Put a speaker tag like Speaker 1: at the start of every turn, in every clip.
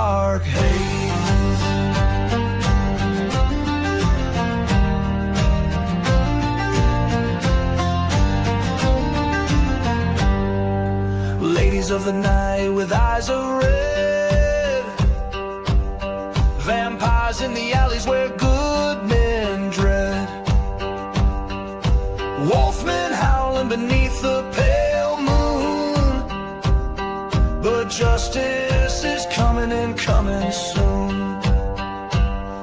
Speaker 1: dark haze. Ladies of the night with eyes of red, vampires in the alleys where good men dread, wolfmen howling beneath the pale moon. But justice is coming and coming soon.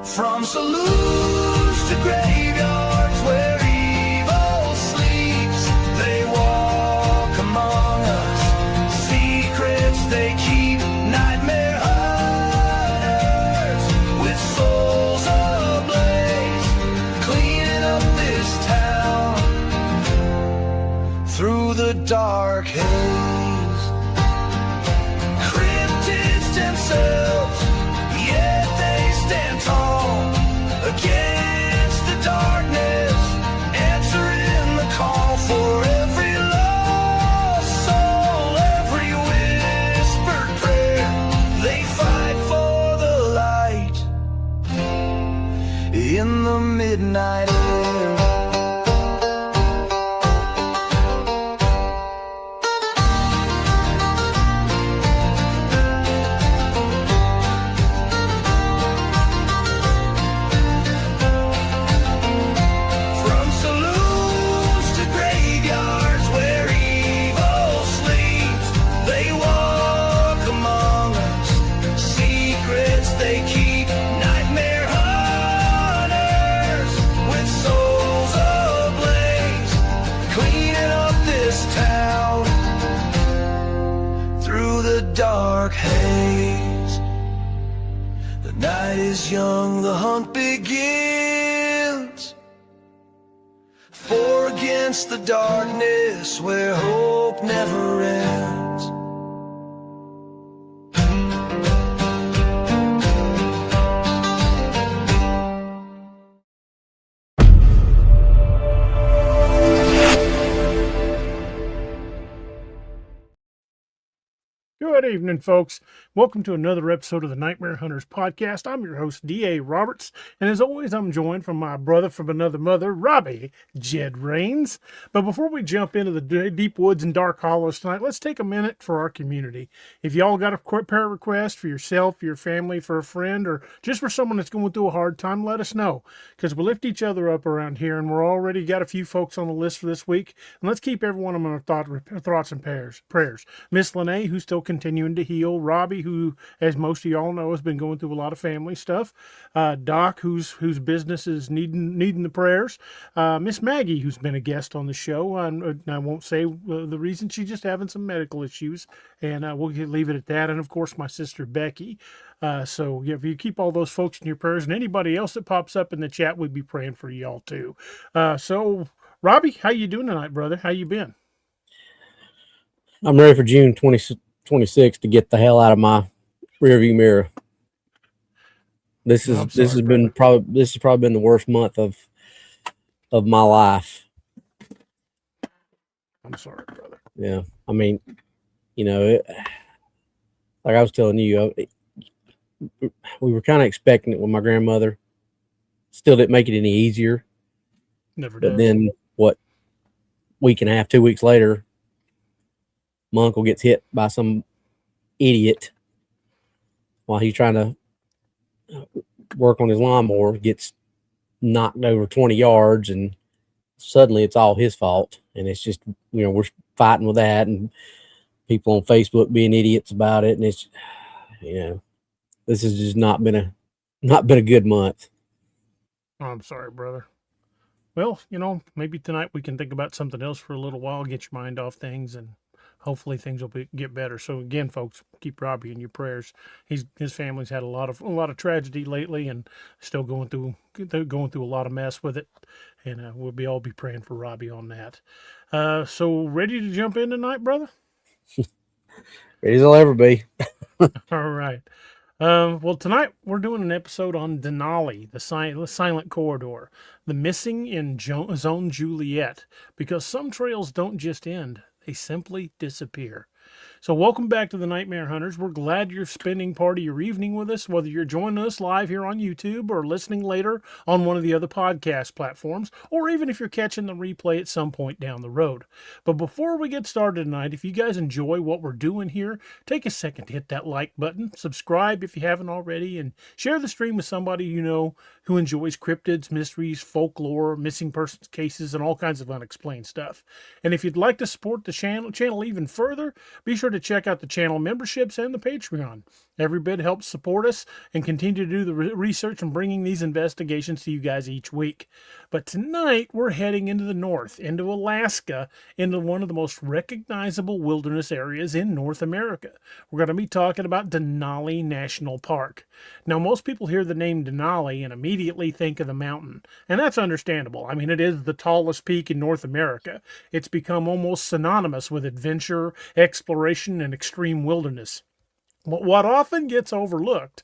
Speaker 1: From saloons to graveyards where evil sleeps, they walk among us, secrets they keep, nightmare hunters with souls ablaze, cleaning up this town through the dark haze. Cryptids themselves, yet they stand tall against the darkness, answering the call for every lost soul, every whispered prayer. They fight for the light in the midnight air. From saloons to graveyards where evil sleeps, they walk among us, secrets they keep, nightmare hunters with souls ablaze, cleaning up this town through the dark haze. The night is young, the hunt begins. For against the darkness where hope never ends.
Speaker 2: Good evening, folks. Welcome to another episode of the Nightmare Hunters podcast. I'm your host, D.A. Roberts, and as always, I'm joined from my brother from another mother, Robbie Jed Rains. But before we jump into the deep woods and dark hollows tonight, let's take a minute for our community. If y'all got a prayer request for yourself, your family, for a friend, or just for someone that's going through a hard time, let us know, because we lift each other up around here, and we're already got a few folks on the list for this week, and let's keep every one of them in our thoughts and prayers. Miss Lene, who's still continuing to heal. Robbie, who, as most of y'all know, has been going through a lot of family stuff. Doc, whose business is needing the prayers. Miss Maggie, who's been a guest on the show. I won't say the reason, she's just having some medical issues, and we'll leave it at that. And of course, my sister Becky. So if you keep all those folks in your prayers, and anybody else that pops up in the chat, we'd be praying for y'all too. So Robbie, how you doing tonight, brother? How you been?
Speaker 3: I'm ready for June 26th to get the hell out of my rearview mirror. This has probably been the worst month of my life.
Speaker 2: I'm sorry, brother.
Speaker 3: Yeah, I mean, like I was telling you, we were kind of expecting it with my grandmother. Still didn't make it any easier.
Speaker 2: Never
Speaker 3: But
Speaker 2: does.
Speaker 3: then, week and a half, 2 weeks later, my uncle gets hit by some idiot while he's trying to work on his lawnmower, gets knocked over 20 yards, and suddenly it's all his fault. And it's just, we're fighting with that, and people on Facebook being idiots about it. And it's, this has just not been a good month.
Speaker 2: Oh, I'm sorry, brother. Well, maybe tonight we can think about something else for a little while, get your mind off things, and hopefully things will get better. So again, folks, keep Robbie in your prayers. His family's had a lot of tragedy lately, and still going through a lot of mess with it. And we'll all be praying for Robbie on that. So ready to jump in tonight, brother?
Speaker 3: Ready as I'll ever be.
Speaker 2: All right. Well, tonight we're doing an episode on Denali, the silent corridor, the missing in Zone Juliet, because some trails don't just end, they simply disappear. So welcome back to the Nightmare Hunters. We're glad you're spending part of your evening with us, whether you're joining us live here on YouTube or listening later on one of the other podcast platforms, or even if you're catching the replay at some point down the road. But before we get started tonight, if you guys enjoy what we're doing here, take a second to hit that like button, subscribe if you haven't already, and share the stream with somebody you know who enjoys cryptids, mysteries, folklore, missing persons cases, and all kinds of unexplained stuff. And if you'd like to support the channel even further, be sure to check out the channel memberships and the Patreon. Every bit helps support us and continue to do the research and bringing these investigations to you guys each week. But tonight, we're heading into the north, into Alaska, into one of the most recognizable wilderness areas in North America. We're going to be talking about Denali National Park. Now, most people hear the name Denali and immediately think of the mountain, and that's understandable. I mean, it is the tallest peak in North America. It's become almost synonymous with adventure, exploration, and extreme wilderness. But what often gets overlooked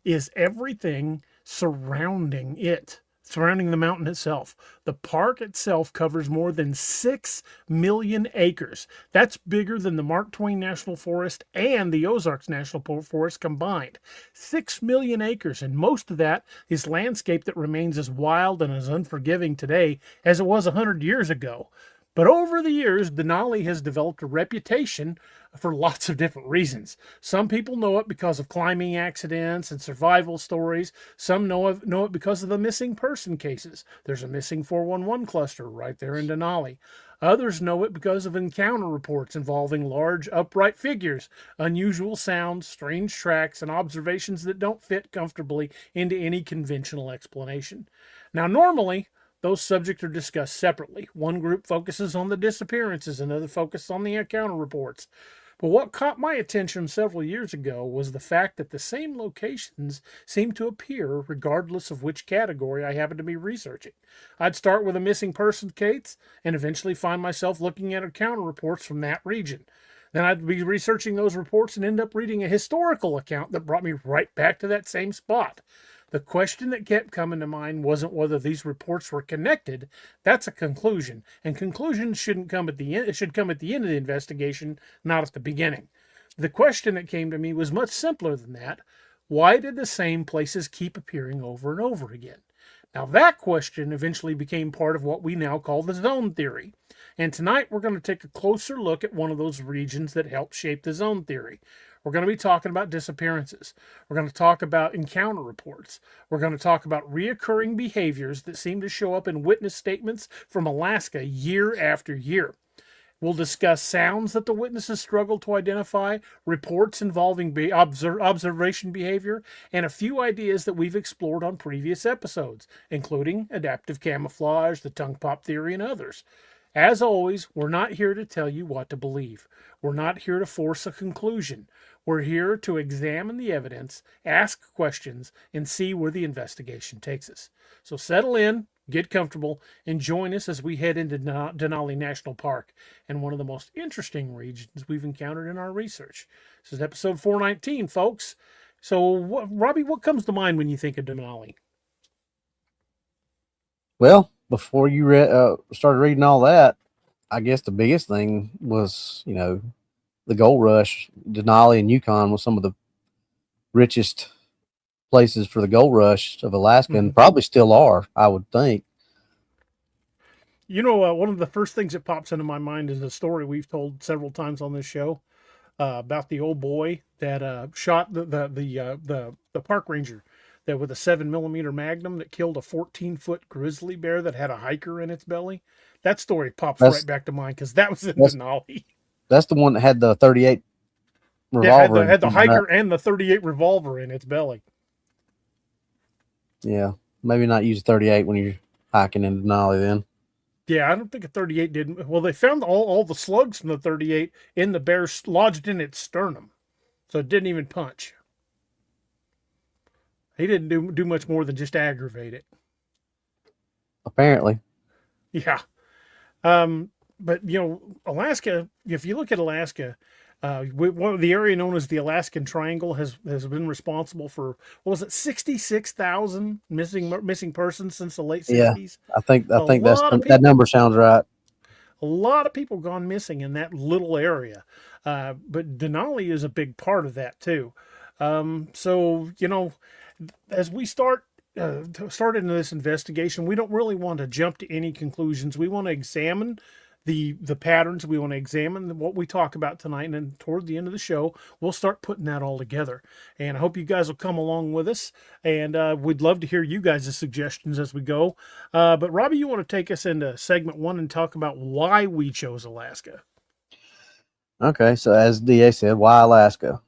Speaker 2: is everything surrounding it, surrounding the mountain itself. The park itself covers more than 6 million acres. That's bigger than the Mark Twain National Forest and the Ozarks National Forest combined. 6 million acres, and most of that is landscape that remains as wild and as unforgiving today as it was 100 years ago. But over the years, Denali has developed a reputation for lots of different reasons. Some people know it because of climbing accidents and survival stories. Some know it because of the missing person cases. There's a missing 411 cluster right there in Denali. Others know it because of encounter reports involving large upright figures, unusual sounds, strange tracks, and observations that don't fit comfortably into any conventional explanation. Now, normally, those subjects are discussed separately. One group focuses on the disappearances, another focuses on the encounter reports. But what caught my attention several years ago was the fact that the same locations seem to appear regardless of which category I happen to be researching. I'd start with a missing person case and eventually find myself looking at encounter reports from that region. Then I'd be researching those reports and end up reading a historical account that brought me right back to that same spot. The question that kept coming to mind wasn't whether these reports were connected. That's a conclusion, and conclusions shouldn't come at the end. It should come at the end of the investigation, not at the beginning. The question that came to me was much simpler than that. Why did the same places keep appearing over and over again? Now, that question eventually became part of what we now call the zone theory. And tonight, we're going to take a closer look at one of those regions that helped shape the zone theory. We're going to be talking about disappearances. We're going to talk about encounter reports. We're going to talk about reoccurring behaviors that seem to show up in witness statements from Alaska year after year. We'll discuss sounds that the witnesses struggle to identify, reports involving observation behavior, and a few ideas that we've explored on previous episodes, including adaptive camouflage, the tongue pop theory, and others. As always, we're not here to tell you what to believe. We're not here to force a conclusion. We're here to examine the evidence, ask questions, and see where the investigation takes us. So settle in, get comfortable, and join us as we head into Denali National Park and one of the most interesting regions we've encountered in our research. This is episode 419, folks. So, Robbie, what comes to mind when you think of Denali?
Speaker 3: Well, before you started reading all that, I guess the biggest thing was, the gold rush. Denali and Yukon was some of the richest places for the gold rush of Alaska, and probably still are, I would think.
Speaker 2: One of the first things that pops into my mind is a story we've told several times on this show about the old boy that shot the park ranger that with a 7mm Magnum that killed a 14-foot grizzly bear that had a hiker in its belly. That story pops right back to mind because that was in Denali.
Speaker 3: That's the one that had the 38 revolver.
Speaker 2: Yeah, had the hiker and the 38 revolver in its belly.
Speaker 3: Yeah, maybe not use a 38 when you're hiking in Denali then.
Speaker 2: Yeah, I don't think a 38 did. Well, they found all the slugs from the 38 in the bear lodged in its sternum. So it didn't even punch. He didn't do much more than just aggravate it.
Speaker 3: Apparently.
Speaker 2: Yeah. But, Alaska, if you look at Alaska, the area known as the Alaskan Triangle has been responsible for, 66,000 missing persons since the late 60s?
Speaker 3: I think that number sounds right.
Speaker 2: A a lot of people gone missing in that little area. But Denali is a big part of that too. So, as we start into this investigation, we don't really want to jump to any conclusions. We want to examine the patterns. We want to examine what we talk about tonight, and then toward the end of the show, we'll start putting that all together. And I hope you guys will come along with us. And we'd love to hear you guys' suggestions as we go. But Robbie, you want to take us into segment 1 and talk about why we chose Alaska?
Speaker 3: Okay, so as DA said, why Alaska?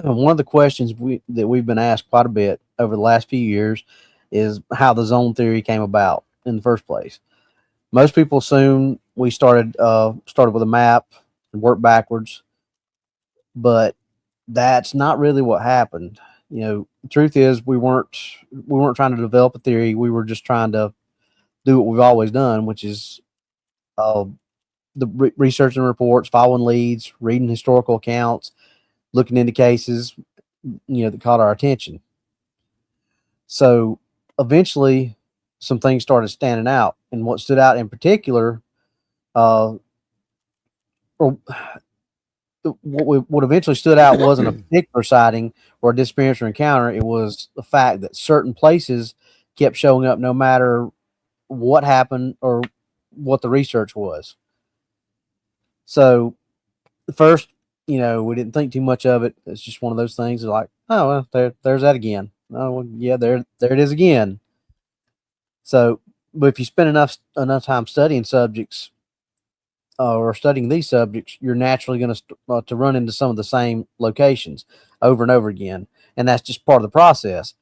Speaker 3: One of the questions that we've been asked quite a bit over the last few years is how the zone theory came about in the first place. Most people assume we started with a map and worked backwards, but that's not really what happened. The truth is we weren't trying to develop a theory. We were just trying to do what we've always done, which is researching reports, following leads, reading historical accounts, looking into cases, that caught our attention. So eventually some things started standing out, and what stood out in particular, what eventually stood out wasn't a particular sighting or a disappearance or encounter. It was the fact that certain places kept showing up no matter what happened or what the research was. So first, we didn't think too much of it. It's just one of those things like, oh, well, there's that again. Oh, well, yeah, there it is again. So, but if you spend enough time studying subjects or studying these subjects, you're naturally going to run into some of the same locations over and over again, and that's just part of the process.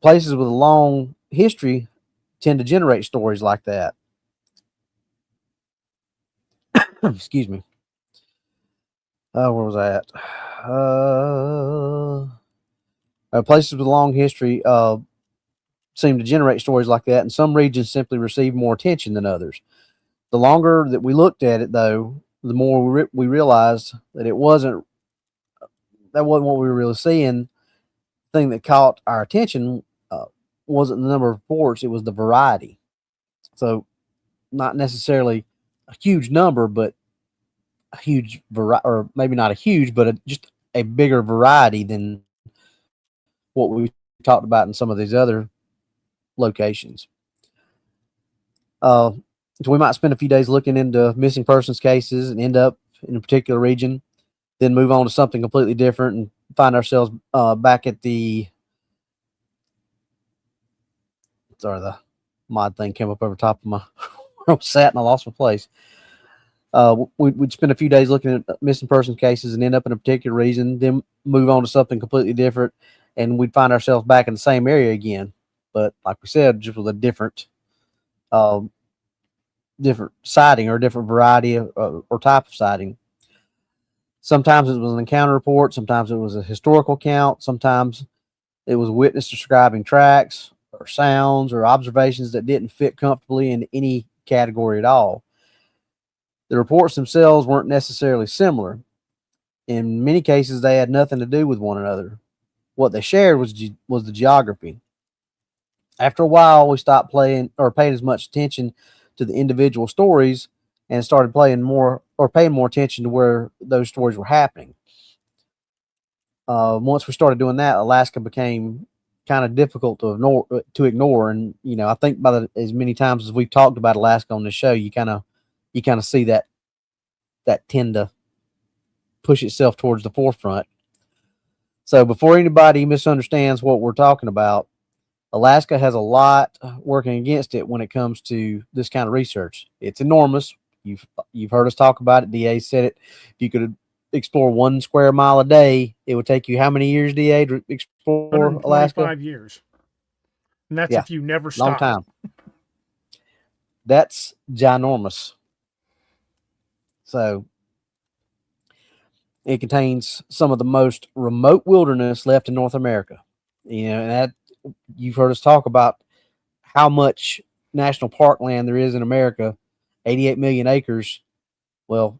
Speaker 3: Places with a long history tend to generate stories like that. Excuse me. Where was I at? Places with a long history seem to generate stories like that, and some regions simply receive more attention than others. The longer that we looked at it, though, the more we realized that that wasn't what we were really seeing. The thing that caught our attention wasn't the number of reports; it was the variety. So, not necessarily a huge number, but a huge or maybe not a huge, but just a bigger variety than what we talked about in some of these other locations. So we might spend a few days looking into missing persons cases and end up in a particular region, then move on to something completely different and find ourselves back at the mod thing came up over top of my where I was sat and I lost my place. We'd spend a few days looking at missing person cases and end up in a particular region, then move on to something completely different, and we'd find ourselves back in the same area again. But like we said, just with a different sighting or different variety or type of sighting. Sometimes it was an encounter report, sometimes it was a historical account, sometimes it was a witness describing tracks or sounds or observations that didn't fit comfortably in any category at all. The reports themselves weren't necessarily similar. In many cases, they had nothing to do with one another. What they shared was the geography. After a while, we stopped paying as much attention to the individual stories and started paying more attention to where those stories were happening. Once we started doing that, Alaska became kind of difficult to ignore. And I think as many times as we've talked about Alaska on this show, you kind of see that tend to push itself towards the forefront. So before anybody misunderstands what we're talking about, Alaska has a lot working against it when it comes to this kind of research. It's enormous. You've heard us talk about it. DA said it. If you could explore 1 square mile a day, it would take you how many years, DA, to explore Alaska?
Speaker 2: 125 years. And that's if you never
Speaker 3: long
Speaker 2: stopped.
Speaker 3: time. That's ginormous. So it contains some of the most remote wilderness left in North America. And that you've heard us talk about how much national park land there is in America, 88 million acres. Well,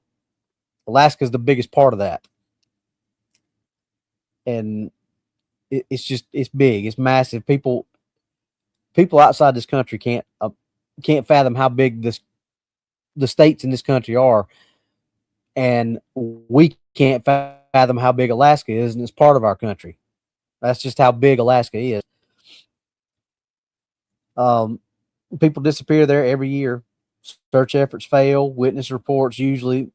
Speaker 3: Alaska is the biggest part of that. And it's big, it's massive. People outside this country can't fathom how big this the states in this country are, and we can't fathom how big Alaska is, and it's part of our country. That's just how big Alaska is. People disappear there every year. Search efforts fail. Witness reports usually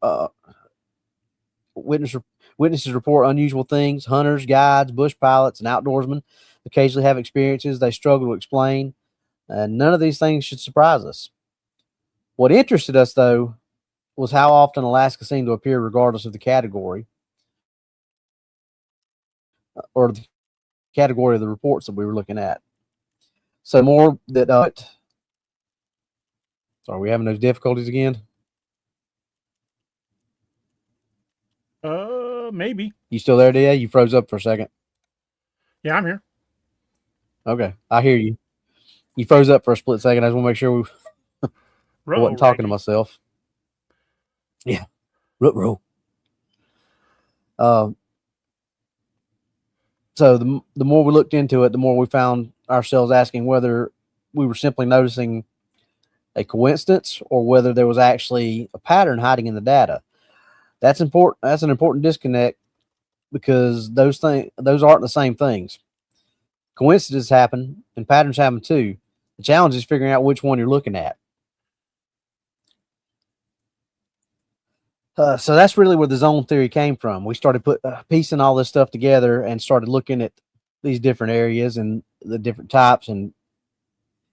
Speaker 3: witnesses report unusual things. Hunters, guides, bush pilots, and outdoorsmen occasionally have experiences they struggle to explain. And none of these things should surprise us. What interested us, though, was how often Alaska seemed to appear regardless of the category or the category of the reports that we were looking at. So more that so are we having those difficulties again?
Speaker 2: Maybe.
Speaker 3: You still there, DA? You froze up for a second.
Speaker 2: Yeah, I'm here.
Speaker 3: Okay, I hear you. You froze up for a split second. I just want to make sure I wasn't talking to myself. Yeah, row. So the more we looked into it, the more we found ourselves asking whether we were simply noticing a coincidence or whether there was actually a pattern hiding in the data. That's important. That's an important disconnect because those aren't the same things. Coincidences happen and patterns happen too. The challenge is figuring out which one you're looking at. So that's really where the zone theory came from. We started piecing all this stuff together and started looking at these different areas and the different types. And,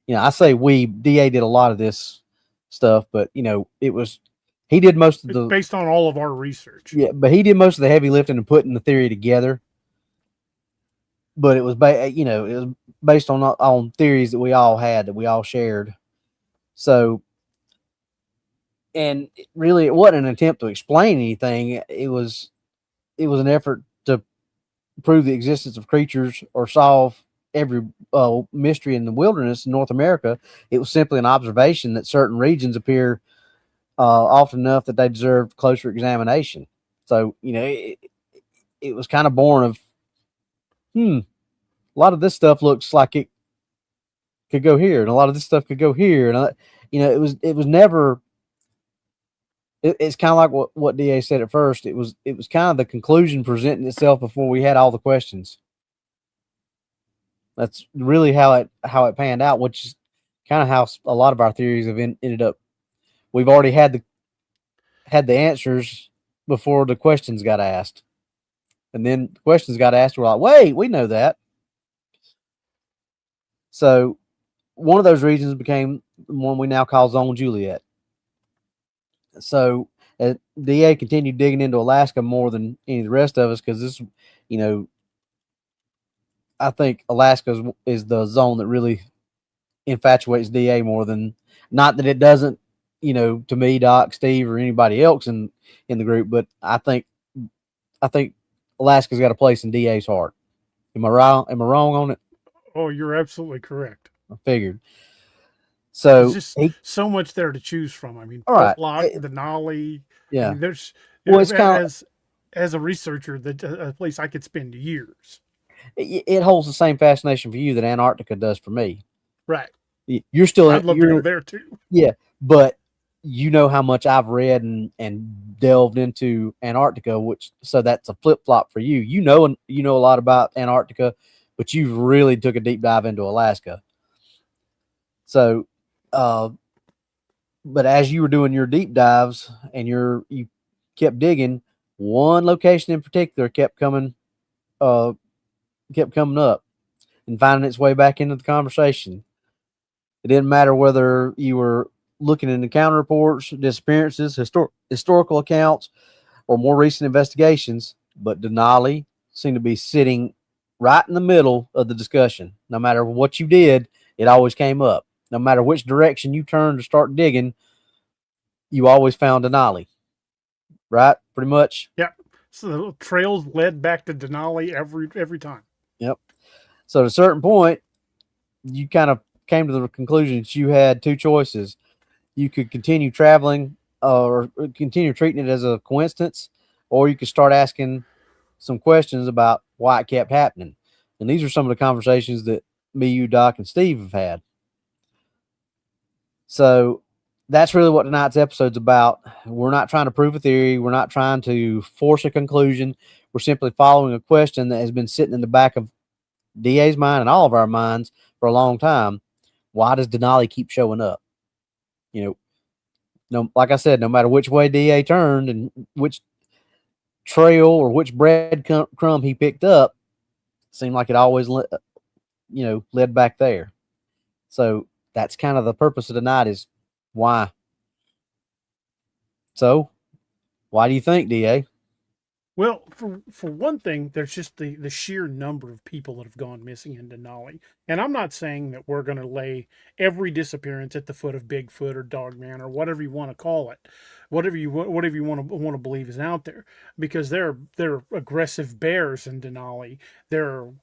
Speaker 3: I say DA did a lot of this stuff, but, he did most of the...
Speaker 2: Based on all of our research.
Speaker 3: Yeah, but he did most of the heavy lifting and putting the theory together. But it was, it was based on theories that we all had, that we all shared. So... And really, it wasn't an attempt to explain anything. It was an effort to prove the existence of creatures or solve every mystery in the wilderness in North America. It was simply an observation that certain regions appear often enough that they deserve closer examination. So, it was kind of born of, a lot of this stuff looks like it could go here, and a lot of this stuff could go here. And, it was never... It's kind of like what DA said at first. It was kind of the conclusion presenting itself before we had all the questions. That's really how it panned out, which is kind of how a lot of our theories have ended up. We've already had the answers before the questions got asked, and then the questions got asked. We're like, wait, we know that. So one of those regions became the one we now call Zone Juliet. So DA continued digging into Alaska more than any of the rest of us because this, I think Alaska is the zone that really infatuates DA more than, not that it doesn't, to me, Doc, Steve, or anybody else in the group, but I think Alaska's got a place in DA's heart. Am I wrong? Am I wrong on it?
Speaker 2: Oh, you're absolutely correct.
Speaker 3: I figured. So
Speaker 2: there's just so much there to choose from. I mean,
Speaker 3: right.
Speaker 2: Denali.
Speaker 3: Yeah.
Speaker 2: I mean, there's as a researcher, a place I could spend years.
Speaker 3: It holds the same fascination for you that Antarctica does for me.
Speaker 2: Right.
Speaker 3: You're still...
Speaker 2: I'd love to go there too.
Speaker 3: Yeah, but you know how much I've read and delved into Antarctica, so that's a flip flop for you. You know a lot about Antarctica, but you've really took a deep dive into Alaska. So, but as you were doing your deep dives and you kept digging, one location in particular kept coming up and finding its way back into the conversation. It didn't matter whether you were looking at encounter reports, disappearances, historical accounts, or more recent investigations, but Denali seemed to be sitting right in the middle of the discussion. No matter what you did, it always came up. No matter which direction you turned to start digging, you always found Denali. Right? Pretty much?
Speaker 2: Yeah. So the trails led back to Denali every time.
Speaker 3: Yep. So at a certain point, you kind of came to the conclusion that you had two choices. You could continue traveling or continue treating it as a coincidence, or you could start asking some questions about why it kept happening. And these are some of the conversations that me, you, Doc, and Steve have had. So that's really what tonight's episode's about. We're not trying to prove a theory. We're not trying to force a conclusion. We're simply following a question that has been sitting in the back of DA's mind and all of our minds for a long time. Why does Denali keep showing up? You know, no, like I said, no matter which way DA turned and which trail or which breadcrumb he picked up, seemed like it always, led back there. So that's kind of the purpose of tonight is why. So why do you think, DA?
Speaker 2: Well, for one thing, there's just the sheer number of people that have gone missing in Denali. And I'm not saying that we're going to lay every disappearance at the foot of Bigfoot or Dogman or whatever you want to call it, whatever you want to believe is out there, because there are aggressive bears in Denali. There are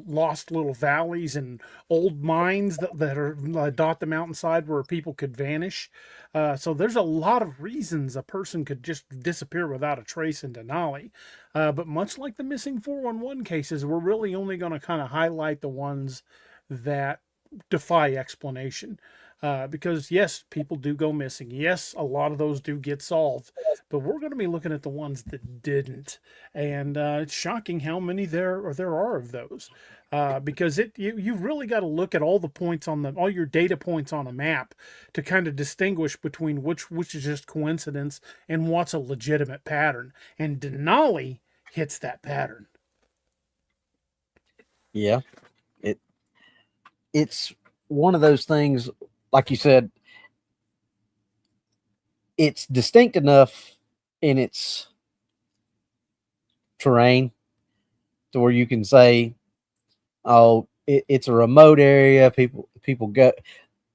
Speaker 2: lost little valleys and old mines that are dot the mountainside where people could vanish. So there's a lot of reasons a person could just disappear without a trace in Denali. But much like the missing 411 cases, we're really only going to kind of highlight the ones that defy explanation. Because yes, people do go missing. Yes, a lot of those do get solved, but we're going to be looking at the ones that didn't, and it's shocking how many there are of those. Because you've really got to look at all the points on all your data points on a map to kind of distinguish between which is just coincidence and what's a legitimate pattern. And Denali hits that pattern.
Speaker 3: Yeah, it's one of those things, like you said, it's distinct enough in its terrain to where you can say, oh, it's a remote area. People go,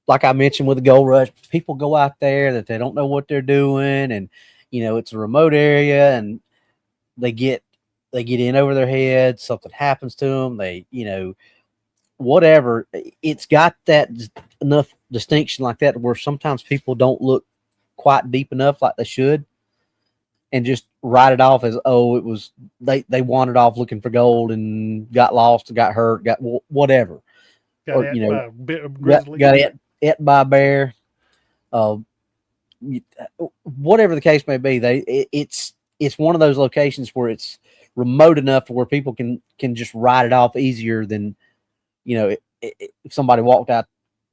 Speaker 3: like I mentioned with the gold rush, people go out there that they don't know what they're doing, and it's a remote area, and they get in over their heads. Something happens to them. They whatever. It's got that enough distinction like that where sometimes people don't look quite deep enough like they should, and just write it off as, oh, it was they wandered off looking for gold and got lost, got hurt, got whatever,
Speaker 2: Got
Speaker 3: or
Speaker 2: grizzly.
Speaker 3: got it by a bear, whatever the case may be. It's one of those locations where it's remote enough where people can just write it off easier than if somebody walked out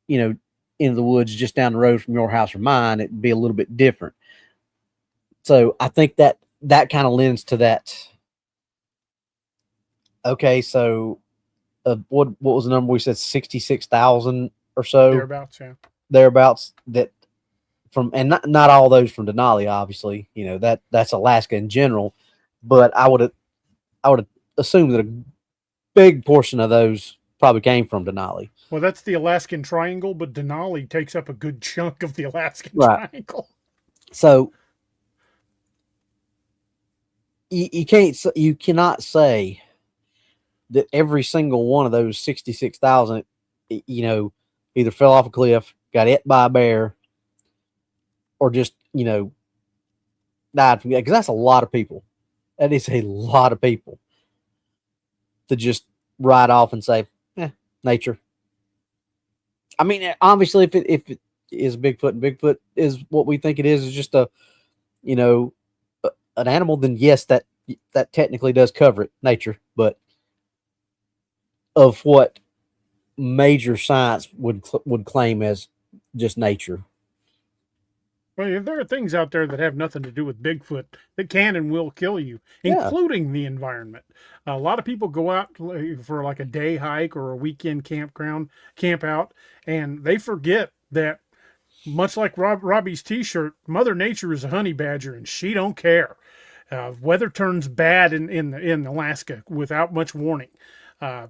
Speaker 3: into the woods just down the road from your house or mine. It'd be a little bit different. So I think that kind of lends to that. Okay, so what was the number we said? 66,000 or so
Speaker 2: Thereabouts, yeah.
Speaker 3: Thereabouts. That from, and not all those from Denali, obviously. That's Alaska in general, but I would assume that a big portion of those probably came from Denali.
Speaker 2: Well, that's the Alaskan Triangle, but Denali takes up a good chunk of the Alaskan Triangle.
Speaker 3: So you cannot say that every single one of those 66,000, either fell off a cliff, got hit by a bear, or just died from, because that's a lot of people. That is a lot of people to just write off and say, nature. I mean, obviously, if it is Bigfoot and Bigfoot is what we think it is just an animal, then yes, that technically does cover it, nature. But of what major science would claim as just nature.
Speaker 2: Well, there are things out there that have nothing to do with Bigfoot that can and will kill you, including the environment. A lot of people go out for like a day hike or a weekend camp out, and they forget that, much like Robbie's T-shirt, Mother Nature is a honey badger, and she don't care. Weather turns bad in Alaska without much warning.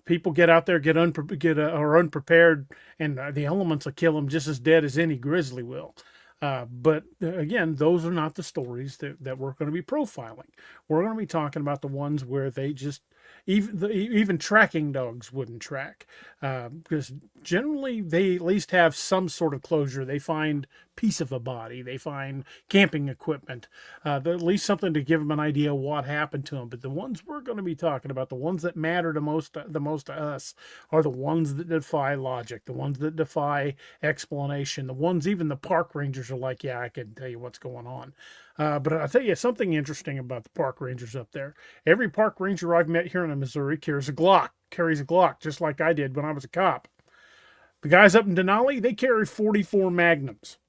Speaker 2: People get out there, are unprepared, and the elements will kill them just as dead as any grizzly will. But again, those are not the stories that we're going to be profiling. We're going to be talking about the ones where they just, even tracking dogs wouldn't track, because generally they at least have some sort of closure. They find piece of a body, they find camping equipment, at least something to give them an idea of what happened to them. But the ones we're going to be talking about, the ones that matter the most to us, are the ones that defy logic, the ones that defy explanation, the ones even the park rangers are like, yeah, I can tell you what's going on. But I'll tell you something interesting about the park rangers up there. Every park ranger I've met here in Missouri carries a Glock, just like I did when I was a cop. The guys up in Denali, they carry 44 Magnums.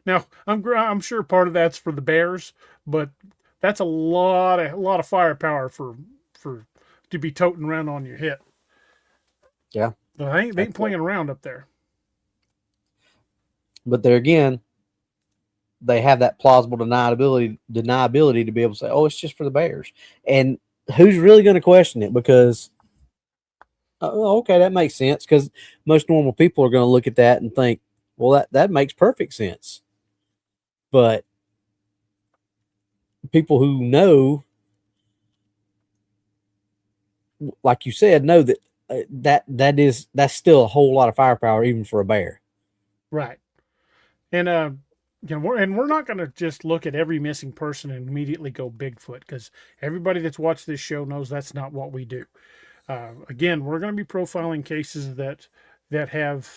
Speaker 2: Now, I'm sure part of that's for the bears, but that's a lot of firepower for to be toting around on your hip.
Speaker 3: Yeah.
Speaker 2: They ain't playing around up there.
Speaker 3: But there again, they have that plausible deniability to be able to say, "Oh, it's just for the bears," and who's really going to question it? Because okay, that makes sense. Because most normal people are going to look at that and think, "Well, that makes perfect sense." But people who know, like you said, know that that's still a whole lot of firepower, even for a bear.
Speaker 2: Right. And we're not going to just look at every missing person and immediately go Bigfoot, because everybody that's watched this show knows that's not what we do. Again, we're going to be profiling cases that have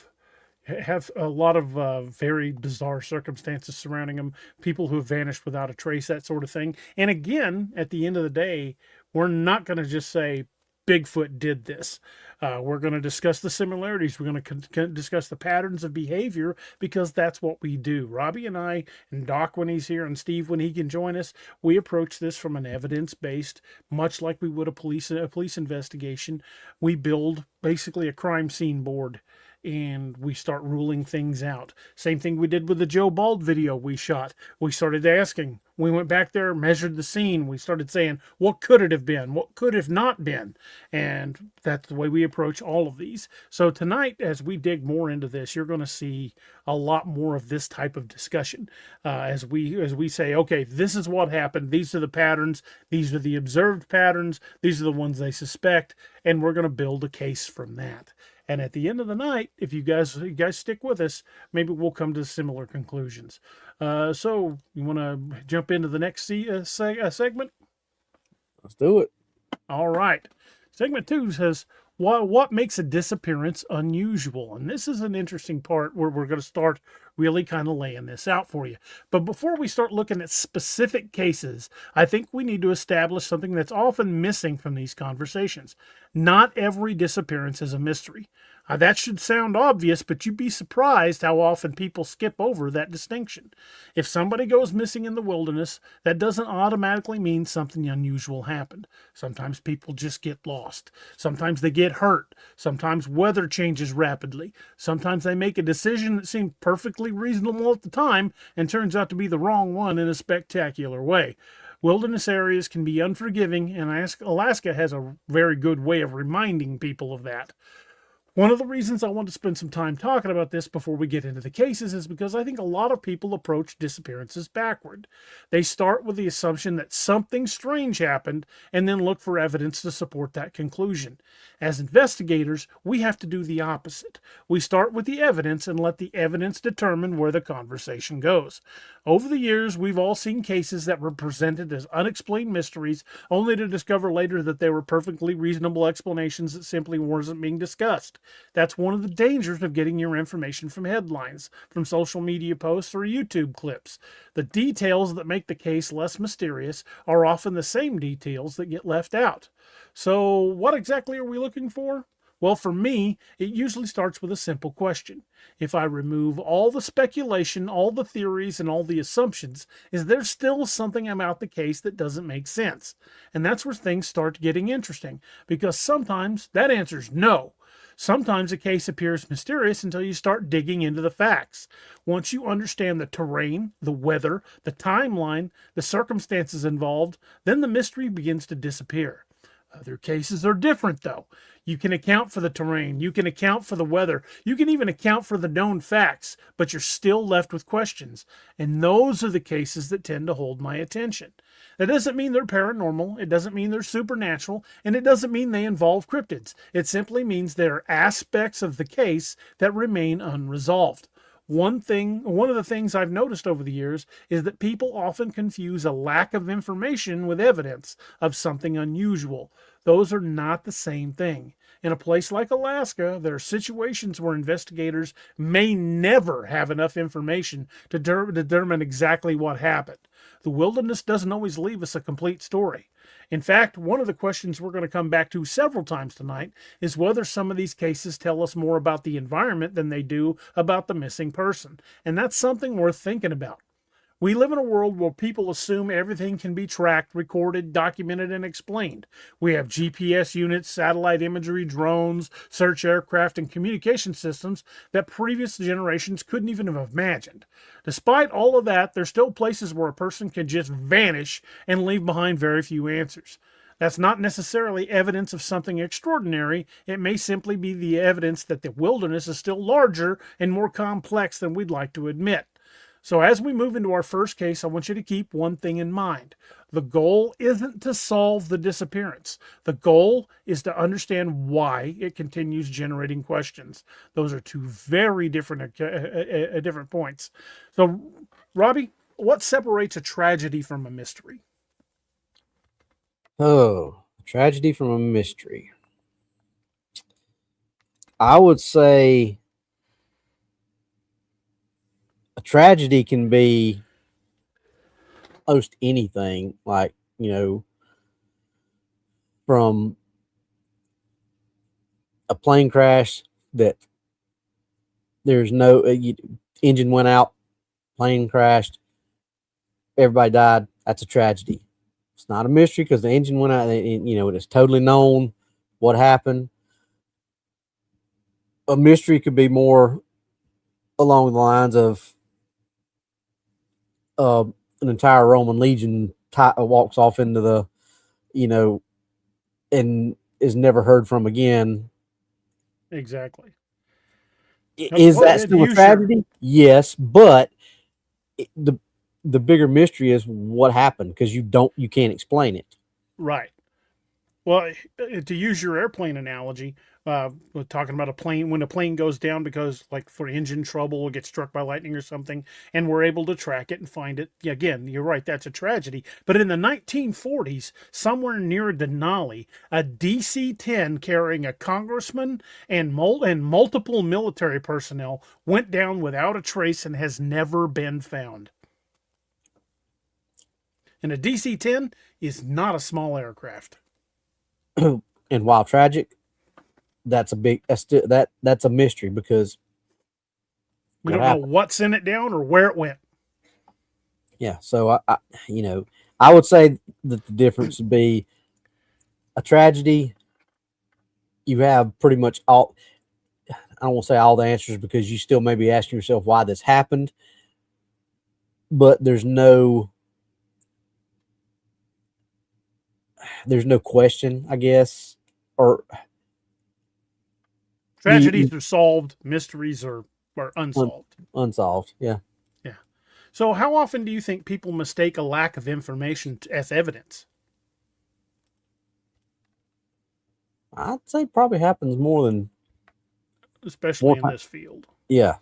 Speaker 2: a lot of very bizarre circumstances surrounding them, people who have vanished without a trace, that sort of thing. And again, at the end of the day, we're not going to just say Bigfoot did this. We're going to discuss the similarities. We're going to discuss the patterns of behavior, because that's what we do. Robbie and I, and Doc when he's here, and Steve when he can join us, we approach this from an evidence-based, much like we would a police investigation. We build basically a crime scene board, and we start ruling things out. Same thing we did with the Joe Bald video we shot. We started asking. We went back there, measured the scene. We started saying, what could it have been? What could have not been? And that's the way we approach all of these. So tonight, as we dig more into this, you're going to see a lot more of this type of discussion. As we say, okay, this is what happened. These are the patterns. These are the observed patterns. These are the ones they suspect. And we're going to build a case from that. And at the end of the night, if you guys stick with us, maybe we'll come to similar conclusions. So you want to jump into the next segment?
Speaker 3: Let's do it.
Speaker 2: All right. Segment 2 says, what makes a disappearance unusual? And this is an interesting part where we're going to start really kind of laying this out for you. But before we start looking at specific cases, I think we need to establish something that's often missing from these conversations. Not every disappearance is a mystery. That should sound obvious, but you'd be surprised how often people skip over that distinction. If somebody goes missing in the wilderness, that doesn't automatically mean something unusual happened. Sometimes people just get lost. Sometimes they get hurt. Sometimes weather changes rapidly. Sometimes they make a decision that seemed perfectly reasonable at the time and turns out to be the wrong one in a spectacular way. Wilderness areas can be unforgiving, and Alaska has a very good way of reminding people of that. One of the reasons I want to spend some time talking about this before we get into the cases is because I think a lot of people approach disappearances backward. They start with the assumption that something strange happened and then look for evidence to support that conclusion. As investigators, we have to do the opposite. We start with the evidence and let the evidence determine where the conversation goes. Over the years, we've all seen cases that were presented as unexplained mysteries, only to discover later that they were perfectly reasonable explanations that simply weren't being discussed. That's one of the dangers of getting your information from headlines, from social media posts, or YouTube clips. The details that make the case less mysterious are often the same details that get left out. So, what exactly are we looking for? Well, for me, it usually starts with a simple question. If I remove all the speculation, all the theories, and all the assumptions, is there still something about the case that doesn't make sense? And that's where things start getting interesting, because sometimes that answer is no. Sometimes a case appears mysterious until you start digging into the facts. Once you understand the terrain, the weather, the timeline, the circumstances involved, then the mystery begins to disappear. Other cases are different, though. You can account for the terrain, you can account for the weather, you can even account for the known facts, but you're still left with questions. And those are the cases that tend to hold my attention. That doesn't mean they're paranormal, it doesn't mean they're supernatural, and it doesn't mean they involve cryptids. It simply means there are aspects of the case that remain unresolved. One of the things I've noticed over the years is that people often confuse a lack of information with evidence of something unusual. Those are not the same thing. In a place like Alaska, there are situations where investigators may never have enough information to determine exactly what happened. The wilderness doesn't always leave us a complete story. In fact, one of the questions we're going to come back to several times tonight is whether some of these cases tell us more about the environment than they do about the missing person. And that's something worth thinking about. We live in a world where people assume everything can be tracked, recorded, documented, and explained. We have GPS units, satellite imagery, drones, search aircraft, and communication systems that previous generations couldn't even have imagined. Despite all of that, there's still places where a person can just vanish and leave behind very few answers. That's not necessarily evidence of something extraordinary. It may simply be the evidence that the wilderness is still larger and more complex than we'd like to admit. So as we move into our first case, I want you to keep one thing in mind. The goal isn't to solve the disappearance. The goal is to understand why it continues generating questions. Those are two very different points. So, Robbie, what separates a tragedy from a mystery?
Speaker 3: Oh, tragedy from a mystery. I would say a tragedy can be almost anything, like, from a plane crash that there's no engine went out, plane crashed, everybody died. That's a tragedy. It's not a mystery because the engine went out, and it's totally known what happened. A mystery could be more along the lines of an entire Roman legion walks off into the, and is never heard from again.
Speaker 2: Exactly.
Speaker 3: Is that still a tragedy? Yes, but the bigger mystery is what happened, because you can't explain it.
Speaker 2: Right. Well, to use your airplane analogy, we're talking about a plane, when a plane goes down because, like, for engine trouble or gets struck by lightning or something, and we're able to track it and find it. Again, you're right, that's a tragedy. But in the 1940s, somewhere near Denali, a DC-10 carrying a congressman and multiple military personnel went down without a trace and has never been found. And a DC-10 is not a small aircraft.
Speaker 3: And while tragic, that's a mystery, because
Speaker 2: we don't know what's in it down or where it went.
Speaker 3: Yeah, so I would say that the difference would be a tragedy. You have pretty much all. I don't want to say all the answers, because you still may be asking yourself why this happened, but there's no question, I guess, or
Speaker 2: tragedies are solved, mysteries are unsolved.
Speaker 3: Unsolved, yeah.
Speaker 2: Yeah. So how often do you think people mistake a lack of information as evidence?
Speaker 3: I'd say probably happens more than,
Speaker 2: especially in this field.
Speaker 3: Yeah.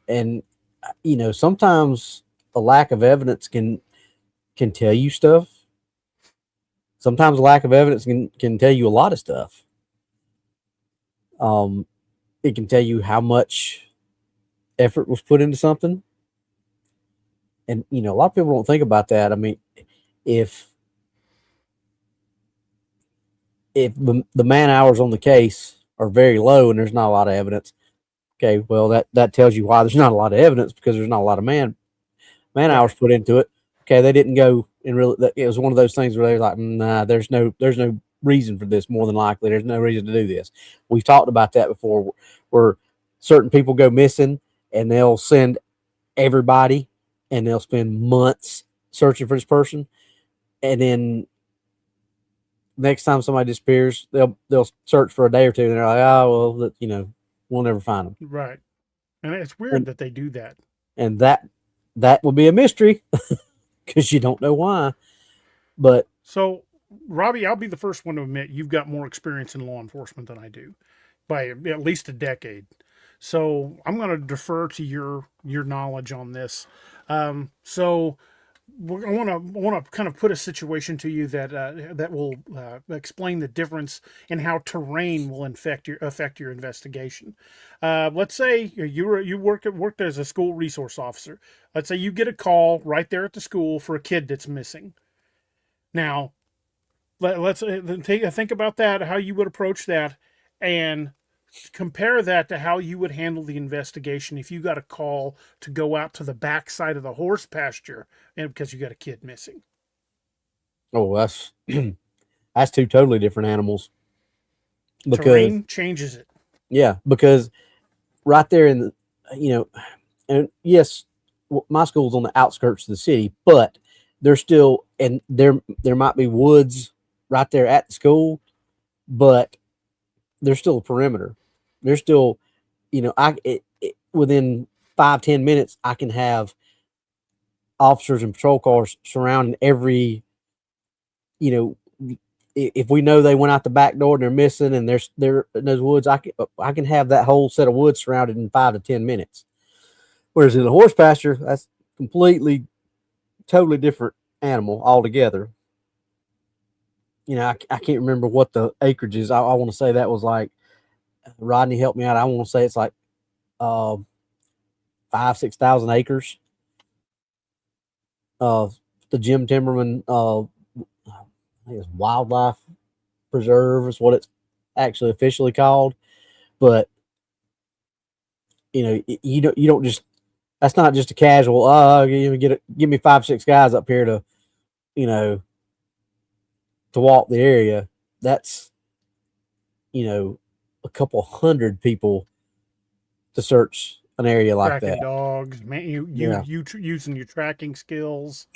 Speaker 3: And sometimes a lack of evidence can tell you stuff. Sometimes a lack of evidence can tell you a lot of stuff. It can tell you how much effort was put into something. And, a lot of people don't think about that. I mean, if the man hours on the case are very low and there's not a lot of evidence, okay, well, that tells you why there's not a lot of evidence, because there's not a lot of man hours put into it. Okay, they didn't go and really. It was one of those things where they're like, nah, there's no reason for this. More than likely, there's no reason to do this. We've talked about that before, where certain people go missing and they'll send everybody, and they'll spend months searching for this person, and then next time somebody disappears, they'll search for a day or two, and they're like, oh well, we'll never find them.
Speaker 2: Right. And it's weird
Speaker 3: And
Speaker 2: that they do that.
Speaker 3: and that will be a mystery because you don't know why. But
Speaker 2: So, Robbie, I'll be the first one to admit you've got more experience in law enforcement than I do by at least a decade. So, I'm going to defer to your knowledge on this. So, I want to kind of put a situation to you that will explain the difference in how terrain will affect your investigation. Let's say you worked as a school resource officer. Let's say you get a call right there at the school for a kid that's missing. Now, let's think about that, how you would approach that, and compare that to how you would handle the investigation if you got a call to go out to the backside of the horse pasture and because you got a kid missing.
Speaker 3: oh, that's that's two totally different animals. Because
Speaker 2: Terrain changes it.
Speaker 3: yeah, because right there in the and yes, my school's on the outskirts of the city, but there's still and there might be woods right there at the school, but there's still a perimeter. There's still, within 5-10 minutes, I can have officers and patrol cars surrounding every, if we know they went out the back door and they're missing and they're in those woods, I can have that whole set of woods surrounded in 5 to 10 minutes. Whereas in the horse pasture, that's completely, totally different animal altogether. I can't remember what the acreage is. I want to say that was like, Rodney helped me out. I want to say it's like 5,000-6,000 acres. The Jim Timberman, I think it's Wildlife Preserve is what it's actually officially called. But you don't just, that's not just a casual. Give me 5-6 guys up here to, to walk the area. That's a couple hundred people to search an area like
Speaker 2: Tracking
Speaker 3: that.
Speaker 2: dogs, man, using your tracking skills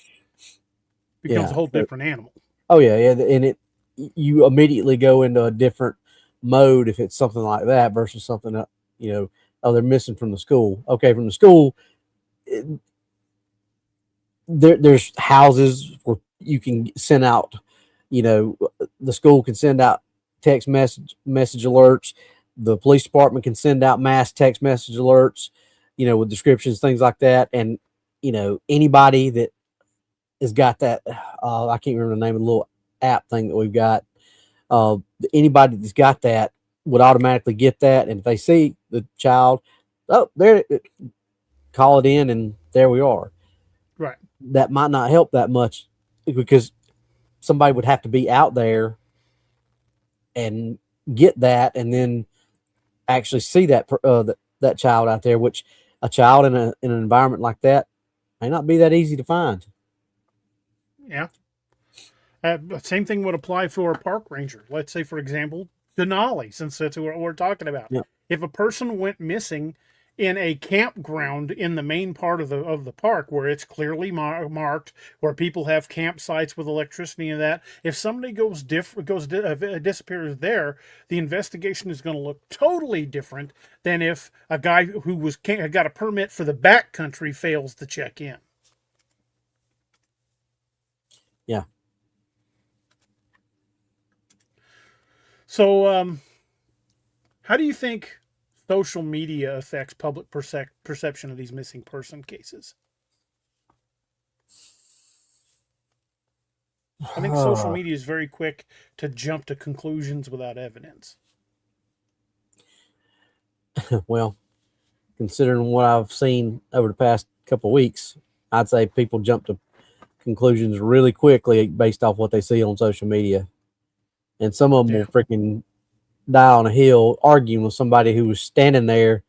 Speaker 2: becomes
Speaker 3: Yeah.
Speaker 2: a whole different animal.
Speaker 3: Oh yeah, and you immediately go into a different mode if it's something like that versus something that they're missing from the school. Okay, from the school, there's houses where you can send out. The school can send out text message alerts. The police department can send out mass text message alerts, with descriptions, things like that. And, anybody that has got that, I can't remember the name of the little app thing that we've got. Anybody that's got that would automatically get that. And if they see the child, there, call it in and there we are.
Speaker 2: Right.
Speaker 3: That might not help that much because somebody would have to be out there and get that, and then actually see that that child out there. Which a child in an environment like that may not be that easy to find.
Speaker 2: Yeah. Same thing would apply for a park ranger. Let's say, for example, Denali, since that's what we're talking about.
Speaker 3: Yeah.
Speaker 2: If a person went missing in a campground in the main part of the park where it's clearly marked, where people have campsites with electricity and that, if somebody disappears there, the investigation is going to look totally different than if a guy who got a permit for the backcountry fails to check in.
Speaker 3: Yeah.
Speaker 2: So, how do you think social media affects public perception of these missing person cases? I think social media is very quick to jump to conclusions without evidence.
Speaker 3: Well, considering what I've seen over the past couple of weeks, I'd say people jump to conclusions really quickly based off what they see on social media. And some of them will freaking die on a hill arguing with somebody who was standing there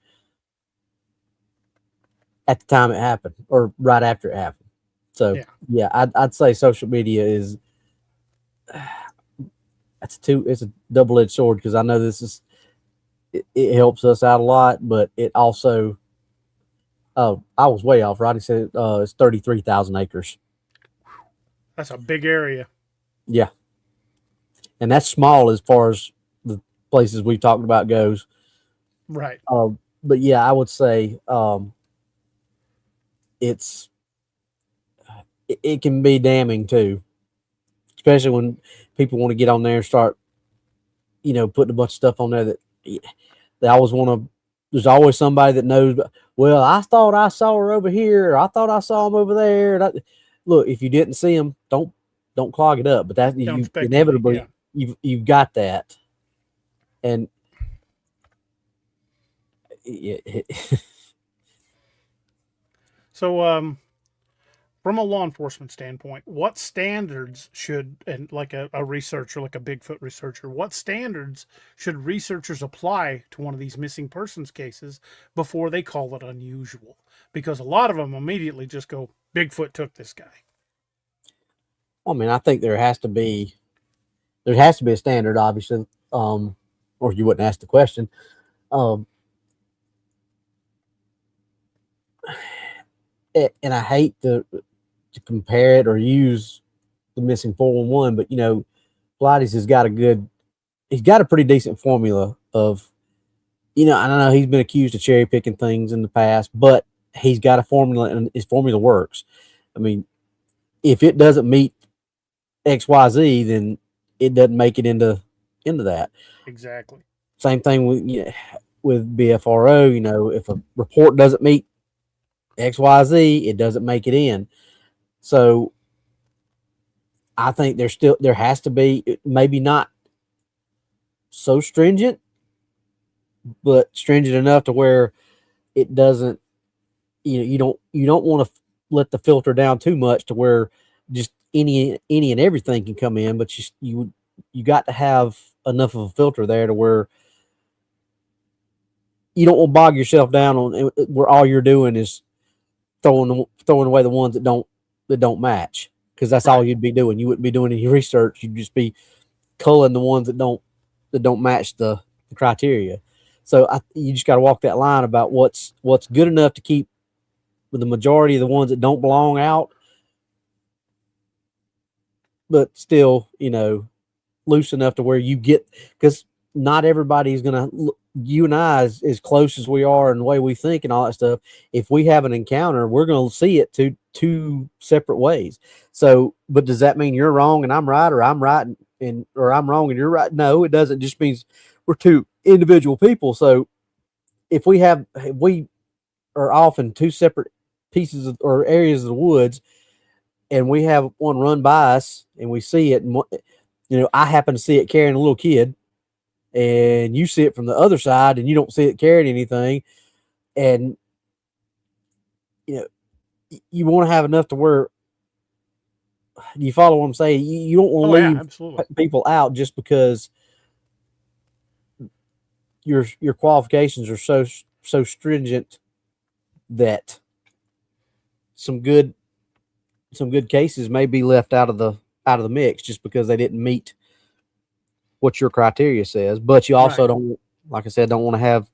Speaker 3: at the time it happened or right after it happened. So yeah, I'd say social media is it's a double-edged sword because I know it helps us out a lot, but it also I was way off. Rodney said it's 33,000 acres.
Speaker 2: That's a big area.
Speaker 3: Yeah. and that's small as far as the places we've talked about goes.
Speaker 2: Right.
Speaker 3: But yeah, I would say it's it can be damning too, especially when people want to get on there and start, putting a bunch of stuff on there that they always want to. There's always somebody that knows. Well, I thought I saw her over here. Or I thought I saw him over there. Look, if you didn't see him, don't clog it up. But that
Speaker 2: Don't
Speaker 3: you
Speaker 2: speculate,
Speaker 3: inevitably
Speaker 2: yeah.
Speaker 3: you've got that, and it,
Speaker 2: So, from a law enforcement standpoint, what standards should, and like a researcher, like a Bigfoot researcher, what standards should researchers apply to one of these missing persons cases before they call it unusual? Because a lot of them immediately just go, Bigfoot took this guy.
Speaker 3: I mean, I think there has to be a standard, obviously, or you wouldn't ask the question. Um, and I hate to compare it or use the missing 411, but Pilates he's got a pretty decent formula of, I don't know, he's been accused of cherry picking things in the past, but he's got a formula and his formula works. I mean, if it doesn't meet XYZ, then it doesn't make it into that.
Speaker 2: Exactly.
Speaker 3: Same thing with BFRO. If a report doesn't meet XYZ, it doesn't make it in. So I think there has to be, maybe not so stringent, but stringent enough to where it doesn't, you don't want to let the filter down too much to where just any and everything can come in, but you got to have enough of a filter there to where you don't want to bog yourself down on where all you're doing is throwing away the ones that don't match, because that's all you'd be doing. You wouldn't be doing any research. You'd just be culling the ones that don't match the criteria. So you just got to walk that line about what's good enough to keep with the majority of the ones that don't belong out, but still, loose enough to where you get, because not everybody's going to, you and I, as close as we are and the way we think and all that stuff, if we have an encounter, we're going to see it two separate ways. So, but does that mean you're wrong and I'm right, or I'm right or I'm wrong and you're right? No, it doesn't. It just means we're two individual people. So if we are off in two separate pieces or areas of the woods, and we have one run by us and we see it, and I happen to see it carrying a little kid, and you see it from the other side and you don't see it carrying anything, and you want to have enough to where, you follow what I'm saying? You don't want to leave people out just because your qualifications are so stringent that some good cases may be left out of the mix just because they didn't meet what your criteria says. But you also don't, like I said, don't want to have.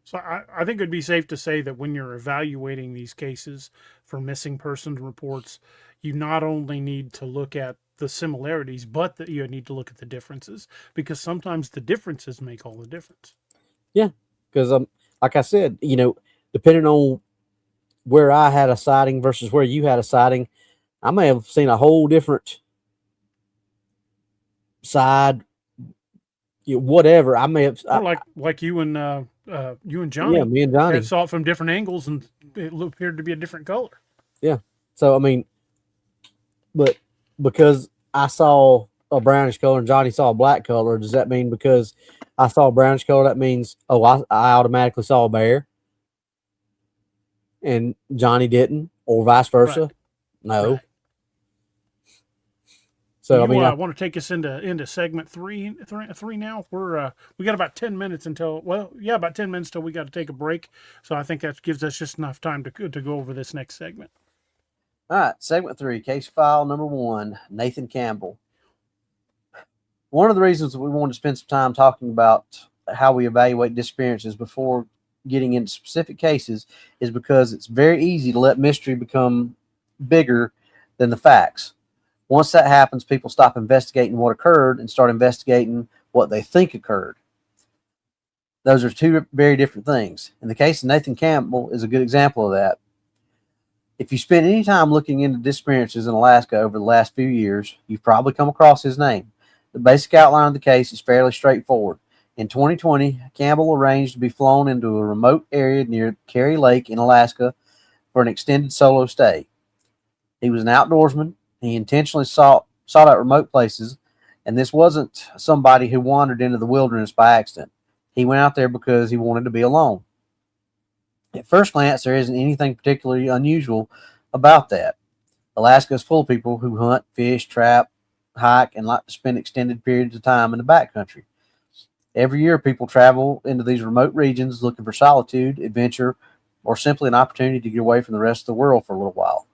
Speaker 2: So I think it'd be safe to say that when you're evaluating these cases for missing person reports, you not only need to look at the similarities, but that you need to look at the differences, because sometimes the differences make all the difference.
Speaker 3: Yeah, because like I said, depending on where I had a sighting versus where you had a sighting, I may have seen a whole different side, whatever. I may have,
Speaker 2: like you and Johnny.
Speaker 3: Yeah, me and Johnny
Speaker 2: saw it from different angles, and it appeared to be a different color.
Speaker 3: Yeah. So I mean, but because I saw a brownish color and Johnny saw a black color, does that mean because I saw a brownish color, that means I automatically saw a bear and Johnny didn't, or vice versa?
Speaker 2: Right.
Speaker 3: No.
Speaker 2: Right.
Speaker 3: So
Speaker 2: I mean, I want to take us into segment three now. We got about 10 minutes about 10 minutes till we got to take a break. So I think that gives us just enough time to go over this next segment.
Speaker 3: All right, segment 3, case file number 1, Nathan Campbell. One of the reasons we wanted to spend some time talking about how we evaluate disappearances before getting into specific cases is because it's very easy to let mystery become bigger than the facts.
Speaker 4: Once that happens, people stop investigating what occurred and start investigating what they think occurred. Those are two very different things. And the case of Nathan Campbell is a good example of that. If you spend any time looking into disappearances in Alaska over the last few years, you've probably come across his name. The basic outline of the case is fairly straightforward. In 2020, Campbell arranged to be flown into a remote area near Carey Lake in Alaska for an extended solo stay. He was an outdoorsman. He intentionally sought out remote places, and this wasn't somebody who wandered into the wilderness by accident. He went out there because he wanted to be alone. At first glance, there isn't anything particularly unusual about that. Alaska is full of people who hunt, fish, trap, hike, and like to spend extended periods of time in the backcountry. Every year, people travel into these remote regions looking for solitude, adventure, or simply an opportunity to get away from the rest of the world for a little while.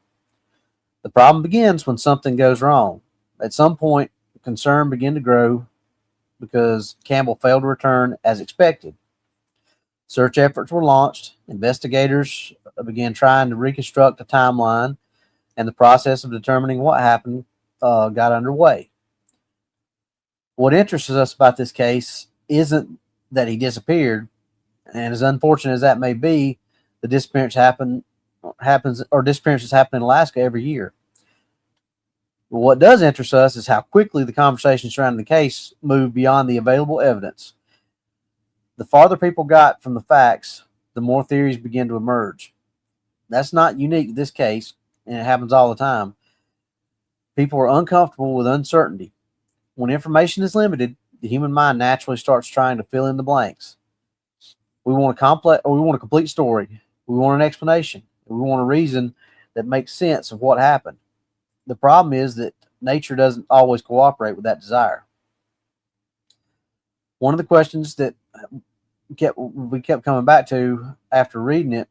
Speaker 4: The problem begins when something goes wrong. At some point, concern began to grow because Campbell failed to return as expected. Search efforts were launched. Investigators began trying to reconstruct a timeline, and the process of determining what happened got underway. What interests us about this case isn't that he disappeared, and as unfortunate as that may be, the disappearances happen in Alaska every year. But what does interest us is how quickly the conversation surrounding the case moved beyond the available evidence. The farther people got from the facts, the more theories began to emerge. That's not unique to this case, and it happens all the time. People are uncomfortable with uncertainty. When information is limited, the human mind naturally starts trying to fill in the blanks. We want a complete story. We want an explanation. We want a reason that makes sense of what happened. The problem is that nature doesn't always cooperate with that desire. One of the questions that we kept coming back to after reading it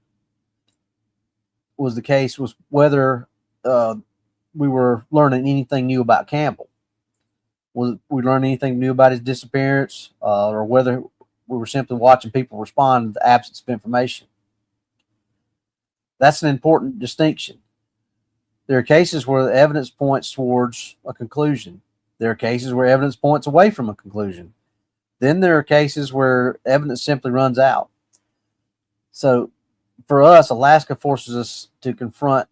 Speaker 4: was whether we were learning anything new about Campbell. Was we learning anything new about his disappearance, or whether we were simply watching people respond to the absence of information. That's an important distinction. There are cases where the evidence points towards a conclusion. There are cases where evidence points away from a conclusion. Then there are cases where evidence simply runs out. So for us, Alaska forces us to confront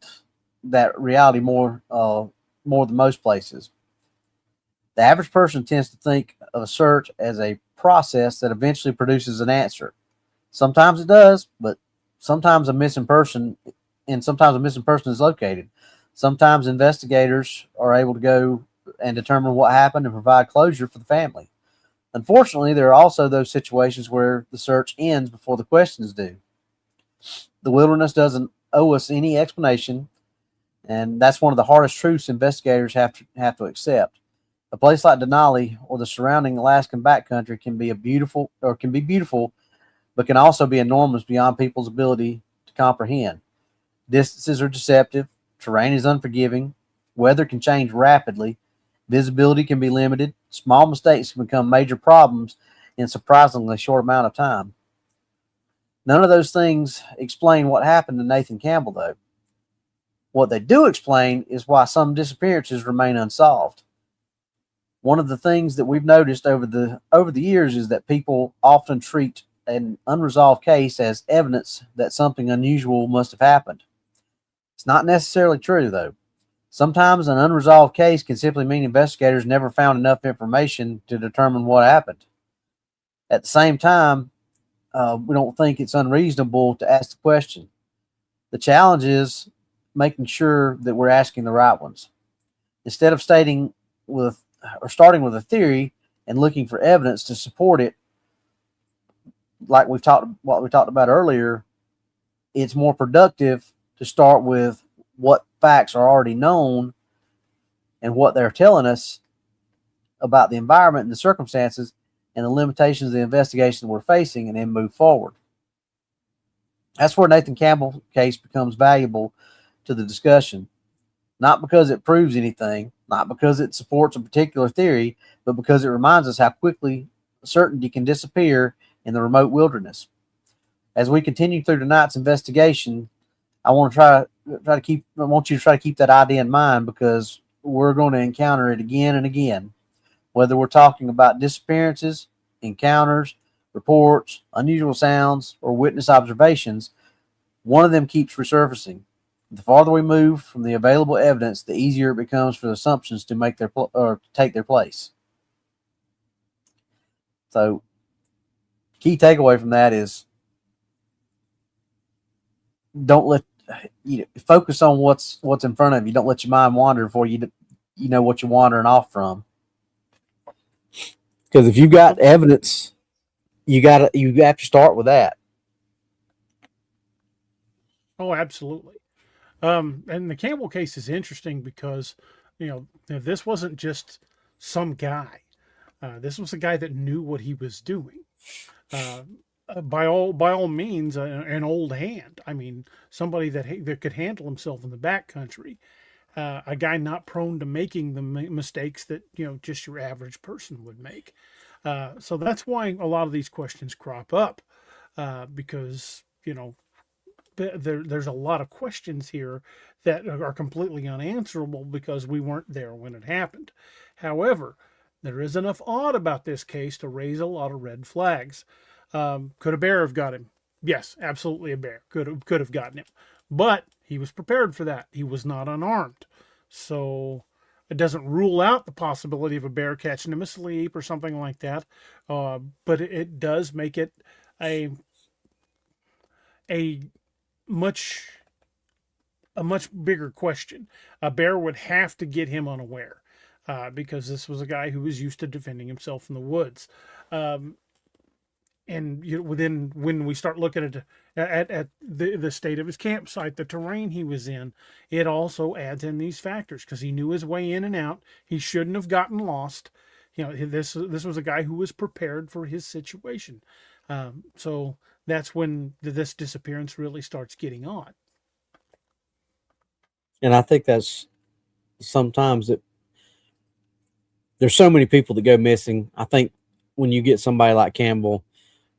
Speaker 4: that reality more than most places. The average person tends to think of a search as a process that eventually produces an answer. Sometimes it does, but sometimes a missing person is located. Sometimes investigators are able to go and determine what happened and provide closure for the family. Unfortunately, there are also those situations where the search ends before the questions do. The wilderness doesn't owe us any explanation, and that's one of the hardest truths investigators have to accept. A place like Denali or the surrounding Alaskan backcountry can be beautiful, but can also be enormous beyond people's ability to comprehend. Distances are deceptive, terrain is unforgiving, weather can change rapidly, visibility can be limited, small mistakes can become major problems in a surprisingly short amount of time. None of those things explain what happened to Nathan Campbell, though. What they do explain is why some disappearances remain unsolved. One of the things that we've noticed over the years is that people often treat an unresolved case as evidence that something unusual must have happened. It's not necessarily true, though. Sometimes an unresolved case can simply mean investigators never found enough information to determine what happened. At the same time, we don't think it's unreasonable to ask the question. The challenge is making sure that we're asking the right ones. Instead of starting with a theory and looking for evidence to support it, like what we talked about earlier, it's more productive to start with what facts are already known and what they're telling us about the environment and the circumstances and the limitations of the investigation that we're facing, and then move forward. That's where Nathan Campbell's case becomes valuable to the discussion. Not because it proves anything, not because it supports a particular theory, but because it reminds us how quickly certainty can disappear in the remote wilderness. As we continue through tonight's investigation, I want you to try to keep that idea in mind, because we're going to encounter it again and again. Whether we're talking about disappearances, encounters, reports, unusual sounds, or witness observations, one of them keeps resurfacing. The farther we move from the available evidence, the easier it becomes for the assumptions to make take their place. So, key takeaway from that is don't let focus on what's in front of you. Don't let your mind wander before you know what you're wandering off from.
Speaker 3: Because if you've got evidence, you have to start with that.
Speaker 2: Oh, absolutely. And the Campbell case is interesting because, this wasn't just some guy. This was a guy that knew what he was doing. By all means, an old hand. I mean, somebody that could handle himself in the backcountry. A guy not prone to making the mistakes that just your average person would make. So that's why a lot of these questions crop up, because there's a lot of questions here that are completely unanswerable because we weren't there when it happened. However, there is enough odd about this case to raise a lot of red flags. Could a bear have got him? Yes, absolutely, a bear could have gotten him, but he was prepared for that. He was not unarmed, so it doesn't rule out the possibility of a bear catching him asleep or something like that. But it does make it a much bigger question. A bear would have to get him unaware, because this was a guy who was used to defending himself in the woods. And when we start looking at the state of his campsite, the terrain he was in, it also adds in these factors because he knew his way in and out. He shouldn't have gotten lost. This was a guy who was prepared for his situation. So that's when this disappearance really starts getting on.
Speaker 3: And I think that's sometimes that there's so many people that go missing. I think when you get somebody like Campbell,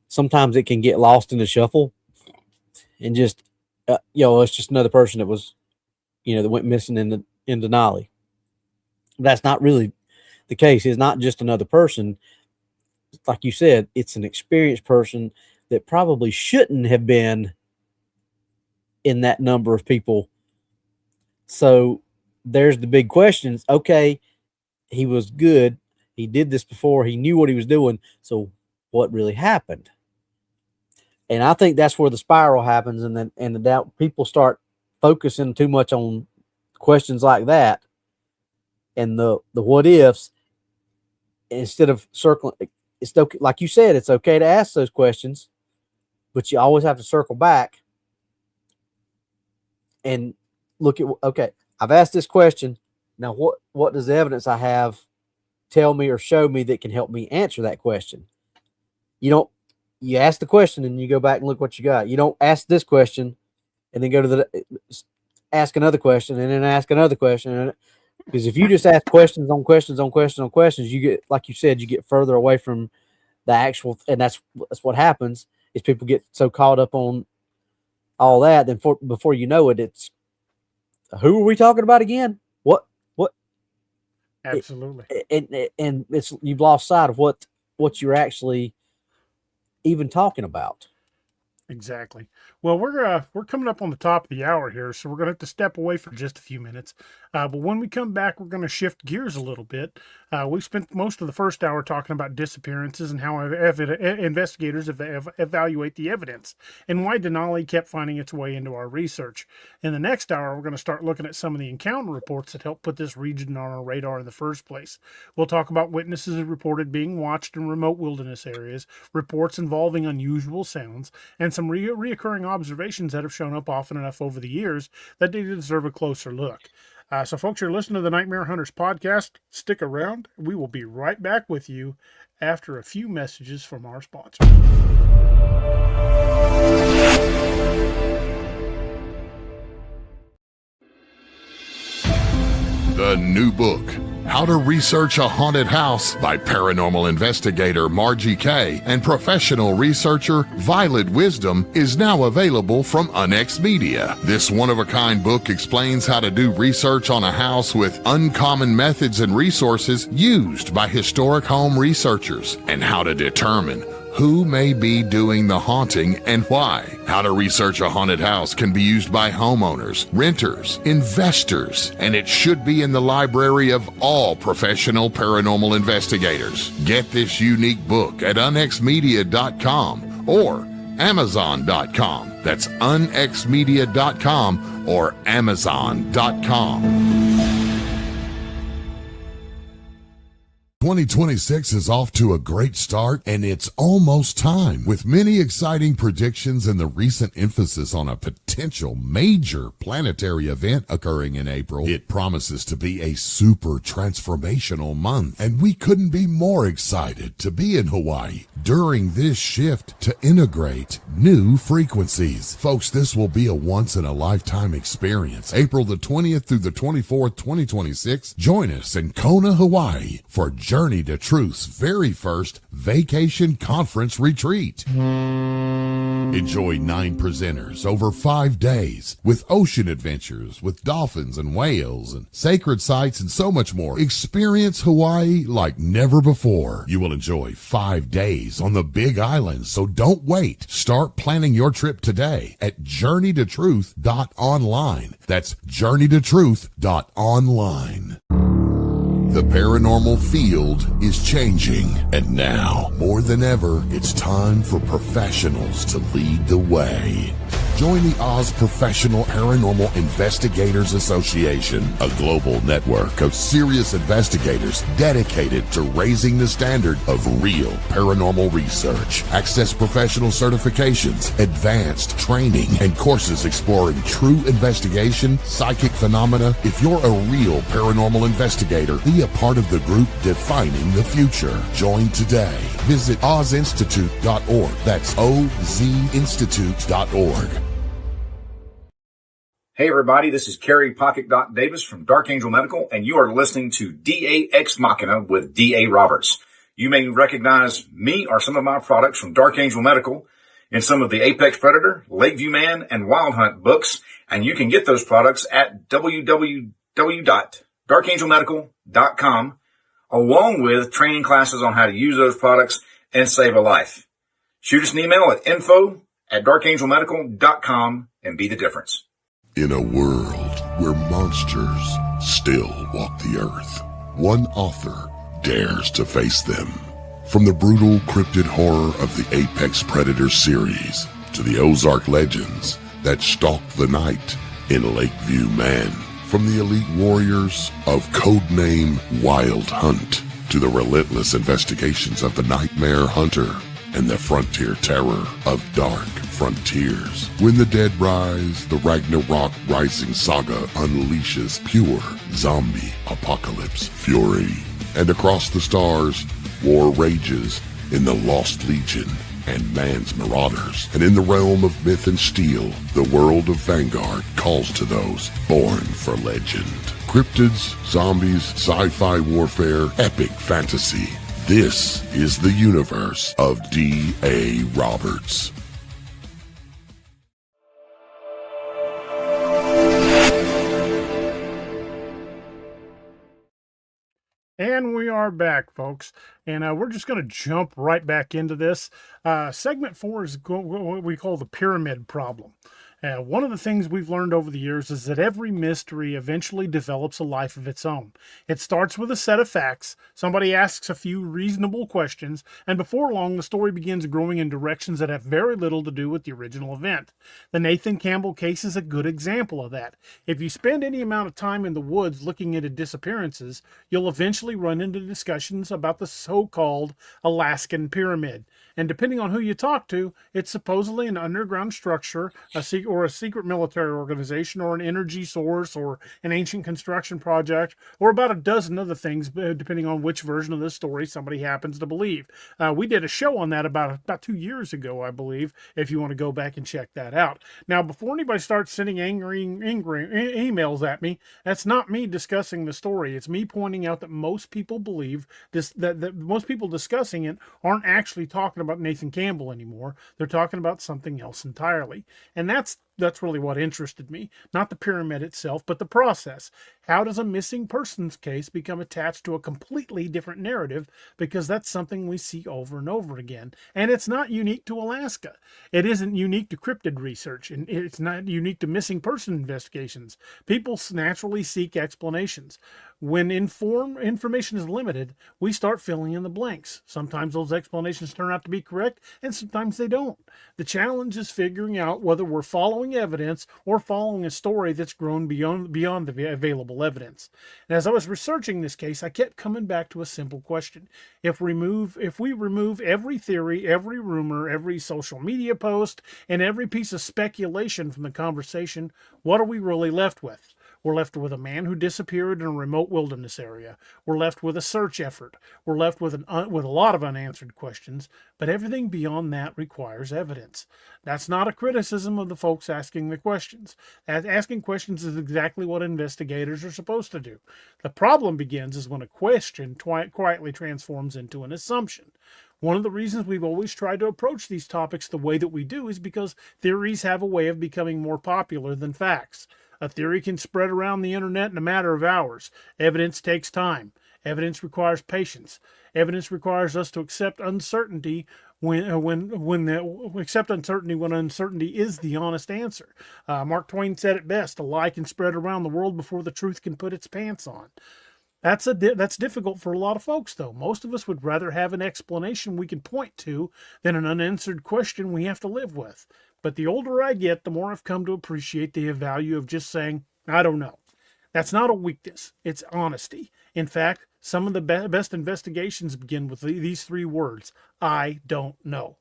Speaker 3: sometimes it can get lost in the shuffle and just, it's just another person that was, that went missing in Denali. That's not really the case. It's not just another person. Like you said, it's an experienced person that probably shouldn't have been in that number of people. So there's the big questions. Okay, he was good. He did this before. He knew what he was doing. So what really happened? And I think that's where the spiral happens, and the doubt people start focusing too much on questions like that and the what ifs instead of circling. It's okay, like you said, it's okay to ask those questions, but you always have to circle back and look at, okay, I've asked this question. Now, what does the evidence I have tell me or show me that can help me answer that question? You ask the question and you go back and look what you got. You don't ask this question and then go to ask another question and then ask another question. Because if you just ask questions on questions on questions on questions, you get, like you said, you get further away from the actual, and that's what happens is people get so caught up on all that. Then before you know it, it's, who are we talking about again? What?
Speaker 2: Absolutely.
Speaker 3: And it's, you've lost sight of what you're actually even talking about.
Speaker 2: Exactly. Well, we're coming up on the top of the hour here, so we're going to have to step away for just a few minutes. But when we come back, we're going to shift gears a little bit. We spent most of the first hour talking about disappearances and how investigators evaluate the evidence and why Denali kept finding its way into our research. In the next hour, we're going to start looking at some of the encounter reports that helped put this region on our radar in the first place. We'll talk about witnesses reported being watched in remote wilderness areas, reports involving unusual sounds, and some reoccurring observations that have shown up often enough over the years that they deserve a closer look. So folks, you're listening to the Nightmare Hunters podcast. Stick around. We will be right back with you after a few messages from our sponsors.
Speaker 5: The new book, How to Research a Haunted House by paranormal investigator Margie Kay and professional researcher Violet Wisdom is now available from Unex Media. This one-of-a-kind book explains how to do research on a house with uncommon methods and resources used by historic home researchers, and how to determine who may be doing the haunting and why. How to Research a Haunted House can be used by homeowners, renters, investors, and it should be in the library of all professional paranormal investigators. Get this unique book at unexmedia.com or amazon.com. That's unexmedia.com or amazon.com. 2026 is off to a great start, and it's almost time. With many exciting predictions and the recent emphasis on a potential major planetary event occurring in April, it promises to be a super transformational month, and we couldn't be more excited to be in Hawaii during this shift to integrate new frequencies. Folks, this will be a once-in-a-lifetime experience. April the 20th through the 24th, 2026, join us in Kona, Hawaii for Journey to Truth's very first vacation conference retreat. Enjoy 9 presenters over 5 days with ocean adventures with dolphins and whales and sacred sites and so much more. Experience Hawaii like never before. You will enjoy 5 days on the Big Island, so don't wait. Start planning your trip today at journeytotruth.online. That's journeytotruth.online. The paranormal field is changing, and now, more than ever, it's time for professionals to lead the way. Join the Oz Professional Paranormal Investigators Association, a global network of serious investigators dedicated to raising the standard of real paranormal research. Access professional certifications, advanced training, and courses exploring true investigation, psychic phenomena. If you're a real paranormal investigator, be a part of the group defining the future. Join today. Visit ozinstitute.org. That's ozinstitute.org.
Speaker 6: Hey everybody, this is Kerry Pocket Dot Davis from Dark Angel Medical, and you are listening to DA Ex Machina with DA Roberts. You may recognize me or some of my products from Dark Angel Medical in some of the Apex Predator, Lakeview Man, and Wild Hunt books, and you can get those products at www.darkangelmedical.com, along with training classes on how to use those products and save a life. Shoot us an email at info@darkangelmedical.com and be the difference.
Speaker 5: In a world where monsters still walk the earth, one author dares to face them. From the brutal cryptid horror of the Apex Predator series to the Ozark legends that stalk the night in Lakeview Man. From the elite warriors of codename Wild Hunt to the relentless investigations of the Nightmare Hunter and the frontier terror of Dark Frontiers. When the Dead Rise, the Ragnarok Rising Saga unleashes pure zombie apocalypse fury. And across the stars, war rages in the Lost Legion and Man's Marauders. And in the realm of myth and steel, the world of Vanguard calls to those born for legend. Cryptids, zombies, sci-fi warfare, epic fantasy. This is the universe of D.A. Roberts.
Speaker 2: And we are back, folks. And we're just going to jump right back into this. Segment 4 is what we call the pyramid problem. One of the things we've learned over the years is that every mystery eventually develops a life of its own. It starts with a set of facts. Somebody asks a few reasonable questions, and before long, the story begins growing in directions that have very little to do with the original event. The Nathan Campbell case is a good example of that. If you spend any amount of time in the woods looking into disappearances, you'll eventually run into discussions about the so-called Alaskan Pyramid. And depending on who you talk to, it's supposedly an underground structure, a secret or a secret military organization or an energy source or an ancient construction project or about a dozen other things, depending on which version of the story somebody happens to believe. We did a show on that about 2 years ago, I believe, if you want to go back and check that out. Now, before anybody starts sending angry emails at me, that's not me discussing the story. It's me pointing out that most people believe this, that most people discussing it aren't actually talking about Nathan Campbell anymore. They're talking about something else entirely. And that's really what interested me. Not the pyramid itself, but the process. How does a missing persons case become attached to a completely different narrative? Because that's something we see over and over again. And it's not unique to Alaska. It isn't unique to cryptid research, and it's not unique to missing person investigations. People naturally seek explanations. When information is limited, we start filling in the blanks. Sometimes those explanations turn out to be correct, and sometimes they don't. The challenge is figuring out whether we're following evidence or following a story that's grown beyond the available evidence. And as I was researching this case, I kept coming back to a simple question. If we remove every theory, every rumor, every social media post, and every piece of speculation from the conversation, what are we really left with? We're left with a man who disappeared in a remote wilderness area. We're left with a search effort. We're left with a lot of unanswered questions, but everything beyond that requires evidence. That's not a criticism of the folks asking the questions. Asking questions is exactly what investigators are supposed to do. The problem begins is when a question quietly transforms into an assumption. One of the reasons we've always tried to approach these topics the way that we do is because theories have a way of becoming more popular than facts. A theory can spread around the internet in a matter of hours. Evidence takes time. Evidence requires patience. Evidence requires us to accept uncertainty when uncertainty is the honest answer. Mark Twain said it best: a lie can spread around the world before the truth can put its pants on. That's difficult for a lot of folks, though. Most of us would rather have an explanation we can point to than an unanswered question we have to live with. But the older I get, the more I've come to appreciate the value of just saying, I don't know. That's not a weakness. It's honesty. In fact, some of the best investigations begin with these 3 words: I don't know.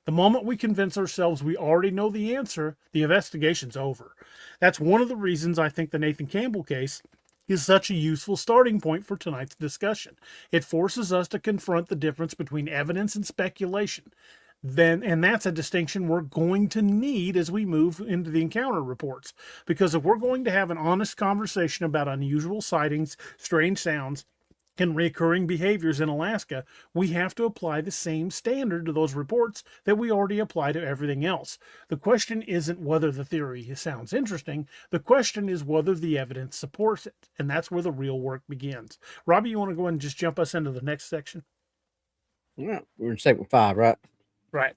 Speaker 2: The moment we convince ourselves we already know the answer, the investigation's over. That's one of the reasons I think the Nathan Campbell case is such a useful starting point for tonight's discussion. It forces us to confront the difference between evidence and speculation. And that's a distinction we're going to need as we move into the encounter reports. Because if we're going to have an honest conversation about unusual sightings, strange sounds, and recurring behaviors in Alaska, we have to apply the same standard to those reports that we already apply to everything else. The question isn't whether the theory sounds interesting. The question is whether the evidence supports it. And that's where the real work begins. Robbie, you want to go ahead and just jump us into the next section?
Speaker 3: Yeah, we're in segment 5, right?
Speaker 2: Right.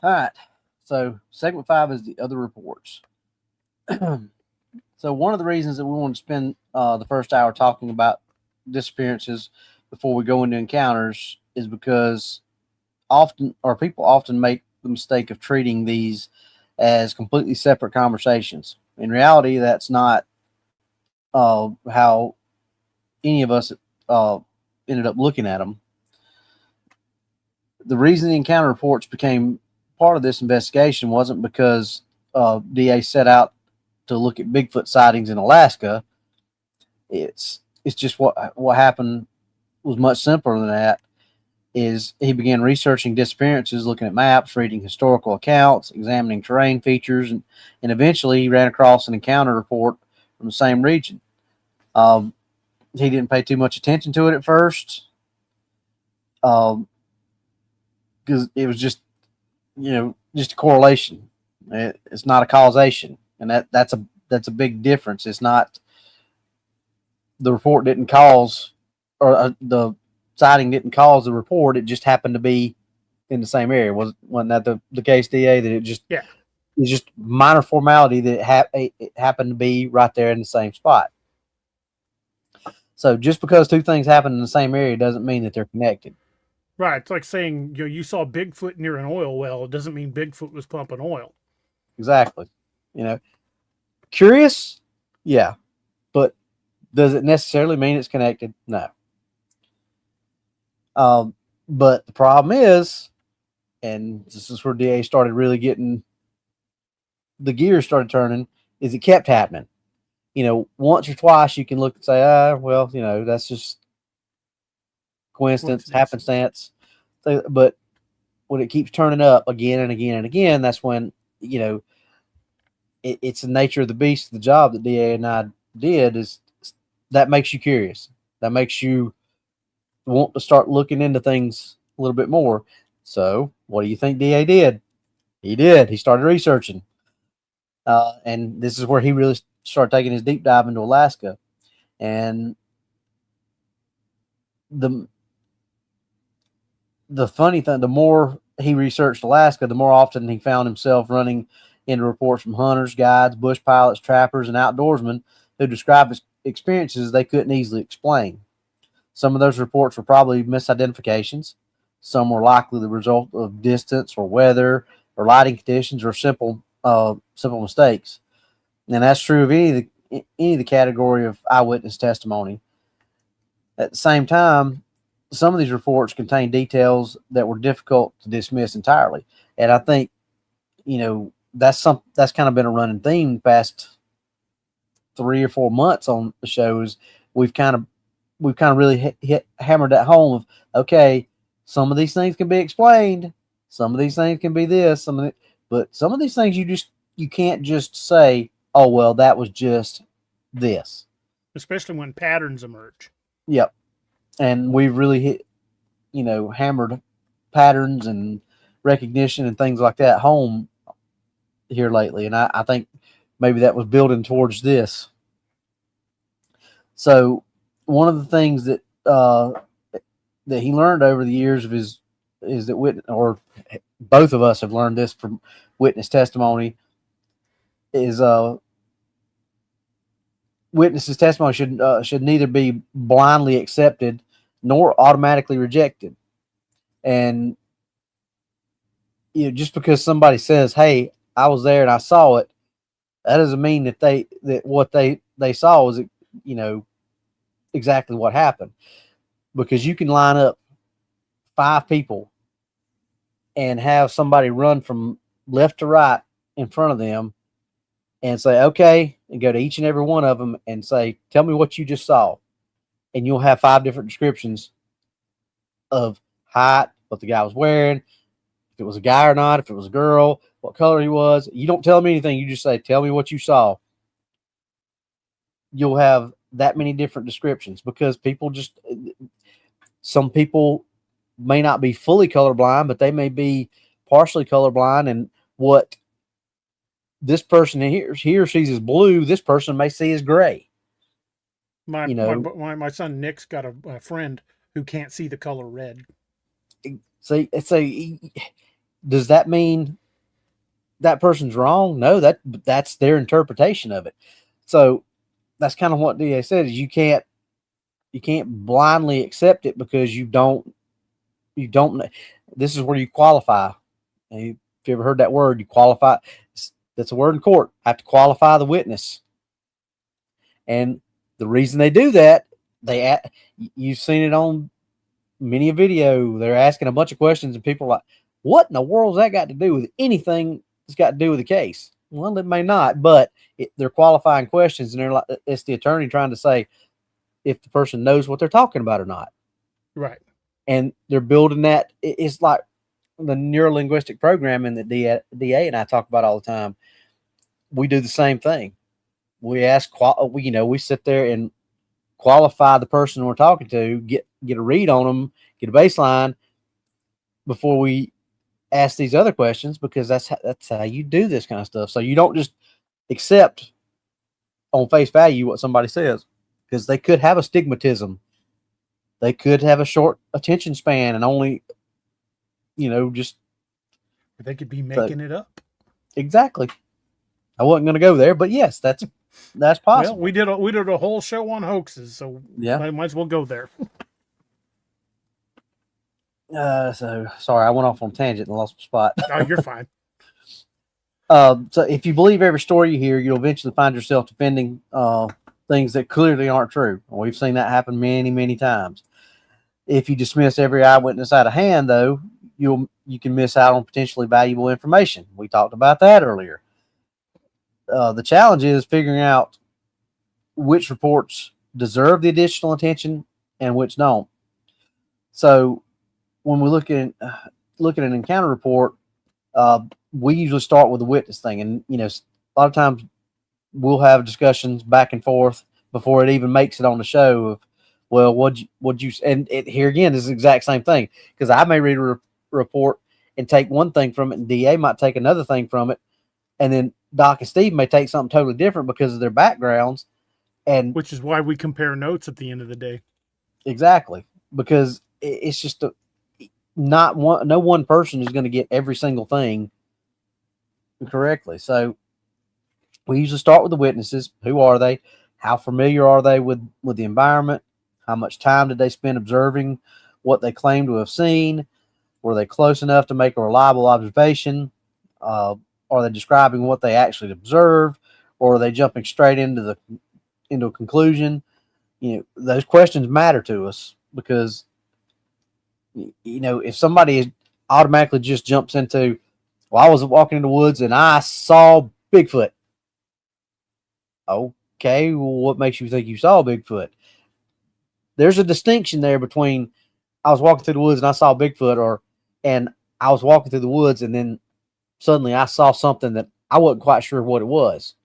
Speaker 4: All right. So segment 5 is the other reports. So one of the reasons that we want to spend the first hour talking about disappearances before we go into encounters is because people often make the mistake of treating these as completely separate conversations. In reality, that's not how any of us ended up looking at them. The reason the encounter reports became part of this investigation wasn't because DA set out to look at Bigfoot sightings in Alaska. It's just what happened was much simpler than that. Is he began researching disappearances, looking at maps, reading historical accounts, examining terrain features, and eventually he ran across an encounter report from the same region. He didn't pay too much attention to it at first. Because it was just a correlation. It's not a causation, and that's a big difference. It's not the report didn't cause, or the sighting didn't cause the report. It just happened to be in the same area. Wasn't that the case, DA? That it's just minor formality that it happened to be right there in the same spot. So just because 2 things happen in the same area doesn't mean that they're connected.
Speaker 2: Right. It's like saying, you saw Bigfoot near an oil well. It doesn't mean Bigfoot was pumping oil.
Speaker 4: Exactly. Curious? Yeah. But does it necessarily mean it's connected? No. But the problem is, and this is where DA started really getting the gears started turning is it kept happening. Once or twice you can look and say, well, that's just coincidence, happenstance. But when it keeps turning up again and again and again, that's when, it's the nature of the beast, the job that DA and I did is that makes you curious. That makes you want to start looking into things a little bit more. So what do you think DA did? He started researching. And this is where he really started taking his deep dive into Alaska. And the funny thing, the more he researched Alaska, the more often he found himself running into reports from hunters, guides, bush pilots, trappers, and outdoorsmen who described experiences they couldn't easily explain. Some of those reports were probably misidentifications. Some were likely the result of distance or weather or lighting conditions or simple mistakes. And that's true of any of the category of eyewitness testimony. At the same time, some of these reports contain details that were difficult to dismiss entirely. And I think, that's kind of been a running theme the past 3 or 4 months on the shows. We've kind of really hammered that home of, okay, some of these things can be explained. Some of these things can be this, but some of these things you can't just say, oh, well, that was just this.
Speaker 2: Especially when patterns emerge.
Speaker 4: Yep. And we've really hammered patterns and recognition and things like that home here lately. And I think maybe that was building towards this. So one of the things that he learned over the years of is that both of us have learned this from witness testimony is witnesses' testimony should neither be blindly accepted nor automatically rejected. And just because somebody says, "Hey, I was there and I saw it," that doesn't mean that what they saw was exactly what happened. Because you can line up 5 people and have somebody run from left to right in front of them and say, okay, and go to each and every one of them and say, tell me what you just saw. And you'll have 5 different descriptions of height, what the guy was wearing, if it was a guy or not, if it was a girl, what color he was. You don't tell me anything. You just say, tell me what you saw. You'll have that many different descriptions because some people may not be fully colorblind, but they may be partially colorblind. And what this person he or sees as blue, this person may see as gray.
Speaker 2: My son Nick's got a friend who can't see the color red.
Speaker 4: Does that mean that person's wrong? No, that's their interpretation of it. So that's kind of what DA said is you can't blindly accept it because you don't. This is where you qualify. And if you ever heard that word, you qualify. That's a word in court. I have to qualify the witness. And the reason they do that, you've seen it on many a video. They're asking a bunch of questions and people are like, what in the world's that got to do with anything that's got to do with the case? Well, it may not, but they're qualifying questions and they're like, it's the attorney trying to say if the person knows what they're talking about or not.
Speaker 2: Right.
Speaker 4: And they're building that. It's like the neurolinguistic programming that DA and I talk about all the time. We do the same thing. We ask, we sit there and qualify the person we're talking to, get a read on them, get a baseline before we ask these other questions, because that's how you do this kind of stuff. So you don't just accept on face value what somebody says, because they could have astigmatism. They could have a short attention span and only, just.
Speaker 2: They could be making it up.
Speaker 4: Exactly. I wasn't going to go there, but yes, that's possible.
Speaker 2: Well, we did a whole show on hoaxes, so
Speaker 4: yeah,
Speaker 2: I might as well go there.
Speaker 4: So sorry, I went off on a tangent and lost my spot.
Speaker 2: Oh, you're fine.
Speaker 4: So if you believe every story you hear, you'll eventually find yourself defending things that clearly aren't true. We've seen that happen many, many times. If you dismiss every eyewitness out of hand, though, you can miss out on potentially valuable information. We talked about that earlier. The challenge is figuring out which reports deserve the additional attention and which don't. So when we look at an encounter report, we usually start with the witness thing, and a lot of times we'll have discussions back and forth before it even makes it on the show. Of, well, what'd you? And here again is the exact same thing, because I may read a report and take one thing from it, and DA might take another thing from it, and then Doc and Steve may take something totally different because of their backgrounds. And
Speaker 2: which is why we compare notes at the end of the day.
Speaker 4: Exactly, because it's just no one person is going to get every single thing correctly. So we usually start with the witnesses. Who are they? How familiar are they with the environment? How much time did they spend observing what they claim to have seen? Were they close enough to make a reliable observation? Are they describing what they actually observed, or are they jumping straight into a conclusion? Those questions matter to us, because if somebody automatically just jumps into, well, I was walking in the woods and I saw Bigfoot. Okay, well, what makes you think you saw Bigfoot? There's a distinction there between I was walking through the woods and I saw Bigfoot, and I was walking through the woods and then suddenly I saw something that I wasn't quite sure what it was.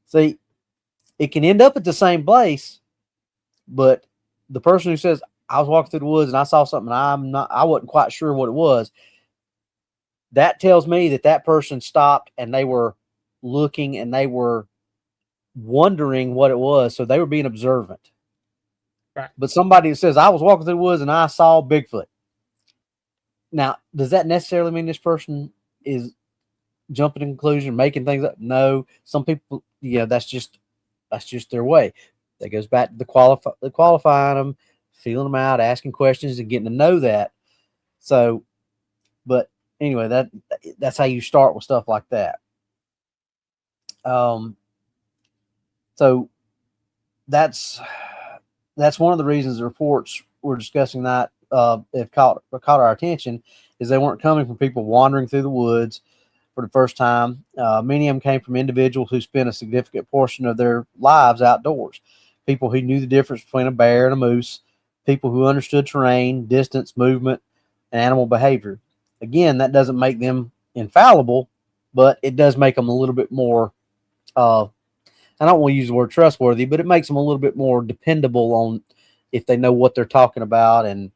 Speaker 4: See, it can end up at the same place, but the person who says, I was walking through the woods and I saw something I wasn't quite sure what it was, that tells me that person stopped and they were looking and they were wondering what it was. So they were being observant.
Speaker 2: Right.
Speaker 4: But somebody that says, I was walking through the woods and I saw Bigfoot. Now, does that necessarily mean this person is jumping to conclusion, making things up? No. Some people, that's just their way. That goes back to the qualifying them, feeling them out, asking questions, and getting to know that. So, but anyway, that's how you start with stuff like that. So that's one of the reasons the reports we're discussing that have caught our attention, is they weren't coming from people wandering through the woods for the first time. Many of them came from individuals who spent a significant portion of their lives outdoors. People who knew the difference between a bear and a moose. People who understood terrain, distance, movement, and animal behavior. Again, that doesn't make them infallible, but it does make them a little bit more, I don't want to use the word trustworthy, but it makes them a little bit more dependable on if they know what they're talking about. And,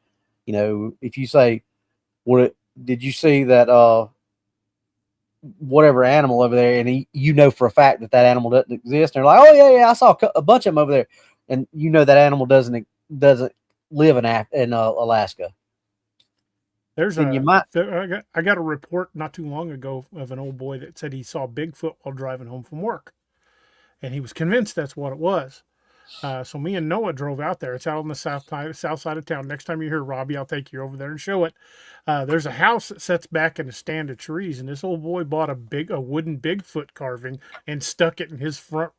Speaker 4: if you say, did you see that whatever animal over there, and for a fact that animal doesn't exist, and they're like, oh yeah, I saw a bunch of them over there, and that animal doesn't live in Alaska.
Speaker 2: I got a report not too long ago of an old boy that said he saw Bigfoot while driving home from work, and he was convinced that's what it was. So me and Noah drove out there. It's out on the south side of town. Next time you're here, Robbie, I'll take you over there and show it. There's a house that sets back in a stand of trees, and this old boy bought a wooden Bigfoot carving and stuck it in his front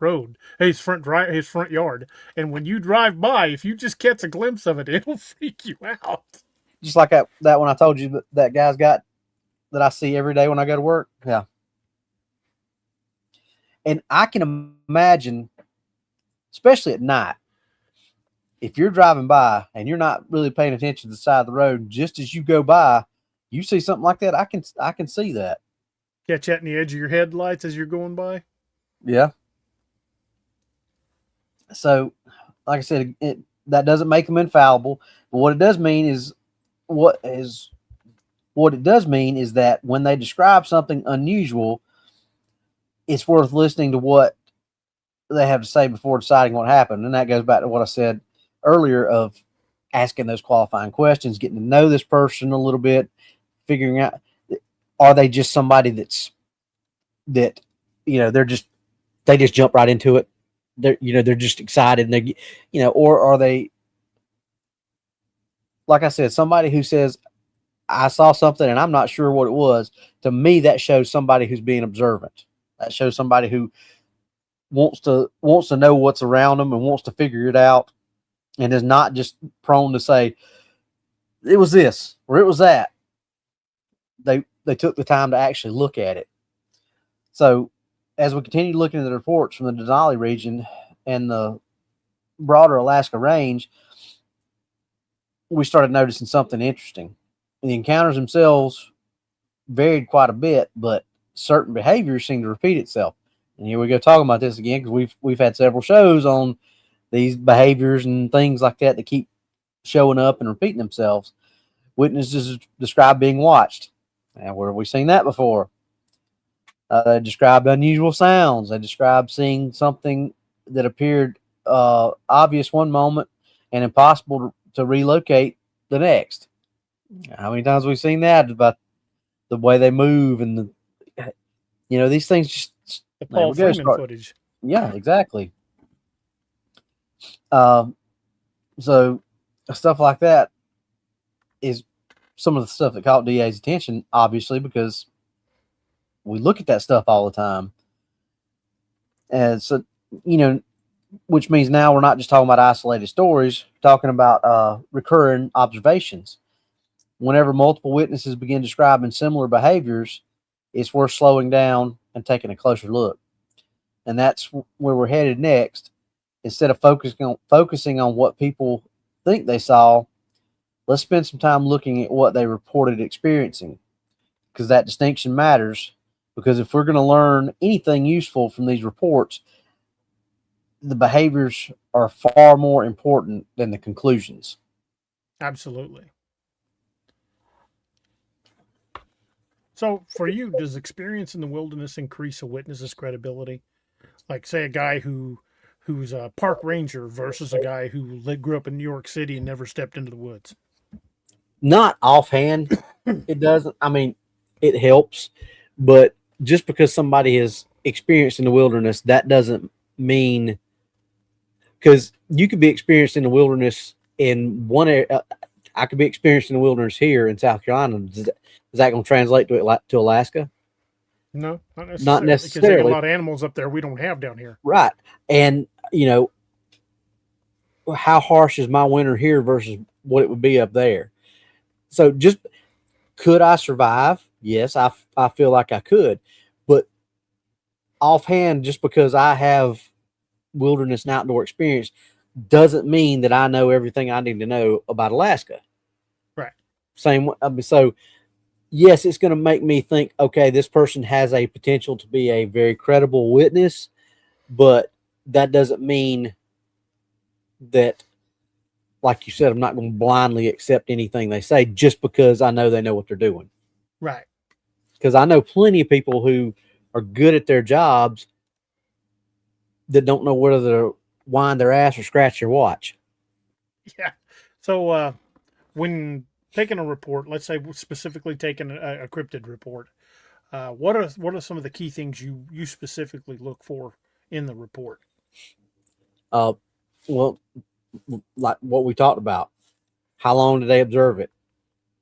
Speaker 2: yard. And when you drive by, if you just catch a glimpse of it, it'll freak you out.
Speaker 4: Just like that one I told you that guy's got, that I see every day when I go to work. Yeah. And I can imagine, especially at night, if you're driving by and you're not really paying attention to the side of the road, just as you go by, you see something like that. I can see that.
Speaker 2: Catch that in the edge of your headlights as you're going by.
Speaker 4: Yeah. So, like I said, that doesn't make them infallible. But what it does mean is that when they describe something unusual, it's worth listening to what they have to say before deciding what happened. And that goes back to what I said earlier of asking those qualifying questions, getting to know this person a little bit, figuring out, are they just somebody they just jump right into it. They're just excited, and or are they, like I said, somebody who says, I saw something and I'm not sure what it was. To me, that shows somebody who's being observant. That shows somebody who wants to know what's around them and wants to figure it out, and is not just prone to say, it was this or it was that. They took the time to actually look at it. So as we continued looking at the reports from the Denali region and the broader Alaska range, we started noticing something interesting. The encounters themselves varied quite a bit, but certain behaviors seemed to repeat itself. And here we go talking about this again, because we've had several shows on these behaviors and things like that keep showing up and repeating themselves. Witnesses describe being watched. Now, where have we seen that before? They described unusual sounds. They described seeing something that appeared obvious one moment and impossible to relocate the next. How many times have we seen that about the way they move and these things just
Speaker 2: The Paul Freeman footage.
Speaker 4: Yeah, exactly. So stuff like that is some of the stuff that caught DA's attention, obviously, because we look at that stuff all the time. And so, which means now we're not just talking about isolated stories, we're talking about recurring observations. Whenever multiple witnesses begin describing similar behaviors, it's worth slowing down and taking a closer look. And that's where we're headed next. Instead of focusing on what people think they saw, let's spend some time looking at what they reported experiencing, because that distinction matters. Because if we're going to learn anything useful from these reports, the behaviors are far more important than the conclusions.
Speaker 2: Absolutely. So for you, does experience in the wilderness increase a witness's credibility? Like, say, a guy who's a park ranger versus a guy who grew up in New York City and never stepped into the woods.
Speaker 3: Not offhand, it doesn't. I mean, it helps, but just because somebody is experienced in the wilderness, that doesn't mean, because you could be experienced in the wilderness in one area. I could be experienced in the wilderness here in South Carolina. Is that going to translate to Alaska?
Speaker 2: No, not necessarily.
Speaker 3: Not necessarily.
Speaker 2: Because they got a lot of animals up there we don't have down here.
Speaker 3: Right. And, how harsh is my winter here versus what it would be up there? So just, could I survive? Yes, I feel like I could. But offhand, just because I have wilderness and outdoor experience doesn't mean that I know everything I need to know about Alaska.
Speaker 2: Right.
Speaker 3: Same. So yes, it's going to make me think, okay, this person has a potential to be a very credible witness, but that doesn't mean that, like you said, I'm not going to blindly accept anything they say just because I know they know what they're doing.
Speaker 2: Right.
Speaker 3: Because I know plenty of people who are good at their jobs that don't know whether to wind their ass or scratch their watch.
Speaker 2: Yeah. So when taking a report, let's say specifically taking a cryptid report, what are some of the key things you specifically look for in the report?
Speaker 3: Well, like what we talked about, how long did they observe it?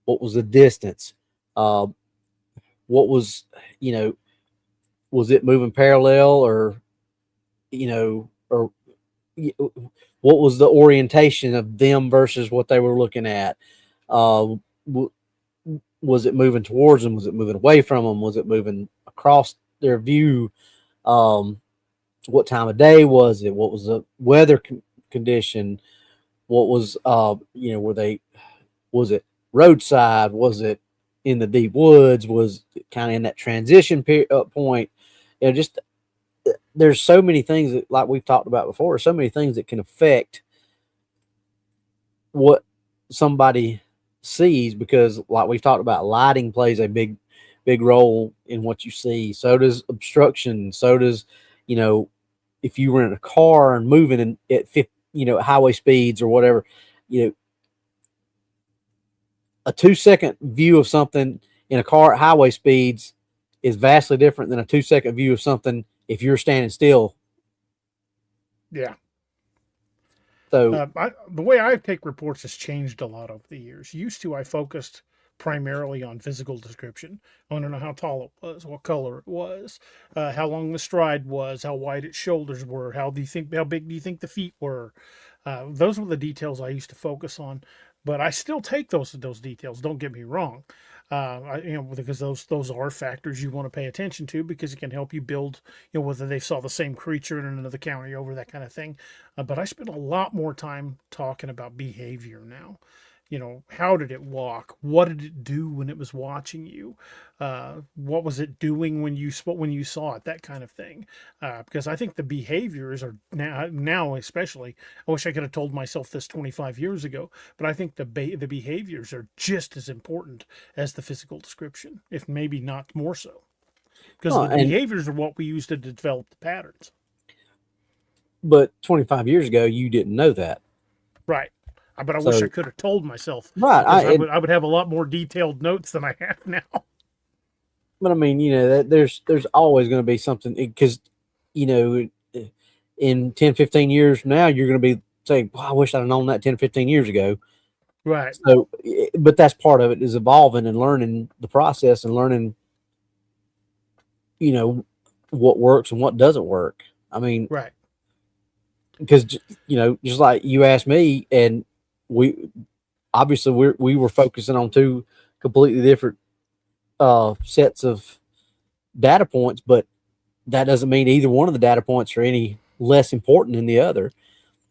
Speaker 3: What was the distance? What was, was it moving parallel or what was the orientation of them versus what they were looking at? Was it moving towards them? Was it moving away from them? Was it moving across their view? What time of day was it? What was the weather condition? What was, was it roadside? Was it in the deep woods? Was it kind of in that transition point? Just, there's so many things that, like we've talked about before, so many things that can affect what somebody sees, because like we've talked about, lighting plays a big role in what you see. So does obstruction. So does, if you were in a car and moving at highway speeds or whatever, a 2-second view of something in a car at highway speeds is vastly different than a 2-second view of something if you're standing still.
Speaker 2: Yeah.
Speaker 3: So
Speaker 2: the way I take reports has changed a lot over the years. Used to, I focused primarily on physical description. I want to know how tall it was, what color it was, how long the stride was, how wide its shoulders were, how big do you think the feet were? Those were the details I used to focus on. but I still take those details. Don't get me wrong, because those are factors you want to pay attention to because it can help you build, whether they saw the same creature in another county over that kind of thing. But I spend a lot more time talking about behavior now. How did it walk? What did it do when it was watching you? What was it doing when you saw it? That kind of thing. Because I think the behaviors are now especially. I wish I could have told myself this 25 years ago, but I think the behaviors are just as important as the physical description, if maybe not more so. Because the behaviors are what we use to develop the patterns.
Speaker 3: But 25 years ago, you didn't know that.
Speaker 2: Right. But I wish I could have told myself.
Speaker 3: Right.
Speaker 2: I would have a lot more detailed notes than I have now.
Speaker 3: But I mean, that there's always going to be something because, in 10, 15 years from now, you're going to be saying, well, I wish I'd known that 10, 15 years ago.
Speaker 2: Right.
Speaker 3: So, but that's part of it is evolving and learning the process and learning, what works and what doesn't work. I mean,
Speaker 2: right.
Speaker 3: Because, just like you asked me, and we were focusing on two completely different sets of data points, but that doesn't mean either one of the data points are any less important than the other.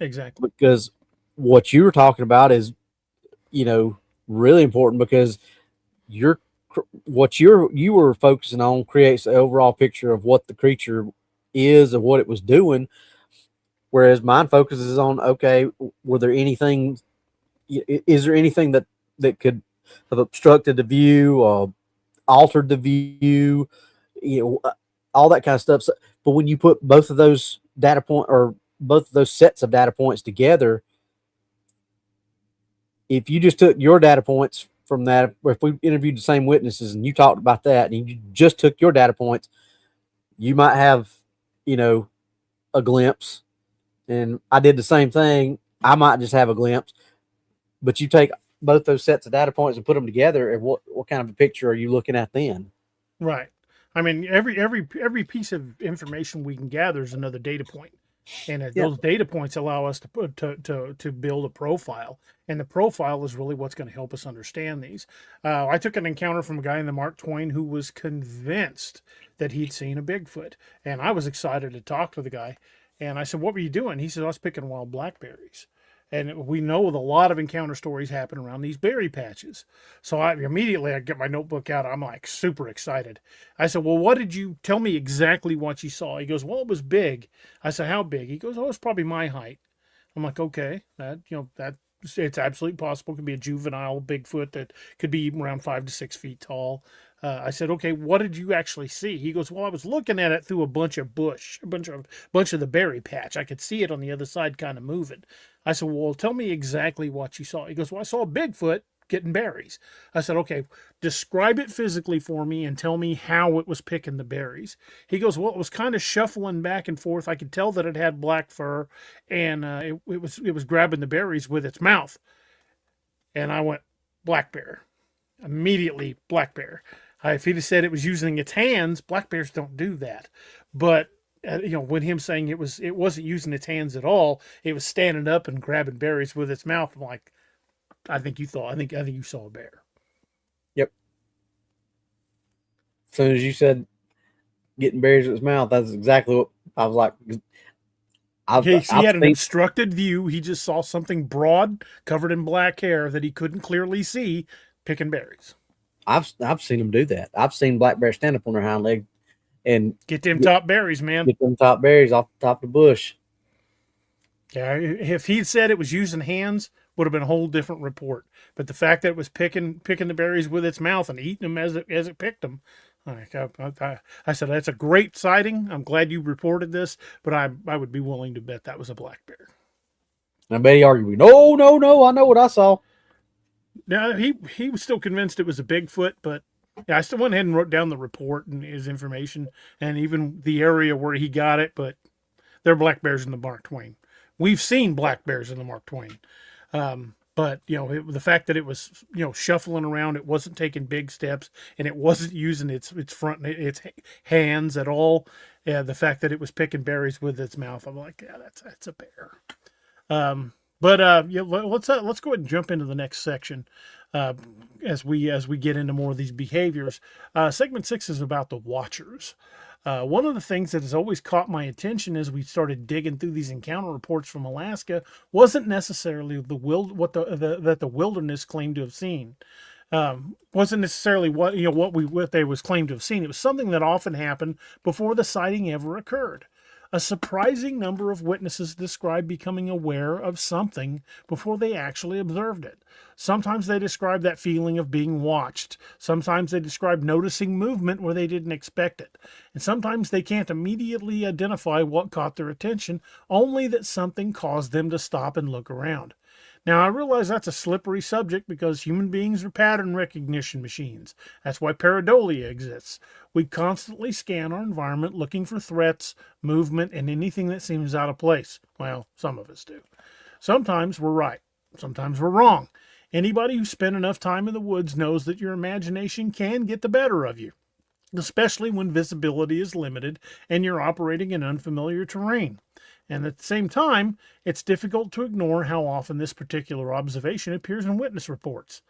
Speaker 2: Exactly.
Speaker 3: Because what you were talking about is, really important because you were focusing on creates the overall picture of what the creature is and what it was doing. Whereas mine focuses on, okay, is there anything that could have obstructed the view, altered the view, all that kind of stuff. So, but when you put both of those data point or both of those sets of data points together, if you just took your data points from that, or if we interviewed the same witnesses and you talked about that and you just took your data points, you might have, a glimpse. And I did the same thing. I might just have a glimpse, but you take both those sets of data points and put them together, and what kind of a picture are you looking at then?
Speaker 2: Right. I mean, every piece of information we can gather is another data point, and those data points allow us to put to build a profile, and the profile is really what's going to help us understand these. I took an encounter from a guy in the Mark Twain who was convinced that he'd seen a Bigfoot, and I was excited to talk to the guy. And I said, "What were you doing?" He said, "I was picking wild blackberries." And we know that a lot of encounter stories happen around these berry patches. So I get my notebook out. I'm like super excited. I said, "Well, what did you tell me exactly what you saw?" He goes, "Well, it was big." I said, "How big?" He goes, "Oh, it's probably my height." I'm like, "Okay, it's absolutely possible. It could be a juvenile Bigfoot that could be around 5 to 6 feet tall." I said, "Okay, what did you actually see?" He goes, "Well, I was looking at it through a bunch of the berry patch. I could see it on the other side, kind of moving." I said, "Well, tell me exactly what you saw." He goes, "Well, I saw a Bigfoot getting berries." I said, "Okay, describe it physically for me and tell me how it was picking the berries." He goes, "Well, it was kind of shuffling back and forth. I could tell that it had black fur, and it was grabbing the berries with its mouth." And I went, "Black bear." Immediately, black bear. If he'd have said it was using its hands, black bears don't do that. But when him saying it wasn't using its hands at all, it was standing up and grabbing berries with its mouth. I'm like, I think you saw a bear.
Speaker 3: Yep. As soon as you said getting berries with its mouth, that's exactly what I was like.
Speaker 2: He had an obstructed view. He just saw something broad, covered in black hair that he couldn't clearly see, picking berries.
Speaker 3: I've seen them do that. I've seen black bears stand up on their hind leg and
Speaker 2: get them top berries, man.
Speaker 3: Get them top berries off the top of the bush.
Speaker 2: Yeah, if he'd said it was using hands, would have been a whole different report. But the fact that it was picking the berries with its mouth and eating them as it picked them, I said that's a great sighting. I'm glad you reported this, but I would be willing to bet that was a black bear.
Speaker 3: And I bet he argued, no, I know what I saw.
Speaker 2: Now he was still convinced it was a Bigfoot, but yeah, I still went ahead and wrote down the report and his information and even the area where he got it. But there are black bears in the Mark Twain. We've seen black bears in the Mark Twain, but the fact that it was shuffling around, it wasn't taking big steps, and it wasn't using its its hands at all. The fact that it was picking berries with its mouth, I'm like, yeah, that's a bear. But yeah, let's go ahead and jump into the next section uh, as we get into more of these behaviors. Segment 6 is about the watchers. One of the things that has always caught my attention as we started digging through these encounter reports from Alaska wasn't necessarily that the wilderness claimed to have seen. Wasn't necessarily what they was claimed to have seen. It was something that often happened before the sighting ever occurred. A surprising number of witnesses described becoming aware of something before they actually observed it. Sometimes they describe that feeling of being watched. Sometimes they describe noticing movement where they didn't expect it. And sometimes they can't immediately identify what caught their attention, only that something caused them to stop and look around. Now, I realize that's a slippery subject because human beings are pattern recognition machines. That's why pareidolia exists. We constantly scan our environment looking for threats, movement, and anything that seems out of place. Well, some of us do. Sometimes we're right. Sometimes we're wrong. Anybody who spent enough time in the woods knows that your imagination can get the better of you, especially when visibility is limited and you're operating in unfamiliar terrain. And at the same time, it's difficult to ignore how often this particular observation appears in witness reports.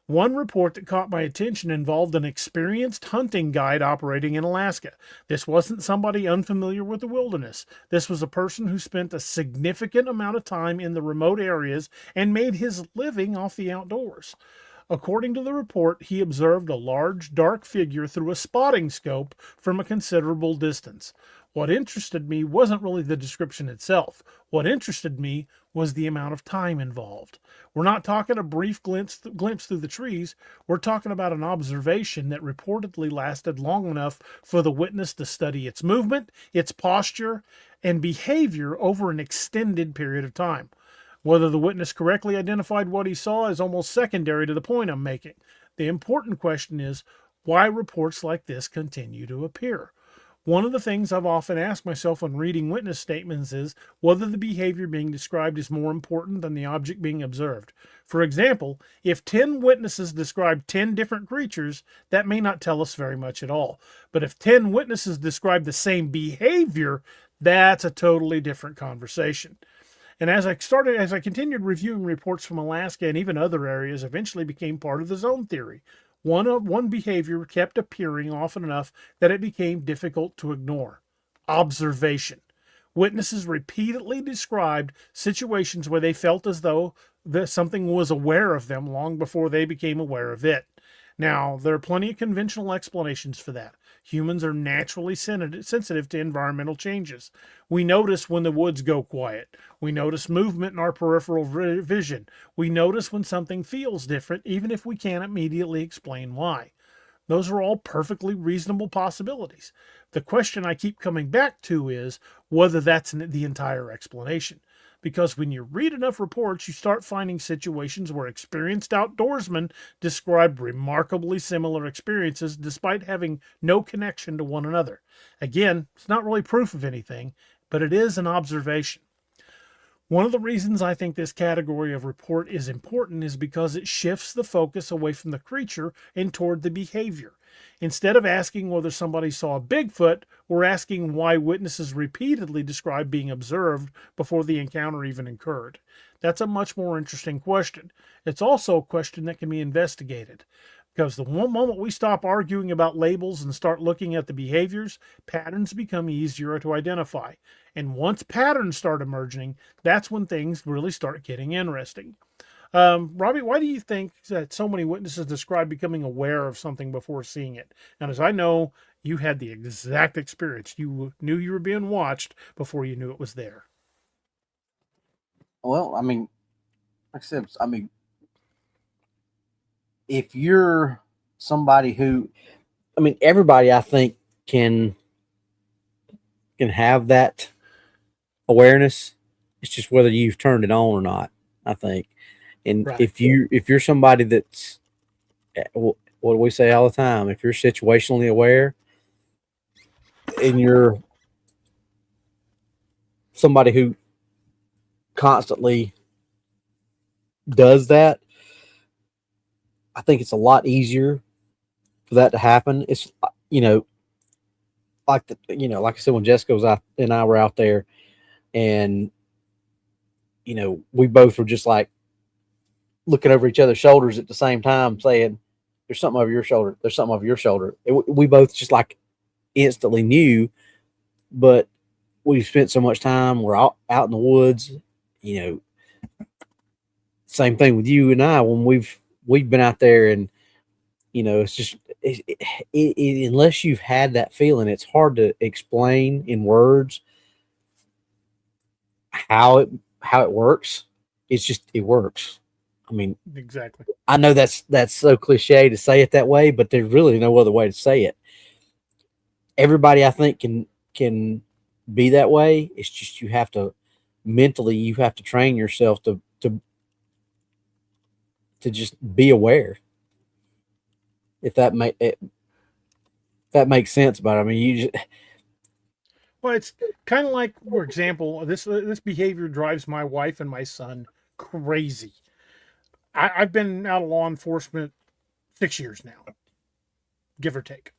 Speaker 2: One report that caught my attention involved an experienced hunting guide operating in Alaska. This wasn't somebody unfamiliar with the wilderness. This was a person who spent a significant amount of time in the remote areas and made his living off the outdoors. According to the report, he observed a large, dark figure through a spotting scope from a considerable distance. What interested me wasn't really the description itself. What interested me was the amount of time involved. We're not talking a brief glimpse through the trees. We're talking about an observation that reportedly lasted long enough for the witness to study its movement, its posture, and behavior over an extended period of time. Whether the witness correctly identified what he saw is almost secondary to the point I'm making. The important question is why reports like this continue to appear. One of the things I've often asked myself when reading witness statements is whether the behavior being described is more important than the object being observed. For example, if 10 witnesses describe 10 different creatures, that may not tell us very much at all. But if 10 witnesses describe the same behavior, that's a totally different conversation. And as I continued reviewing reports from Alaska and even other areas, eventually became part of the zone theory. One behavior kept appearing often enough that it became difficult to ignore. Observation. Witnesses repeatedly described situations where they felt as though something was aware of them long before they became aware of it. Now, there are plenty of conventional explanations for that. Humans are naturally sensitive to environmental changes. We notice when the woods go quiet. We notice movement in our peripheral vision. We notice when something feels different, even if we can't immediately explain why. Those are all perfectly reasonable possibilities. The question I keep coming back to is whether that's the entire explanation. Because when you read enough reports, you start finding situations where experienced outdoorsmen describe remarkably similar experiences despite having no connection to one another. Again, it's not really proof of anything, but it is an observation. One of the reasons I think this category of report is important is because it shifts the focus away from the creature and toward the behavior. Instead of asking whether somebody saw a Bigfoot, we're asking why witnesses repeatedly describe being observed before the encounter even occurred. That's a much more interesting question. It's also a question that can be investigated. Because the one moment we stop arguing about labels and start looking at the behaviors, patterns become easier to identify. And once patterns start emerging, that's when things really start getting interesting. Robbie, why do you think that so many witnesses describe becoming aware of something before seeing it? And as I know, you had the exact experience. You knew you were being watched before you knew it was there.
Speaker 4: Well, I mean, like I said, I mean, if you're somebody who,
Speaker 3: I mean, everybody I think can have that awareness. It's just whether you've turned it on or not, I think. And
Speaker 2: Right.
Speaker 3: if you're somebody that's, what do we say all the time? If you're situationally aware and you're somebody who constantly does that, I think it's a lot easier for that to happen. It's, like I said, when Jessica was out and I were out there, and we both were just like looking over each other's shoulders at the same time, saying, "There's something over your shoulder. There's something over your shoulder." We both just like instantly knew, but we've spent so much time. We're out in the woods, you know. Same thing with you and I when we've been out there, and it's just unless you've had that feeling, it's hard to explain in words how it works. It's just it works. I mean,
Speaker 2: Exactly.
Speaker 3: I know that's so cliche to say it that way, but there's really no other way to say it. Everybody, I think, can be that way. It's just you have to train yourself to just be aware. If that makes sense, but I mean, you just
Speaker 2: Well, it's kind of like, for example, this behavior drives my wife and my son crazy. I've been out of law enforcement 6 years now, give or take.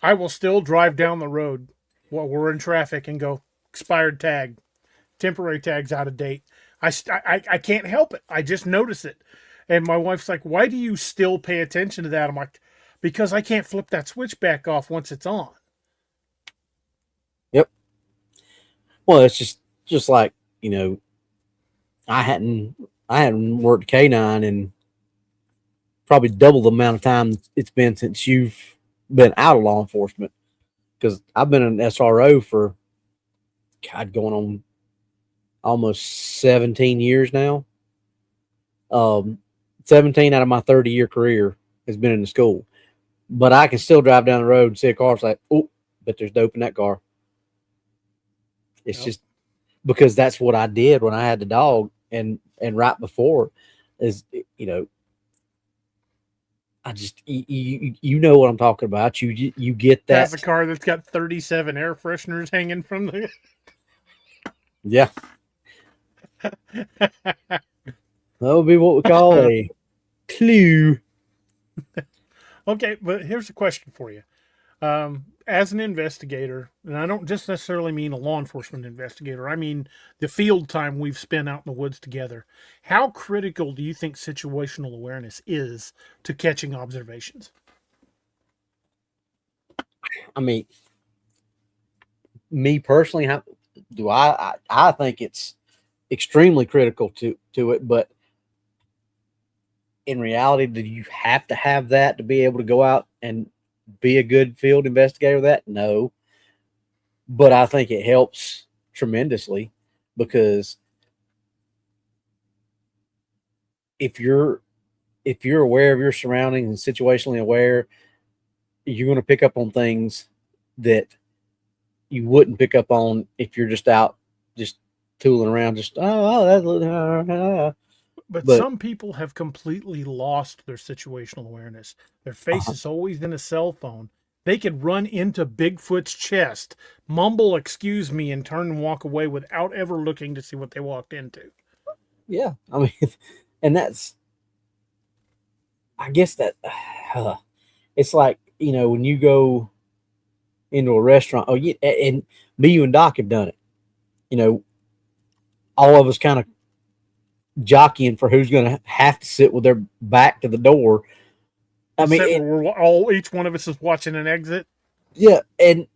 Speaker 2: I will still drive down the road while we're in traffic and go, expired tag, temporary tag's out of date. I can't help it. I just notice it. And my wife's like, why do you still pay attention to that? I'm like, because I can't flip that switch back off once it's on.
Speaker 3: Yep. Well, it's just like, I hadn't worked K9 in probably double the amount of time it's been since you've been out of law enforcement, because I've been an SRO for going on almost 17 years now. 17 out of my 30-year career has been in the school, but I can still drive down the road and see a car. It's like, oh, but there's dope in that car. It's just because that's what I did when I had the dog, and right before is, I just you know what I'm talking about. You get that.
Speaker 2: That's a car that's got 37 air fresheners hanging from the.
Speaker 3: Yeah. That would be what we call a clue.
Speaker 2: Okay, but here's a question for you. As an investigator, and I don't just necessarily mean a law enforcement investigator, I mean the field time we've spent out in the woods together. How critical do you think situational awareness is to catching observations?
Speaker 3: I mean, me personally, I think it's extremely critical to it, but in reality, do you have to have that to be able to go out and be a good field investigator with that? No. But I think it helps tremendously, because if you're aware of your surroundings and situationally aware, you're going to pick up on things that you wouldn't pick up on if you're just out just tooling around, just
Speaker 2: But some people have completely lost their situational awareness. Their face is always in a cell phone. They could run into Bigfoot's chest, mumble, "Excuse me," and turn and walk away without ever looking to see what they walked into.
Speaker 3: Yeah, I mean, and that's, I guess that it's like, when you go into a restaurant. Oh, yeah, and me, you, and Doc have done it. All of us kind of jockeying for who's going to have to sit with their back to the door. I mean,
Speaker 2: each one of us is watching an exit.
Speaker 3: Yeah, and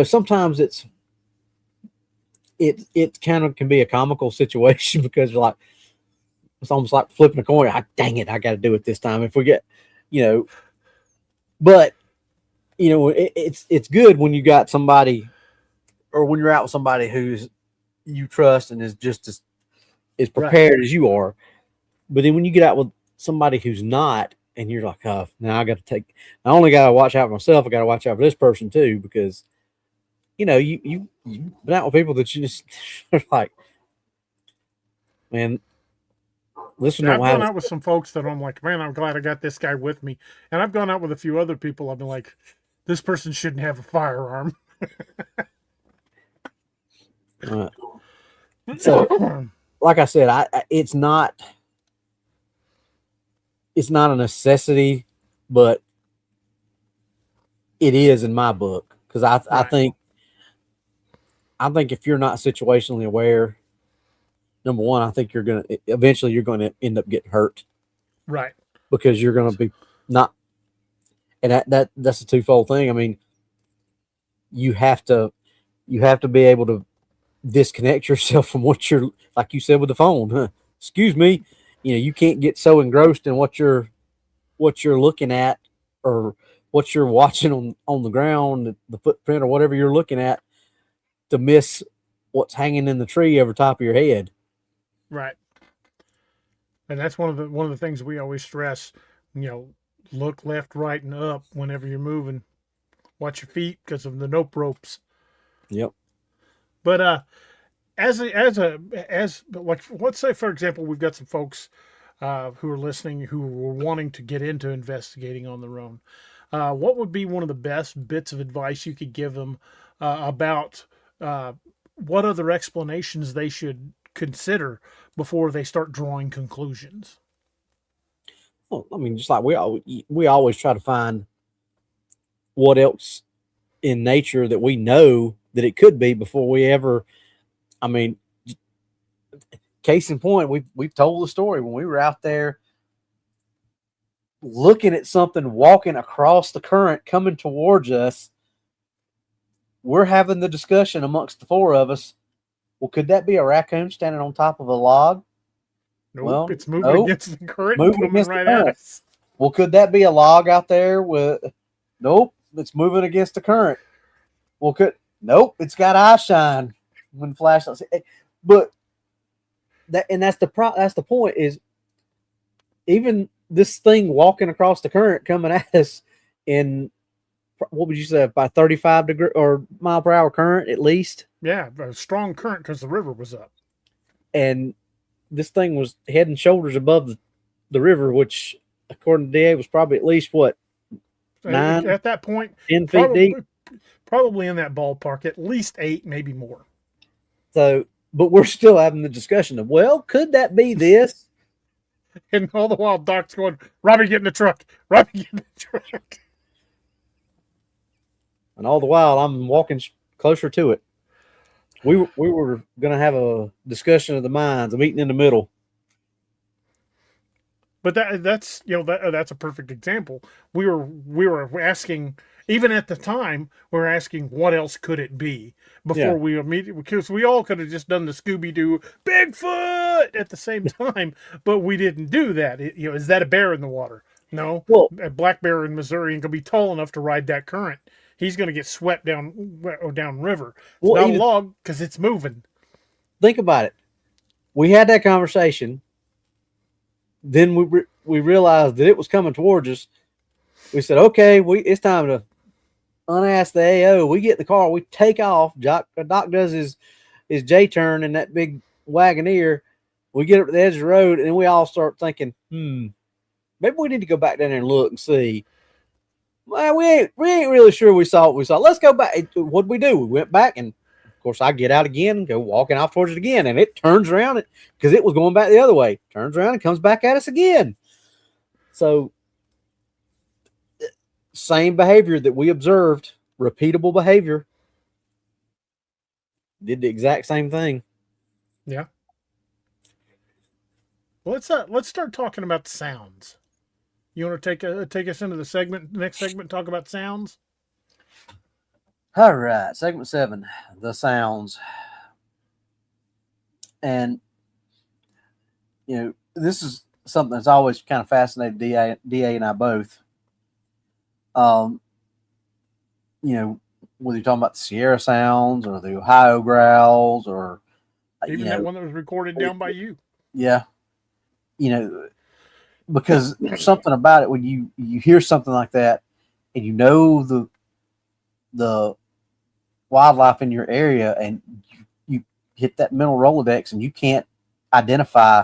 Speaker 3: sometimes it kind of can be a comical situation, because you're like, it's almost like flipping a coin. Dang it, I got to do it this time. If we get, but it's good when you got somebody, or when you're out with somebody who's you trust and is just as prepared as you are. But then when you get out with somebody who's not, and you're like, oh, now I only got to watch out for myself, I got to watch out for this person too, because you've been out with people that you just are like, man, listen.
Speaker 2: I've gone out with some folks that I'm like, man, I'm glad I got this guy with me. And I've gone out with a few other people. I've been like, this person shouldn't have a firearm.
Speaker 3: So, like I said, it's not a necessity, but it is in my book, because I think if you're not situationally aware, number one, I think eventually you're going to end up getting hurt
Speaker 2: Right.
Speaker 3: because you're going to be not, and that's a twofold thing. I mean, you have to be able to disconnect yourself from what you're, like you said with the phone. Huh? Excuse me, you can't get so engrossed in what you're looking at or what you're watching on the ground, the footprint or whatever you're looking at, to miss what's hanging in the tree over top of your head.
Speaker 2: Right. And that's one of the things we always stress, look left, right, and up whenever you're moving. Watch your feet because of the nope ropes.
Speaker 3: Yep.
Speaker 2: But as like, let's say, for example, we've got some folks who are listening who are wanting to get into investigating on their own. What would be one of the best bits of advice you could give them about what other explanations they should consider before they start drawing conclusions?
Speaker 3: Well, I mean, just like we always try to find what else in nature that we know that it could be before we ever. I mean, case in point, we've told the story when we were out there looking at something walking across the current coming towards us. We're having the discussion amongst the four of us. Well, could that be a raccoon standing on top of a log?
Speaker 2: Nope,
Speaker 3: Well,
Speaker 2: it's moving against the current, coming right at us.
Speaker 3: Well, could that be a log out there with? Nope, it's moving against the current. Well, nope, it's got eye shine when flashlights. But that's the point is, even this thing walking across the current coming at us in, what would you say, by 35 degree or mile per hour current at least?
Speaker 2: Yeah, a strong current because the river was up.
Speaker 3: And this thing was head and shoulders above the river, which according to DA was probably at least what, 9
Speaker 2: at that point,
Speaker 3: 10 feet deep,
Speaker 2: probably in that ballpark, at least 8, maybe more.
Speaker 3: So, but we're still having the discussion of, well, could that be this?
Speaker 2: And all the while, Doc's going, Robbie, get in the truck. Robbie, get in the truck.
Speaker 3: And all the while, I'm walking closer to it. We were going to have a discussion of the minds, a meeting in the middle.
Speaker 2: But that's a perfect example. We were asking, even at the time, we were asking what else could it be before we immediately, because we all could have just done the Scooby-Doo Bigfoot at the same time, but we didn't do that. Is that a bear in the water? No.
Speaker 3: Well,
Speaker 2: a black bear in Missouri ain't gonna be tall enough to ride that current. He's gonna get swept down river. It's not a log because it's moving.
Speaker 3: Think about it. We had that conversation. Then we realized that it was coming towards us. We said, okay, it's time to unask the AO. We get in the car, we take off. Doc does his J-turn in that big Wagoneer. We get up to the edge of the road, and we all start thinking, maybe we need to go back down there and look and see. Well, we ain't really sure we saw what we saw. Let's go back. What'd we do? We went back, and of course I get out again and go walking off towards it again, and it turns around because it was going back the other way. Turns around and comes back at us again. So same behavior that we observed, repeatable behavior, did the exact same thing.
Speaker 2: Yeah. Well, let's start talking about sounds. You want to take us into the next segment, talk about sounds?
Speaker 4: All right, segment 7, the sounds. And, this is something that's always kind of fascinated DA and I both. Whether you're talking about the Sierra sounds or the Ohio growls or
Speaker 2: even that one that was recorded down by you.
Speaker 4: Yeah. Because there's something about it when you hear something like that and the wildlife in your area and you hit that mental Rolodex and you can't identify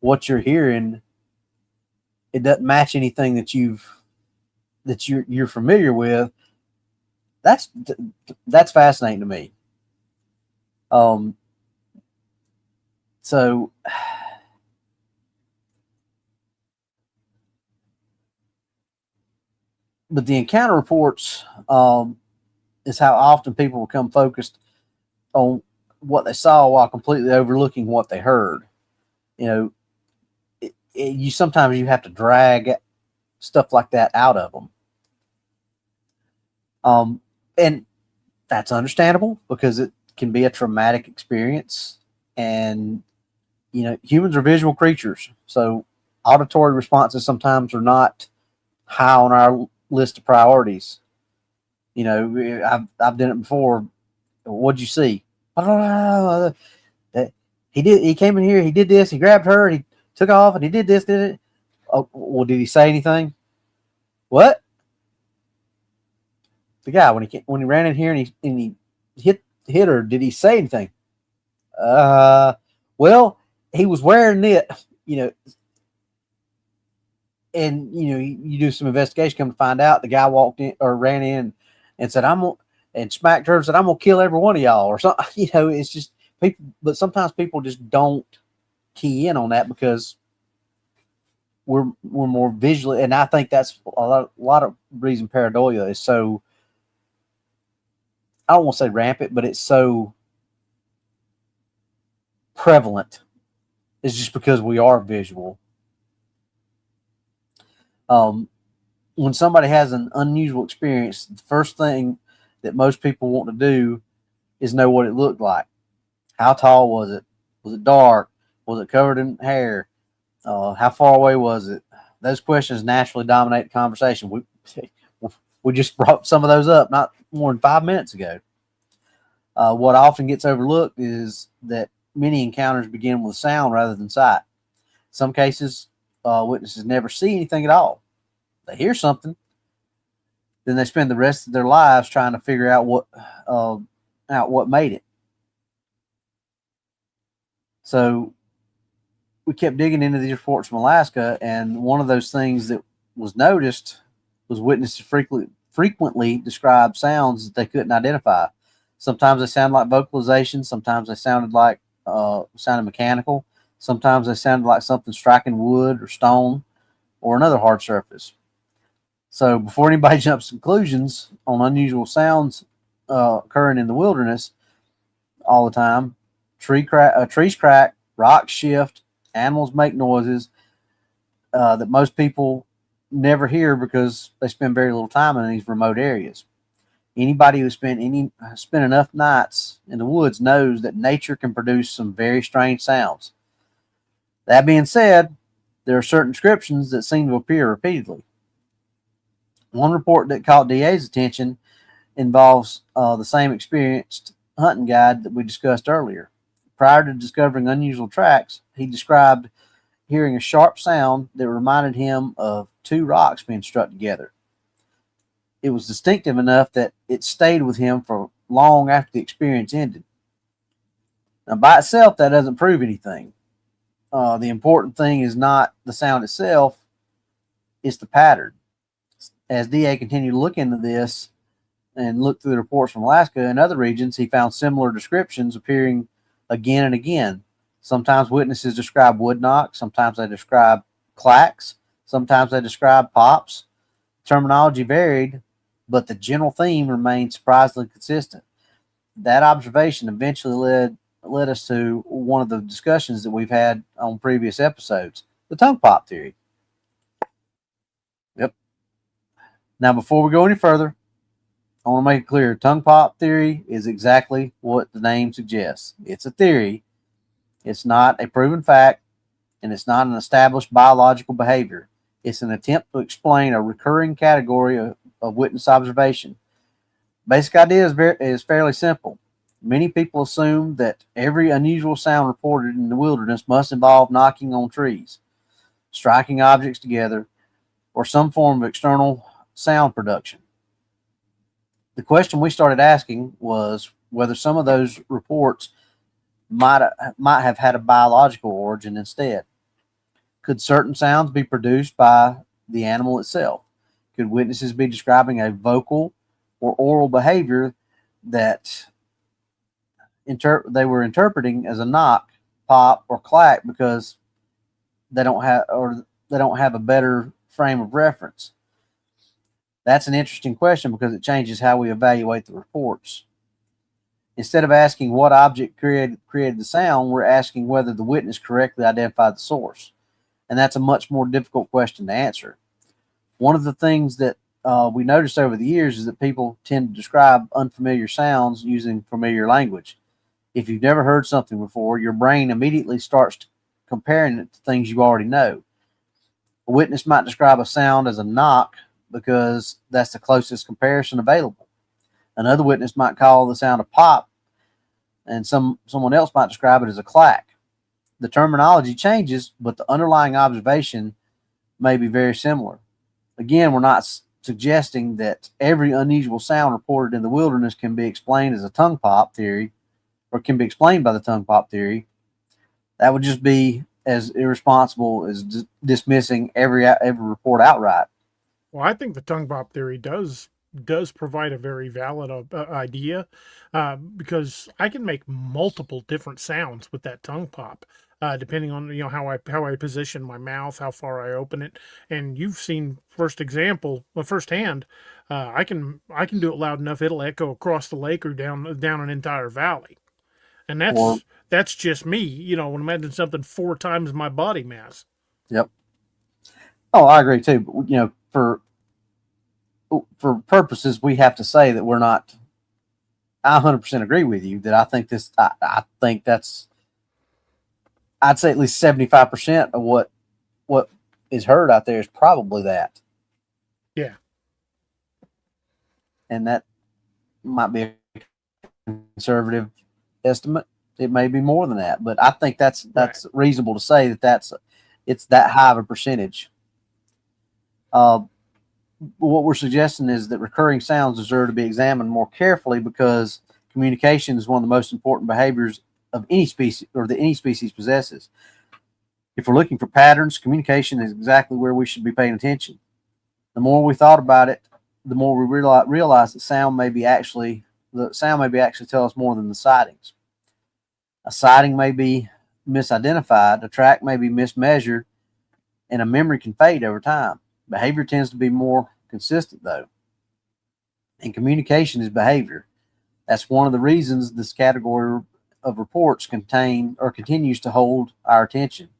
Speaker 4: what you're hearing. It doesn't match anything that you're familiar with. That's fascinating to me. So but the encounter reports is how often people become focused on what they saw while completely overlooking what they heard. You know, you sometimes you have to drag stuff like that out of them. And that's understandable because it can be a traumatic experience. And, you know, humans are visual creatures. So auditory responses sometimes are not high on our list of priorities. You know, I've done it before. What'd you see? He came in here, he did this, he grabbed her, he took off, and he did this, did it. Oh, well, did he say anything? What? The guy when he ran in here and he hit her, did he say anything? Well, he was wearing it, you know, and you know, you do some investigation, come to find out the guy walked in or ran in and said, and smacked her and said, I'm gonna kill every one of y'all or something. You know, it's just people, but sometimes people just don't key in on that because we're more visually, and I think that's a lot of reason pareidolia is so, I don't want to say rampant, but it's so prevalent. It's just because we are visual. When somebody has an unusual experience, the first thing that most people want to do is know what it looked like. How tall was it? Was it dark? Was it covered in hair? How far away was it? Those questions naturally dominate the conversation. We just brought some of those up not more than 5 minutes ago. What often gets overlooked is that many encounters begin with sound rather than sight. In some cases, witnesses never see anything at all. They hear something, then they spend the rest of their lives trying to figure out what made it. So we kept digging into these reports from Alaska, and one of those things that was noticed was witnesses frequently describe sounds that they couldn't identify. Sometimes they sound like vocalization. Sometimes they sounded mechanical. Sometimes they sounded like something striking wood or stone or another hard surface. So before anybody jumps to conclusions on unusual sounds occurring in the wilderness all the time, trees crack, rocks shift, animals make noises that most people never hear because they spend very little time in these remote areas. Anybody who spent enough nights in the woods knows that nature can produce some very strange sounds. That being said, there are certain descriptions that seem to appear repeatedly. One report that caught DA's attention involves the same experienced hunting guide that we discussed earlier. Prior to discovering unusual tracks, he described hearing a sharp sound that reminded him of two rocks being struck together. It was distinctive enough that it stayed with him for long after the experience ended. Now, by itself, that doesn't prove anything. The important thing is not the sound itself, it's the pattern. As DA continued to look into this and look through the reports from Alaska and other regions, he found similar descriptions appearing again and again. Sometimes witnesses describe wood knocks, sometimes they describe clacks, sometimes they describe pops. Terminology varied, but the general theme remained surprisingly consistent. That observation eventually led us to one of the discussions that we've had on previous episodes, the tongue pop theory. Yep. Now, before we go any further, I want to make it clear, tongue pop theory is exactly what the name suggests. It's a theory. It's not a proven fact, and it's not an established biological behavior. It's an attempt to explain a recurring category of witness observation. Basic idea is fairly simple. Many people assume that every unusual sound reported in the wilderness must involve knocking on trees, striking objects together, or some form of external sound production. The question we started asking was whether some of those reports might have had a biological origin instead. Could certain sounds be produced by the animal itself? Could witnesses be describing a vocal or oral behavior that they were interpreting as a knock, pop, or clack because they don't have a better frame of reference? That's an interesting question because it changes how we evaluate the reports. Instead of asking what object created the sound, we're asking whether the witness correctly identified the source. And that's a much more difficult question to answer. One of the things that we noticed over the years is that people tend to describe unfamiliar sounds using familiar language. If you've never heard something before, your brain immediately starts comparing it to things you already know. A witness might describe a sound as a knock because that's the closest comparison available. Another witness might call the sound a pop, and someone else might describe it as a clack. The terminology changes, but the underlying observation may be very similar. Again, we're not suggesting that every unusual sound reported in the wilderness can be explained as a tongue pop theory, or can be explained by the tongue pop theory. That would just be as irresponsible as dismissing every report outright.
Speaker 2: Well, I think the tongue pop theory does provide a very valid idea, because I can make multiple different sounds with that tongue pop, depending on how I position my mouth, how far I open it. And you've seen firsthand. I can do it loud enough it'll echo across the lake or down an entire valley, and that's just me. Imagine something 4 times my body mass.
Speaker 4: Yep. Oh, I agree too. But for purposes, we have to say that we're not. I 100% agree with you that I think that's. I'd say at least 75% of what is heard out there is probably that.
Speaker 2: Yeah.
Speaker 4: And that might be a conservative estimate. It may be more than that, but I think that's right. Reasonable to say that it's that high of a percentage. What we're suggesting is that recurring sounds deserve to be examined more carefully because communication is one of the most important behaviors of any species, or that any species possesses. If we're looking for patterns, communication is exactly where we should be paying attention. The more we thought about it, the more we realize that sound may be actually tell us more than the sightings. A sighting may be misidentified, a track may be mismeasured, and a memory can fade over time. Behavior tends to be more consistent, though. And communication is behavior. That's one of the reasons this category of reports continues to hold our attention.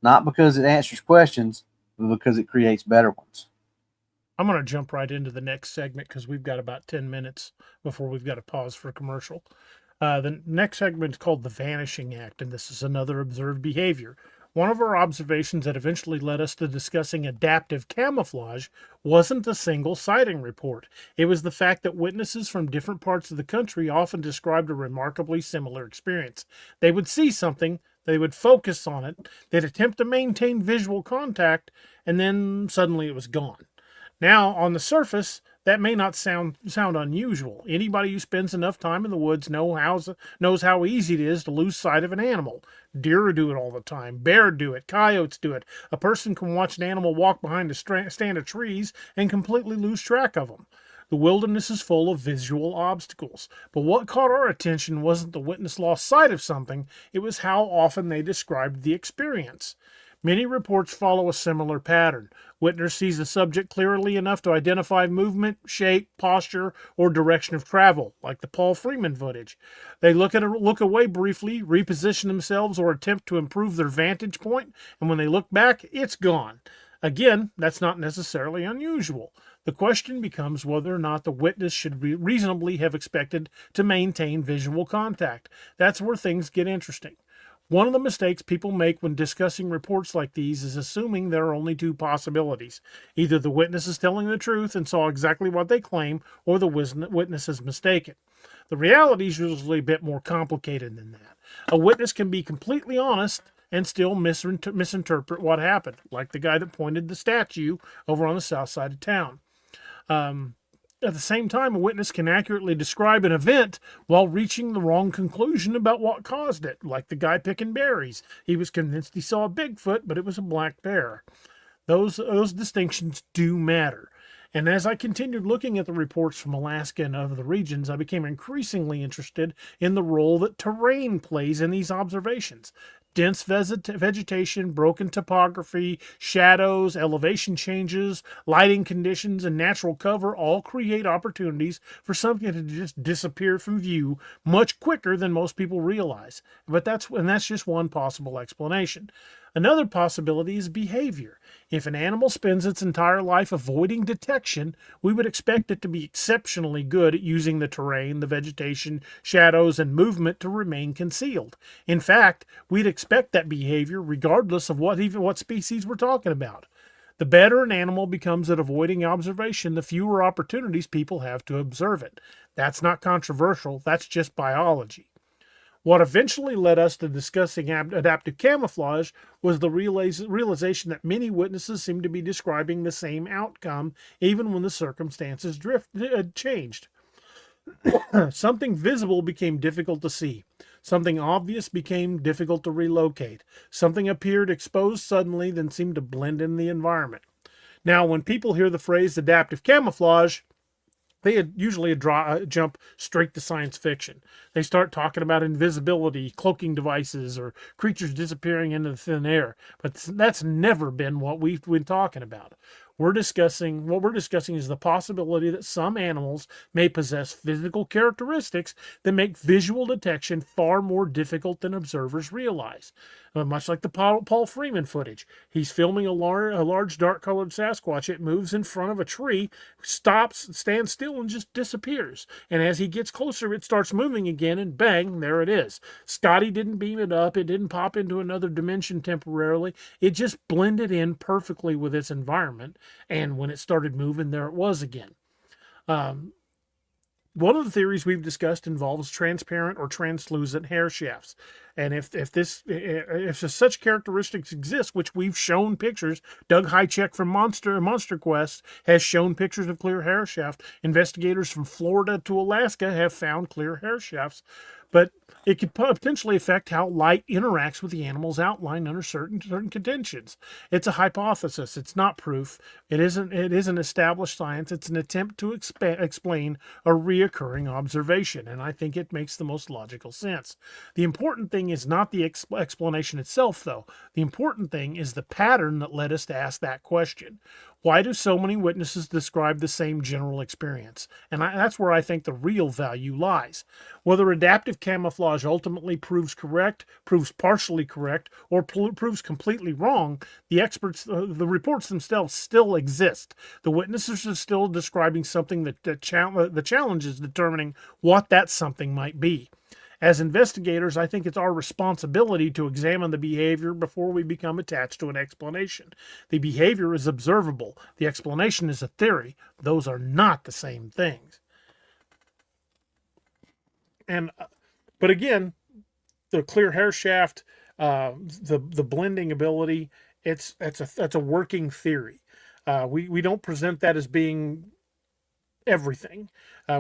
Speaker 4: Not because it answers questions, but because it creates better ones.
Speaker 2: I'm going to jump right into the next segment because we've got about 10 minutes before we've got to pause for commercial. The next segment is called the Vanishing Act, and this is another observed behavior. One of our observations that eventually led us to discussing adaptive camouflage wasn't a single sighting report. It was the fact that witnesses from different parts of the country often described a remarkably similar experience. They would see something, they would focus on it, they'd attempt to maintain visual contact, and then suddenly it was gone. Now, on the surface, that may not sound unusual. Anybody who spends enough time in the woods knows how easy it is to lose sight of an animal. Deer do it all the time. Bear do it. Coyotes do it. A person can watch an animal walk behind a stand of trees and completely lose track of them. The wilderness is full of visual obstacles. But what caught our attention wasn't the witness lost sight of something. It was how often they described the experience. Many reports follow a similar pattern. Witness sees the subject clearly enough to identify movement, shape, posture, or direction of travel, like the Paul Freeman footage. They look away briefly, reposition themselves, or attempt to improve their vantage point, and when they look back, it's gone. Again, that's not necessarily unusual. The question becomes whether or not the witness should reasonably have expected to maintain visual contact. That's where things get interesting. One of the mistakes people make when discussing reports like these is assuming there are only 2 possibilities. Either the witness is telling the truth and saw exactly what they claim, or the witness is mistaken. The reality is usually a bit more complicated than that. A witness can be completely honest and still misinterpret what happened, like the guy that pointed the statue over on the south side of town. At the same time, a witness can accurately describe an event while reaching the wrong conclusion about what caused it, like the guy picking berries. He was convinced he saw a Bigfoot, but it was a black bear. Those distinctions do matter. And as I continued looking at the reports from Alaska and other regions, I became increasingly interested in the role that terrain plays in these observations. Dense vegetation, broken topography, shadows, elevation changes, lighting conditions, and natural cover all create opportunities for something to just disappear from view much quicker than most people realize. But that's just one possible explanation. Another possibility is behavior. If an animal spends its entire life avoiding detection, we would expect it to be exceptionally good at using the terrain, the vegetation, shadows, and movement to remain concealed. In fact, we'd expect that behavior regardless of what species we're talking about. The better an animal becomes at avoiding observation, the fewer opportunities people have to observe it. That's not controversial, that's just biology. What eventually led us to discussing adaptive camouflage was the realization that many witnesses seemed to be describing the same outcome, even when the circumstances changed. Something visible became difficult to see. Something obvious became difficult to relocate. Something appeared exposed suddenly, then seemed to blend in the environment. Now, when people hear the phrase adaptive camouflage, they usually jump straight to science fiction. They start talking about invisibility, cloaking devices, or creatures disappearing into the thin air. But that's never been what we've been talking about. What we're discussing is the possibility that some animals may possess physical characteristics that make visual detection far more difficult than observers realize. Much like the Paul Freeman footage. He's filming a large dark-colored Sasquatch. It moves in front of a tree, stops, stands still, and just disappears. And as he gets closer, it starts moving again, and bang, there it is. Scotty didn't beam it up. It didn't pop into another dimension temporarily. It just blended in perfectly with its environment. And when it started moving, there it was again. One of the theories we've discussed involves transparent or translucent hair shafts. And if such characteristics exist, which we've shown pictures, Doug Hychek from Monster Quest has shown pictures of clear hair shaft. Investigators from Florida to Alaska have found clear hair shafts. But it could potentially affect how light interacts with the animal's outline under certain conditions. It's a hypothesis. It's not proof. It isn't established science. It's an attempt to explain a reoccurring observation, and I think it makes the most logical sense. The important thing is not the explanation itself, though. The important thing is the pattern that led us to ask that question. Why do so many witnesses describe the same general experience? And that's where I think the real value lies. Whether adaptive camouflage ultimately proves correct, proves partially correct, or proves completely wrong, the reports themselves still exist. The witnesses are still describing something the challenge is determining what that something might be. As investigators, I think it's our responsibility to examine the behavior before we become attached to an explanation. The behavior is observable. The explanation is a theory. Those are not the same things. But again, the clear hair shaft, the blending ability, that's a working theory. We don't present that as being everything.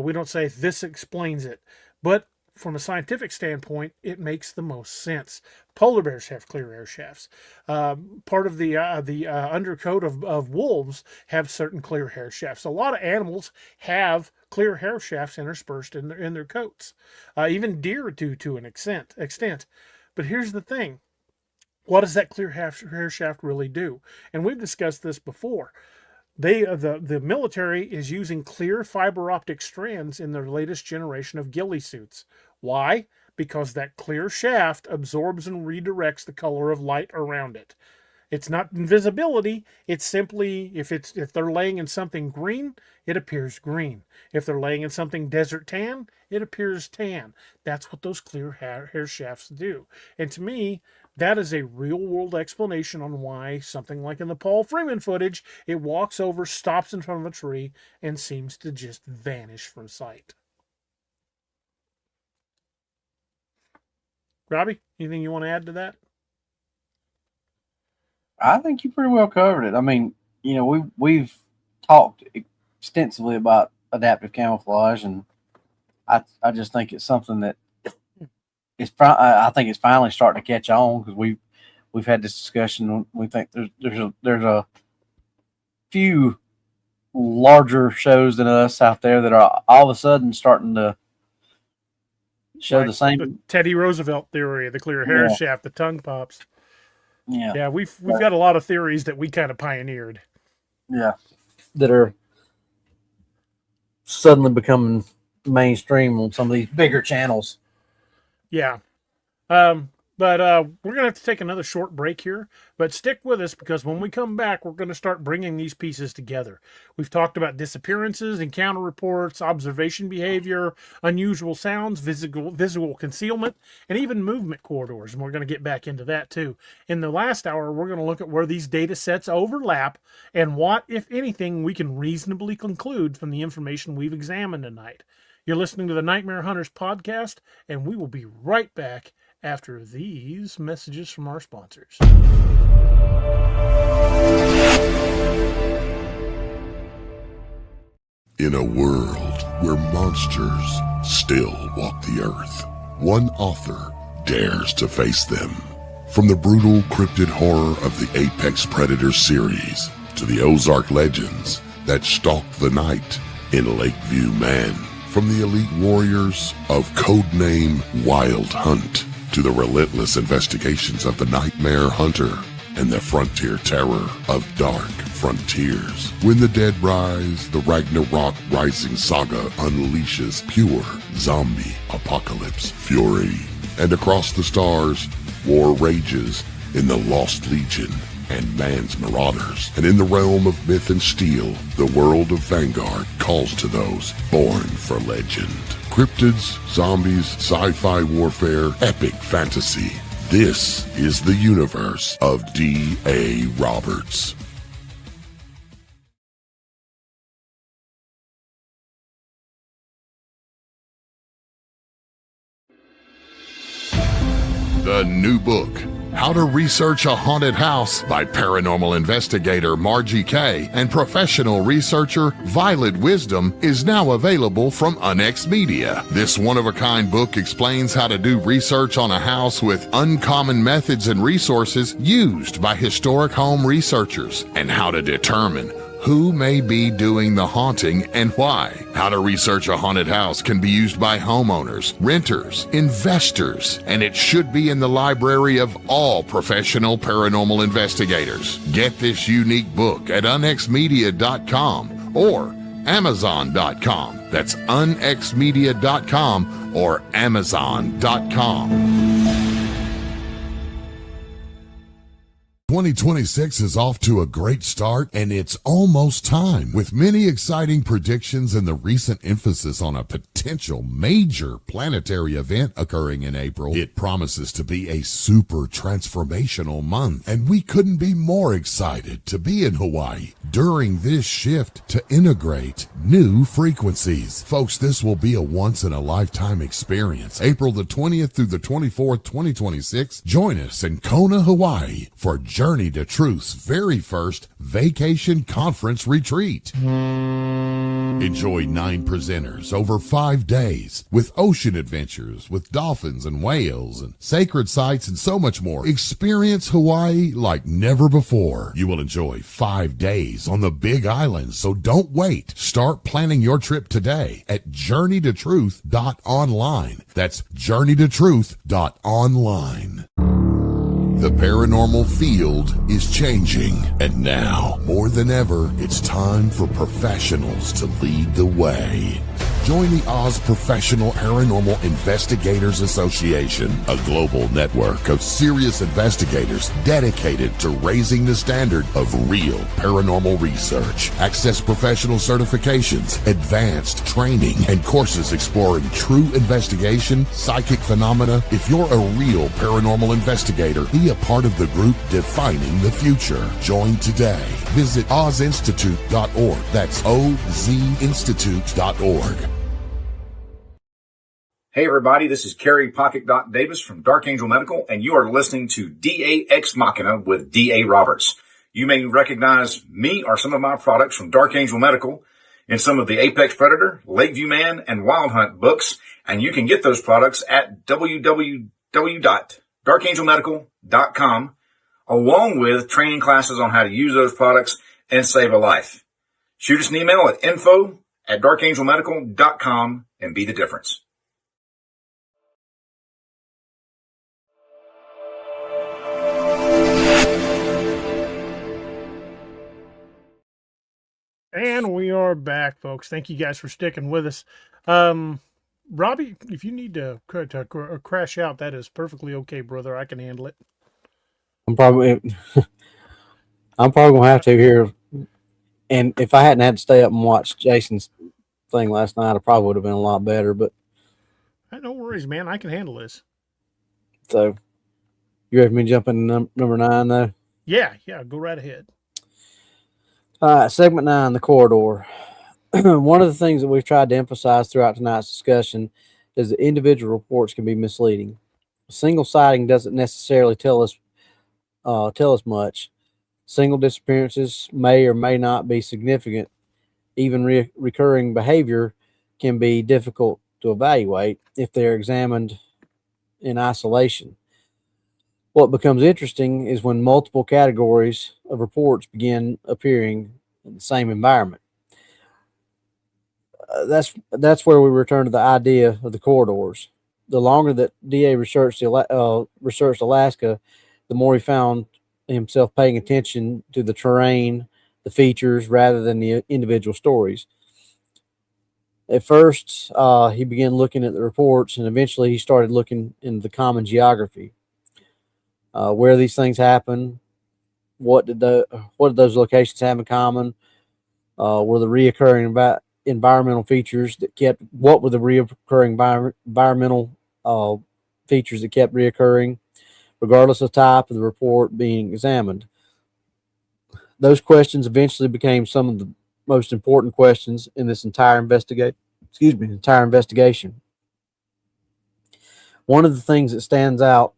Speaker 2: We don't say this explains it, but from a scientific standpoint, it makes the most sense. Polar bears have clear air shafts. Part of the undercoat of wolves have certain clear hair shafts. A lot of animals have clear hair shafts interspersed in their coats. Even deer do to an extent. But here's the thing. What does that clear hair shaft really do? And we've discussed this before. The military is using clear fiber optic strands in their latest generation of ghillie suits. Why? Because that clear shaft absorbs and redirects the color of light around it. It's not invisibility. It's simply if they're laying in something green, it appears green. If they're laying in something desert tan, it appears tan. That's what those clear hair shafts do. And to me, that is a real-world explanation on why something like in the Paul Freeman footage, it walks over, stops in front of a tree, and seems to just vanish from sight. Robbie, anything you want to add to that?
Speaker 4: I think you pretty well covered it. I mean, we've talked extensively about adaptive camouflage, and I just think it's something that I think it's finally starting to catch on because we've had this discussion. We think there's a few larger shows than us out there that are all of a sudden starting to show
Speaker 2: Like
Speaker 4: the same.
Speaker 2: the Teddy Roosevelt theory, the clear hair
Speaker 4: Yeah.
Speaker 2: shaft, the tongue pops.
Speaker 4: Yeah.
Speaker 2: Yeah, we've got a lot of theories that we kind of pioneered.
Speaker 4: Yeah. That are suddenly becoming mainstream on some of these bigger channels.
Speaker 2: Yeah. But we're going to have to take another short break here, but stick with us because when we come back, we're going to start bringing these pieces together. We've talked about disappearances, encounter reports, observation behavior, unusual sounds, visual concealment, and even movement corridors. And we're going to get back into that too. In the last hour, we're going to look at where these data sets overlap and what, if anything, we can reasonably conclude from the information we've examined tonight. You're listening to the Nightmare Hunters podcast, and we will be right back after these messages from our sponsors.
Speaker 5: In a world where monsters still walk the earth, one author dares to face them. From the brutal cryptid horror of the Apex Predator series to the Ozark legends that stalk the night in Lakeview Man. From the elite warriors of codename Wild Hunt to the relentless investigations of the Nightmare Hunter and the frontier terror of Dark Frontiers. When the Dead Rise, the Ragnarok Rising saga unleashes pure zombie apocalypse fury. And across the stars, war rages in the Lost Legion and man's marauders. And in the realm of myth and steel, the world of Vanguard calls to those born for legend. Cryptids, zombies, sci-fi warfare, epic fantasy. This is the universe of D.A. Roberts. The new book, How to Research a Haunted House by paranormal investigator Margie Kay and professional researcher Violet Wisdom, is now available from Unex Media. This one-of-a-kind book explains how to do research on a house with uncommon methods and resources used by historic home researchers, and how to determine who may be doing the haunting and why. How to Research a Haunted House can be used by homeowners, renters, investors, and it should be in the library of all professional paranormal investigators. Get this unique book at unexmedia.com or amazon.com. That's unexmedia.com or amazon.com. 2026 is off to a great start, and it's almost time. With many exciting predictions and the recent emphasis on a potential major planetary event occurring in April, it promises to be a super transformational month. And we couldn't be more excited to be in Hawaii during this shift to integrate new frequencies. Folks, this will be a once-in-a-lifetime experience. April the 20th through the 24th, 2026. Join us in Kona, Hawaii for Journey to Truth's very first vacation conference retreat. Enjoy 9 presenters over 5 days with ocean adventures with dolphins and whales and sacred sites and so much more. Experience Hawaii like never before. You will enjoy 5 days on the Big Island, so don't wait. Start planning your trip today at journeytotruth.online. That's journeytotruth.online. The paranormal field is changing, and now, more than ever, it's time for professionals to lead the way. Join the Oz Professional Paranormal Investigators Association, a global network of serious investigators dedicated to raising the standard of real paranormal research. Access professional certifications, advanced training, and courses exploring true investigation, psychic phenomena. If you're a real paranormal investigator, be a part of the group defining the future. Join today. Visit ozinstitute.org. That's ozinstitute.org.
Speaker 6: Hey everybody, this is Kerry Pocket Dot Davis from Dark Angel Medical, and you are listening to DA Ex Machina with DA Roberts. You may recognize me or some of my products from Dark Angel Medical in some of the Apex Predator, Lakeview Man, and Wild Hunt books, and you can get those products at www.darkangelmedical.com, along with training classes on how to use those products and save a life. Shoot us an email at info@darkangelmedical.com and be the difference.
Speaker 2: And we are back, folks. Thank you guys for sticking with us. Robbie, if you need to crash out, that is perfectly okay, brother. I can handle it.
Speaker 3: I'm probably gonna have to here. And if I hadn't had to stay up and watch Jason's thing last night, I probably would have been a lot better. But
Speaker 2: No worries, man. I can handle this.
Speaker 3: so you ready for me to jump into number 9 though?
Speaker 2: Yeah, go right ahead.
Speaker 3: All right, segment 9, the corridor. One of the things that we've tried to emphasize throughout tonight's discussion is that individual reports can be misleading. A single sighting doesn't necessarily tell us much. Single disappearances may or may not be significant. Even recurring behavior can be difficult to evaluate if they're examined in isolation. What becomes interesting is when multiple categories of reports begin appearing in the same environment. That's where we return to the idea of the corridors. The longer that DA researched Alaska, the more he found himself paying attention to the terrain, the features, rather than the individual stories. At first, he began looking at the reports, and eventually he started looking into the common geography. Where these things happen, what did those locations have in common? Were the reoccurring environmental features that what were the reoccurring environmental features that kept reoccurring, regardless of type of the report being examined? Those questions eventually became some of the most important questions in this entire investigation. One of the things that stands out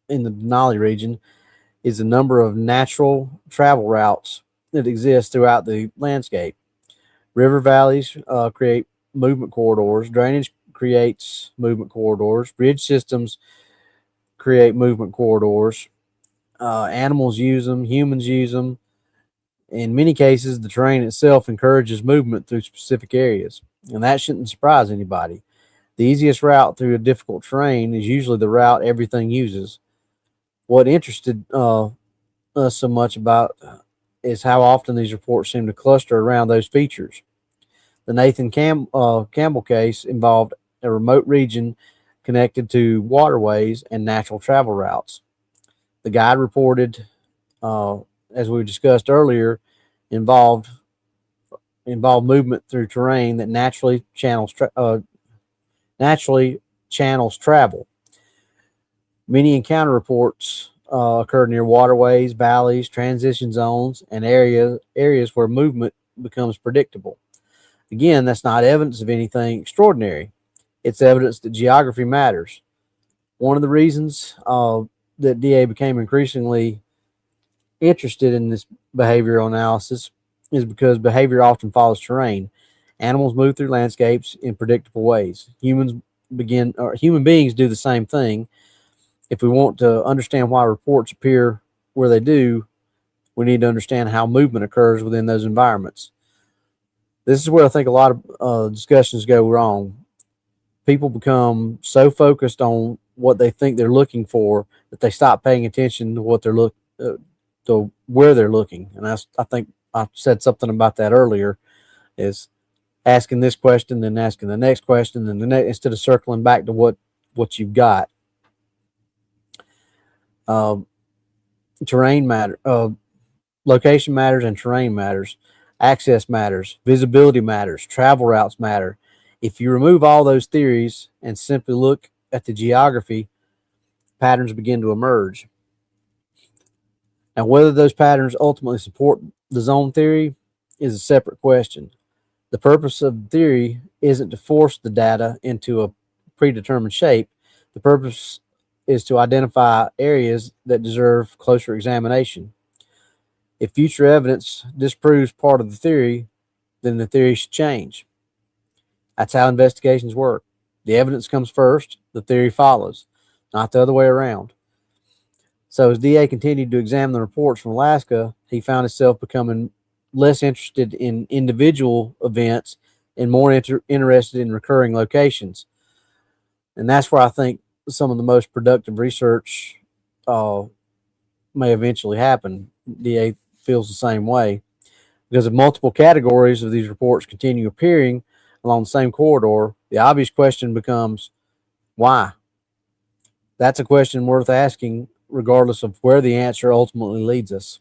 Speaker 3: in the Denali region is the number of natural travel routes that exist throughout the landscape. River valleys create movement corridors. Drainage creates movement corridors. Bridge systems create movement corridors. Animals use them. Humans use them. In many cases, the terrain itself encourages movement through specific areas, and that shouldn't surprise anybody. The easiest route through a difficult terrain is usually the route everything uses. What interested us so much about is how often these reports seem to cluster around those features. The Nathan Campbell case involved a remote region connected to waterways and natural travel routes. The guide reported, as we discussed earlier, involved movement through terrain that naturally channels travel. Many encounter reports occurred near waterways, valleys, transition zones, and areas where movement becomes predictable. Again, that's not evidence of anything extraordinary. It's evidence that geography matters. One of the reasons that DA became increasingly interested in this behavioral analysis is because behavior often follows terrain. Animals move through landscapes in predictable ways. Human beings do the same thing. If we want to understand why reports appear where they do, we need to understand how movement occurs within those environments. This is where I think a lot of discussions go wrong. People become so focused on what they think they're looking for that they stop paying attention to what they're to where they're looking. And I think I said something about that earlier, is asking this question, then asking the next question, and instead of circling back to what you've got. Terrain location matters, and terrain matters. Access matters. Visibility matters. Travel routes matter. If you remove all those theories and simply look at the geography, patterns begin to emerge. Now, whether those patterns ultimately support the zone theory is a separate question. The purpose of the theory isn't to force the data into a predetermined shape. The purpose is to identify areas that deserve closer examination. If future evidence disproves part of the theory, then the theory should change. That's how investigations work. The evidence comes first, the theory follows, not the other way around. So as DA continued to examine the reports from Alaska, he found himself becoming less interested in individual events and more interested in recurring locations. And that's where I think some of the most productive research may eventually happen. DA feels the same way. Because if multiple categories of these reports continue appearing along the same corridor, the obvious question becomes, why? That's a question worth asking, regardless of where the answer ultimately leads us.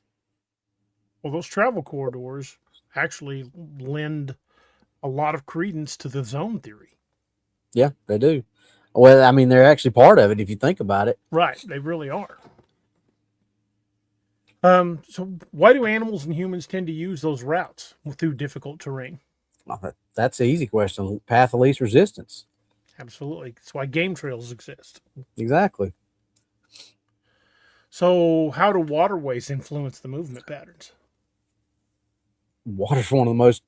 Speaker 2: Well, those travel corridors actually lend a lot of credence to the zone theory.
Speaker 3: Yeah, they do. Well, I mean, they're actually part of it if you think about it.
Speaker 2: Right, they really are. So why do animals and humans tend to use those routes through difficult terrain?
Speaker 3: That's the easy question. Path of least resistance.
Speaker 2: Absolutely. That's why game trails exist.
Speaker 3: Exactly.
Speaker 2: So how do waterways influence the movement patterns?
Speaker 3: Water's one of the most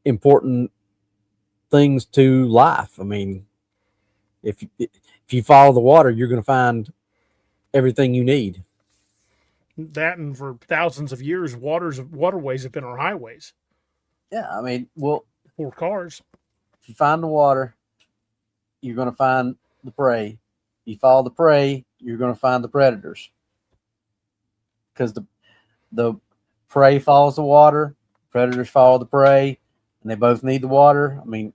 Speaker 3: important things to life. I mean, if you follow the water, you're going to find everything you need.
Speaker 2: That, and for thousands of years, waterways have been our highways
Speaker 4: Yeah, I mean, well,
Speaker 2: for cars.
Speaker 4: if you find the water, you're going to find the prey. You follow the prey, you're going to find the predators. Because the prey follows the water, predators follow the prey, and they both need the water. I mean,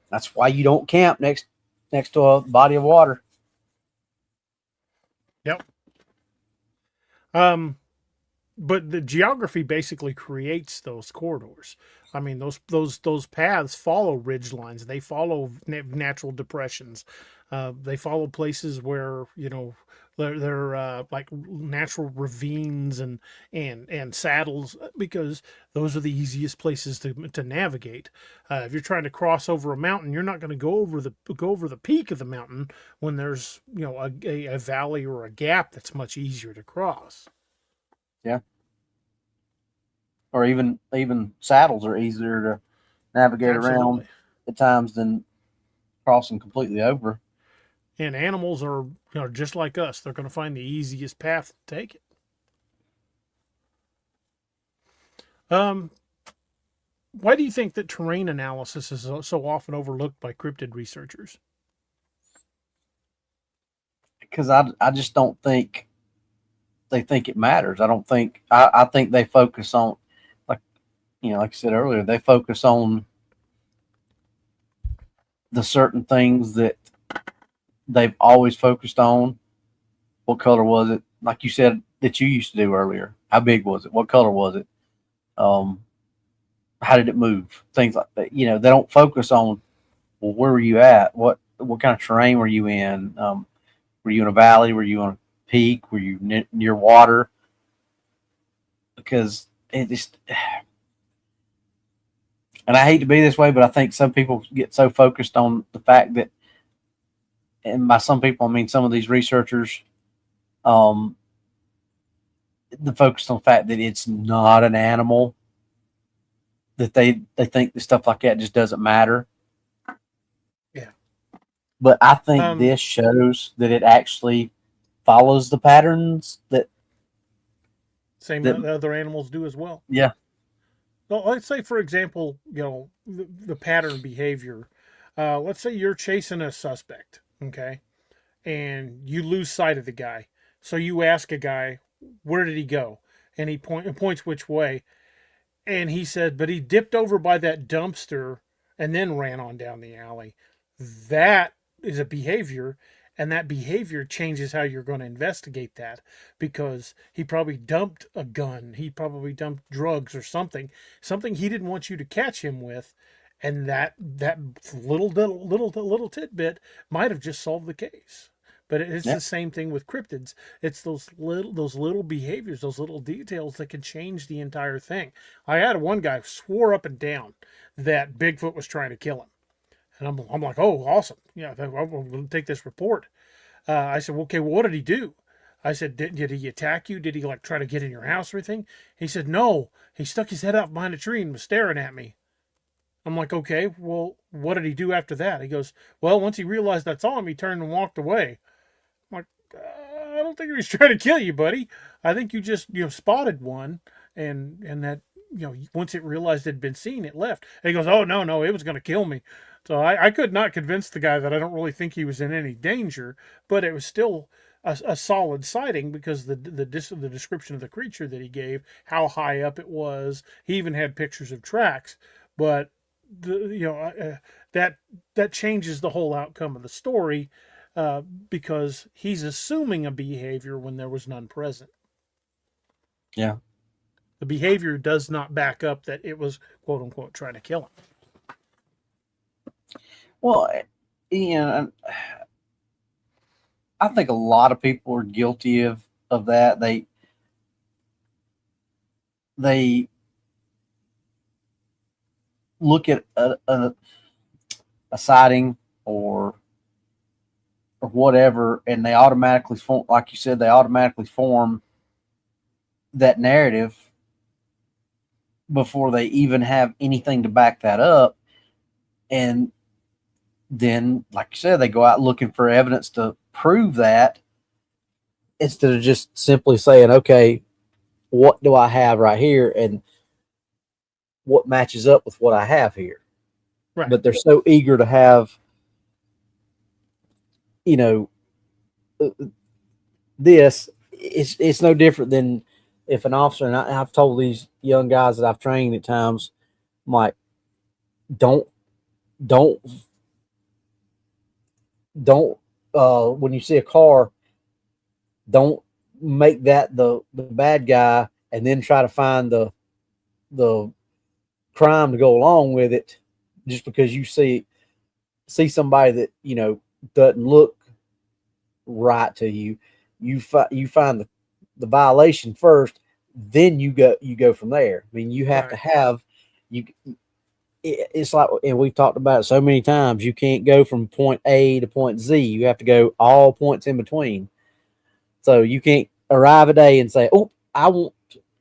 Speaker 4: that's why you don't camp next to a body of water.
Speaker 2: Yep. But the geography basically creates those corridors. I mean, those paths follow ridge lines. They follow natural depressions. They follow places where they're like natural ravines and saddles, because those are the easiest places to navigate. If you're trying to cross over a mountain, you're not going to go over the peak of the mountain when there's a valley or a gap that's much easier to cross.
Speaker 4: Yeah. Or even saddles are easier to navigate
Speaker 2: Absolutely.
Speaker 4: around at times than crossing completely over.
Speaker 2: And animals are just like us. They're going to find the easiest path to take it. Why do you think that terrain analysis is so often overlooked by cryptid researchers?
Speaker 4: Because I just don't think they think it matters. I think they focus on, like I said earlier, they focus on the certain things that they've always focused on. What color was it? Like you said that you used to do earlier. How big was it? What color was it? How did it move? Things like that. They don't focus on, well, where were you at? What kind of terrain were you in? Were you in a valley? Were you on a peak? Were you near water? Because it just, and I hate to be this way, but I think some people get so focused on the fact that, and by some people I mean some of these researchers, the focus on the fact that it's not an animal, that they think that stuff like that just doesn't matter.
Speaker 2: Yeah.
Speaker 4: But I think this shows that it actually follows the patterns that
Speaker 2: other animals do as well.
Speaker 4: Yeah.
Speaker 2: Well, let's say, for example, the pattern behavior. Let's say you're chasing a suspect, okay, and you lose sight of the guy. So you ask a guy, "Where did he go?" And he points which way, and he said, "But he dipped over by that dumpster and then ran on down the alley." That is a behavior, and that behavior changes how you're going to investigate that, because he probably dumped a gun, he probably dumped drugs or something he didn't want you to catch him with, and that little tidbit might have just solved the case. But it's the same thing with cryptids. It's those little behaviors, those little details that can change the entire thing. I had one guy swore up and down that Bigfoot was trying to kill him. And I'm like, oh, awesome. Yeah, I'm going to take this report. I said, okay, well, what did he do? I said, did he attack you? Did he try to get in your house or anything? He said, no. He stuck his head out behind a tree and was staring at me. I'm like, okay, well, what did he do after that? He goes, well, once he realized I saw him, he turned and walked away. I'm like, I don't think he was trying to kill you, buddy. I think you just spotted one, and that once it realized it had been seen, it left. And he goes, oh no, it was going to kill me. So I could not convince the guy that I don't really think he was in any danger, but it was still a solid sighting because the description of the creature that he gave, how high up it was. He even had pictures of tracks, but that changes the whole outcome of the story because he's assuming a behavior when there was none present.
Speaker 4: Yeah.
Speaker 2: The behavior does not back up that it was quote unquote trying to kill him.
Speaker 4: Well, I think a lot of people are guilty of that. They look at a sighting or whatever, and they automatically form, like you said, they automatically form that narrative before they even have anything to back that up. And then, like you said, they go out looking for evidence to prove that
Speaker 3: Instead of just simply saying, okay, what do I have right here and what matches up with what I have here?
Speaker 2: Right.
Speaker 3: But they're so eager to have, this. It's no different than if an officer, and I've told these young guys that I've trained at times, I'm like, don't when you see a car, don't make that the bad guy and then try to find the crime to go along with it just because you see somebody that doesn't look right to you. You find the violation first, then you go from there. I mean, you have to have it's like, and we've talked about it so many times, you can't go from point A to point Z. You have to go all points in between. So you can't arrive a day and say, oh, I want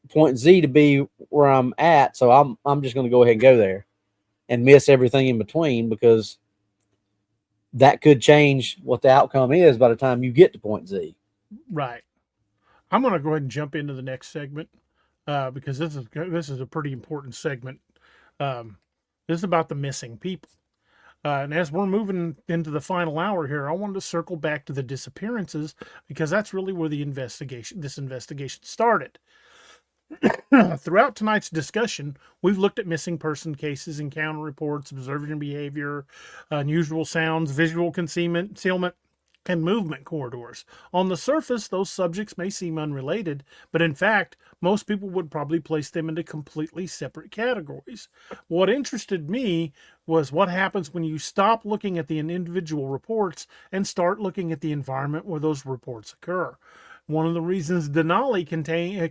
Speaker 3: point Z to be where I'm at, so I'm just going to go ahead and go there and miss everything in between, because that could change what the outcome is by the time you get to point Z.
Speaker 2: Right. I'm going to go ahead and jump into the next segment because this is a pretty important segment. This is about the missing people. And as we're moving into the final hour here, I wanted to circle back to the disappearances because that's really where this investigation started. Throughout tonight's discussion, we've looked at missing person cases, encounter reports, observation behavior, unusual sounds, visual concealment, and movement corridors. On the surface, those subjects may seem unrelated, but in fact, most people would probably place them into completely separate categories. What interested me was what happens when you stop looking at the individual reports and start looking at the environment where those reports occur. One of the reasons Denali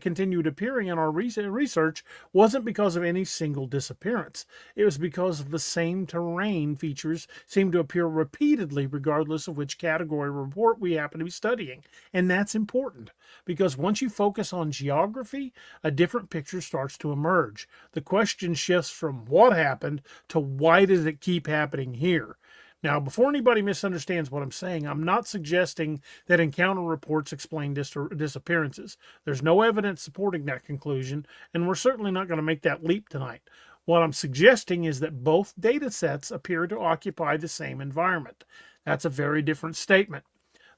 Speaker 2: continued appearing in our research wasn't because of any single disappearance. It was because of the same terrain features seemed to appear repeatedly regardless of which category report we happen to be studying. And that's important because once you focus on geography, a different picture starts to emerge. The question shifts from what happened to why does it keep happening here? Now, before anybody misunderstands what I'm saying, I'm not suggesting that encounter reports explain disappearances. There's no evidence supporting that conclusion, and we're certainly not going to make that leap tonight. What I'm suggesting is that both data sets appear to occupy the same environment. That's a very different statement.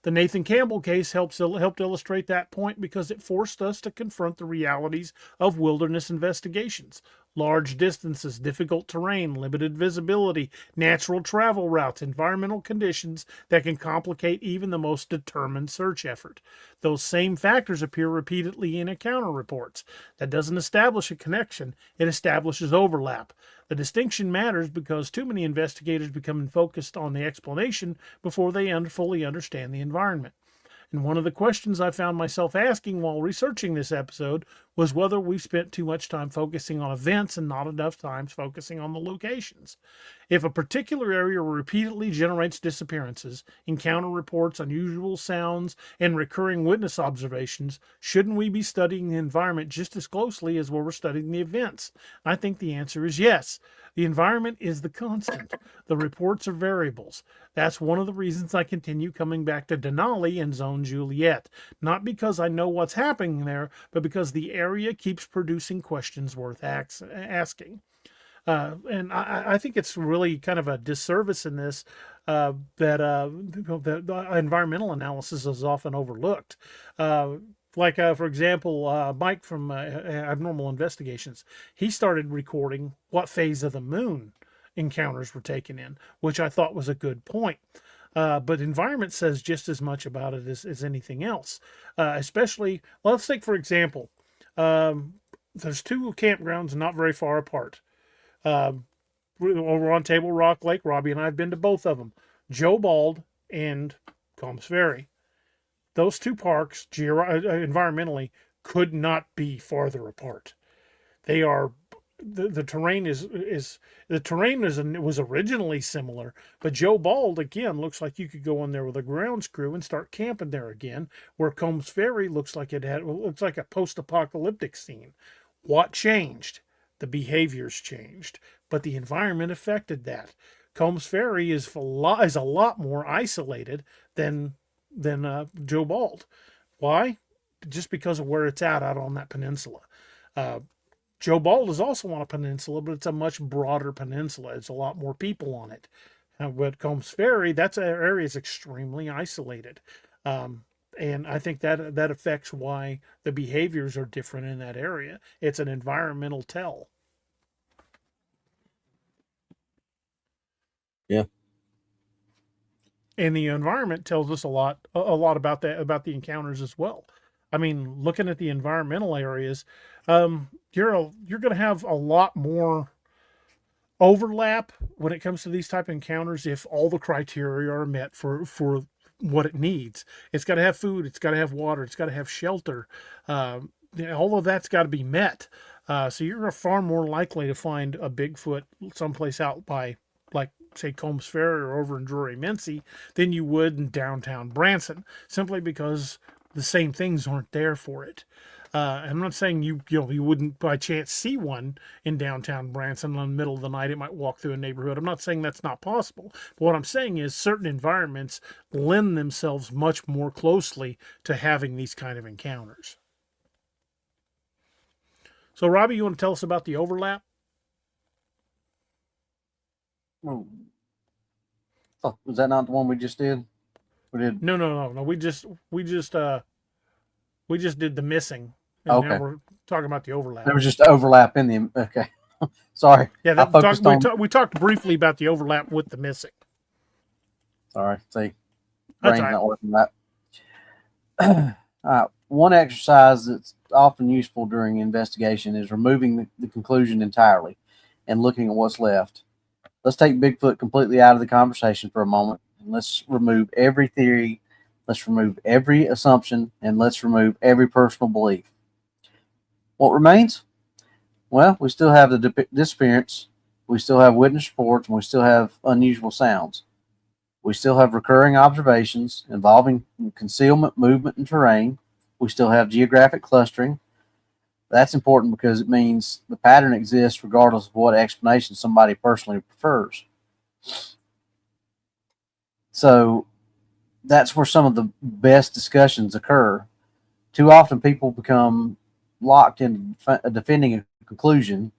Speaker 2: The Nathan Campbell case helped illustrate that point because it forced us to confront the realities of wilderness investigations. Large distances, difficult terrain, limited visibility, natural travel routes, environmental conditions that can complicate even the most determined search effort. Those same factors appear repeatedly in encounter reports. That doesn't establish a connection, it establishes overlap. The distinction matters because too many investigators become focused on the explanation before they fully understand the environment. And one of the questions I found myself asking while researching this episode was whether we've spent too much time focusing on events and not enough time focusing on the locations. If a particular area repeatedly generates disappearances, encounter reports, unusual sounds, and recurring witness observations, shouldn't we be studying the environment just as closely as we're studying the events? I think the answer is yes. The environment is the constant. The reports are variables. That's one of the reasons I continue coming back to Denali and Zone Juliet. Not because I know what's happening there, but because the area keeps producing questions worth asking. And I think it's really kind of a disservice in this that environmental analysis is often overlooked. For example, Mike from Abnormal Investigations, he started recording what phase of the moon encounters were taken in, which I thought was a good point. But environment says just as much about it as anything else. Especially, let's take for example, there's two campgrounds not very far apart. Over on Table Rock Lake, Robbie and I have been to both of them, Joe Bald and Combs Ferry. Those two parks, environmentally, could not be farther apart. They are the terrain was originally similar, but Joe Bald again looks like you could go in there with a grounds crew and start camping there again. Where Combs Ferry looks like a post-apocalyptic scene. What changed? The behaviors changed, but the environment affected that. Combs Ferry is a lot more isolated than Joe Bald. Why? Just because of where it's out on that peninsula. Joe Bald is also on a peninsula, but it's a much broader peninsula. It's a lot more people on it. But Combs Ferry, that area is extremely isolated. And I think that affects why the behaviors are different in that area. It's an environmental tell.
Speaker 3: Yeah.
Speaker 2: And the environment tells us a lot about the encounters as well. I mean, looking at the environmental areas, you're going to have a lot more overlap when it comes to these type of encounters if all the criteria are met for what it needs. It's got to have food, it's got to have water, it's got to have shelter. All of that's got to be met. So you're far more likely to find a Bigfoot someplace out by, like, say, Combs Ferry or over in Drury-Mincy than you would in downtown Branson, simply because the same things aren't there for it. I'm not saying you wouldn't by chance see one in downtown Branson in the middle of the night. It might walk through a neighborhood. I'm not saying that's not possible. But what I'm saying is certain environments lend themselves much more closely to having these kind of encounters. So, Robbie, you want to tell us about the overlap?
Speaker 4: Oh, was that not the one we just did? We did.
Speaker 2: No. We just did the missing. And
Speaker 4: Okay.
Speaker 2: now we're talking about the overlap.
Speaker 4: There was just overlap in the. Okay. Sorry.
Speaker 2: Yeah,
Speaker 4: we
Speaker 2: talked briefly about the overlap with the missing.
Speaker 4: Sorry. See,
Speaker 2: That's
Speaker 4: brain's
Speaker 2: all right.
Speaker 4: not working right. All right. One exercise that's often useful during investigation is removing the conclusion entirely and looking at what's left. Let's take Bigfoot completely out of the conversation for a moment, and let's remove every theory, let's remove every assumption, and let's remove every personal belief. What remains? Well, we still have the disappearance, we still have witness reports, and we still have unusual sounds. We still have recurring observations involving concealment, movement, and terrain. We still have geographic clustering. That's important because it means the pattern exists regardless of what explanation somebody personally prefers. So that's where some of the best discussions occur. Too often people become locked in defending a conclusion,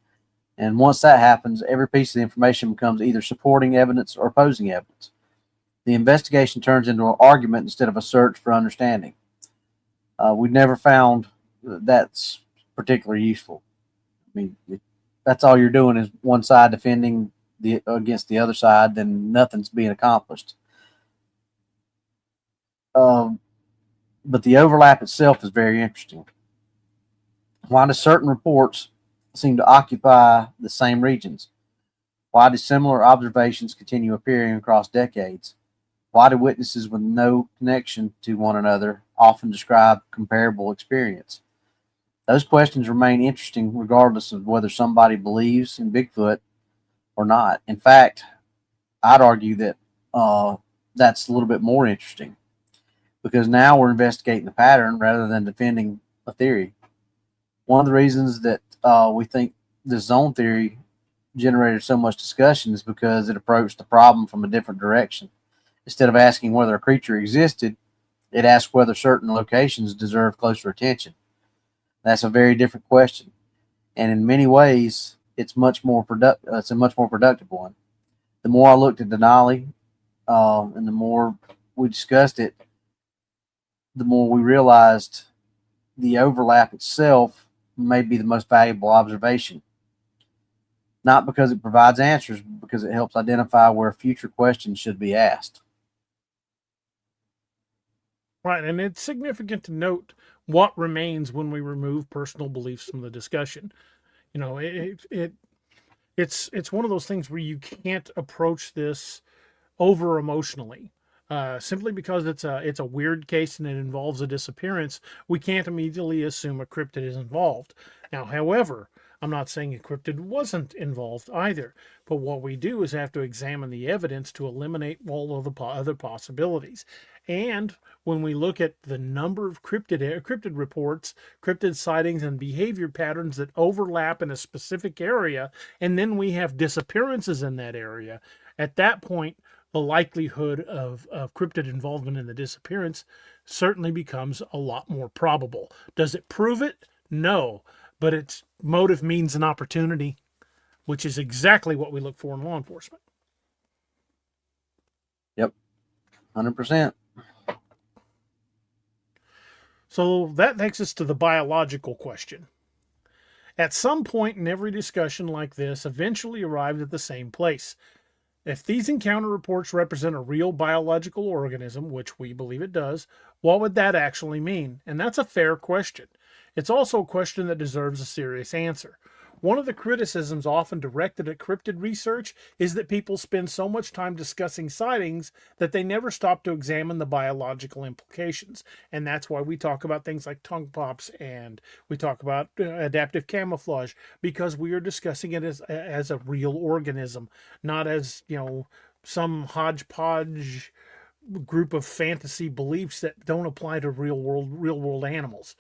Speaker 4: and once that happens, every piece of the information becomes either supporting evidence or opposing evidence. The investigation turns into an argument instead of a search for understanding. We've never found that's particularly useful. I mean, that's all you're doing is one side defending against the other side, then nothing's being accomplished. But the overlap itself is very interesting. Why do certain reports seem to occupy the same regions? Why do similar observations continue appearing across decades? Why do witnesses with no connection to one another often describe comparable experience? Those questions remain interesting regardless of whether somebody believes in Bigfoot or not. In fact, I'd argue that that's a little bit more interesting because now we're investigating the pattern rather than defending a theory. One of the reasons that we think this zone theory generated so much discussion is because it approached the problem from a different direction. Instead of asking whether a creature existed, it asked whether certain locations deserve closer attention. That's a very different question. And in many ways, it's much more it's a much more productive one. The more I looked at Denali, and the more we discussed it, the more we realized the overlap itself may be the most valuable observation. Not because it provides answers, but because it helps identify where future questions should be asked.
Speaker 2: Right, and it's significant to note what remains when we remove personal beliefs from the discussion. You know, it's one of those things where you can't approach this over emotionally. Simply because it's a weird case and it involves a disappearance, we can't immediately assume a cryptid is involved. Now, however, I'm not saying a cryptid wasn't involved either, but what we do is have to examine the evidence to eliminate all of the other possibilities. And when we look at the number of cryptid reports, cryptid sightings, and behavior patterns that overlap in a specific area, and then we have disappearances in that area, at that point, the likelihood of cryptid involvement in the disappearance certainly becomes a lot more probable. Does it prove it? No, but its motive, means, and opportunity, which is exactly what we look for in law enforcement.
Speaker 4: Yep, 100%.
Speaker 2: So that takes us to the biological question. At some point in every discussion like this, eventually arrives at the same place. If these encounter reports represent a real biological organism, which we believe it does, what would that actually mean? And that's a fair question. It's also a question that deserves a serious answer. One of the criticisms often directed at cryptid research is that people spend so much time discussing sightings that they never stop to examine the biological implications. And that's why we talk about things like tongue pops and we talk about adaptive camouflage, because we are discussing it as a real organism, not as, some hodgepodge group of fantasy beliefs that don't apply to real world animals.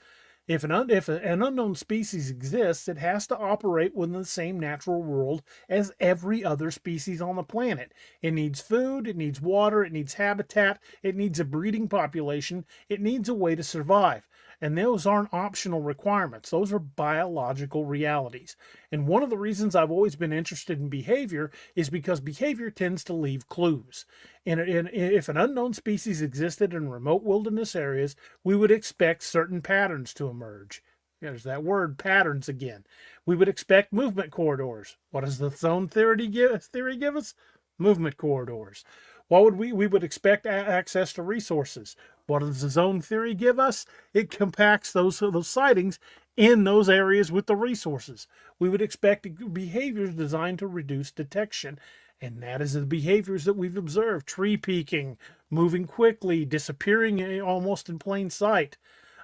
Speaker 2: If an unknown species exists, it has to operate within the same natural world as every other species on the planet. It needs food, it needs water, it needs habitat, it needs a breeding population, it needs a way to survive. And those aren't optional requirements. Those are biological realities. And one of the reasons I've always been interested in behavior is because behavior tends to leave clues. And if an unknown species existed in remote wilderness areas, we would expect certain patterns to emerge. There's that word, patterns, again. We would expect movement corridors. What does the zone theory give us? Movement corridors. What would we would expect access to resources. What does the zone theory give us? It compacts those sightings in those areas with the resources. We would expect behaviors designed to reduce detection, and that is the behaviors that we've observed: tree peaking, moving quickly, disappearing almost in plain sight,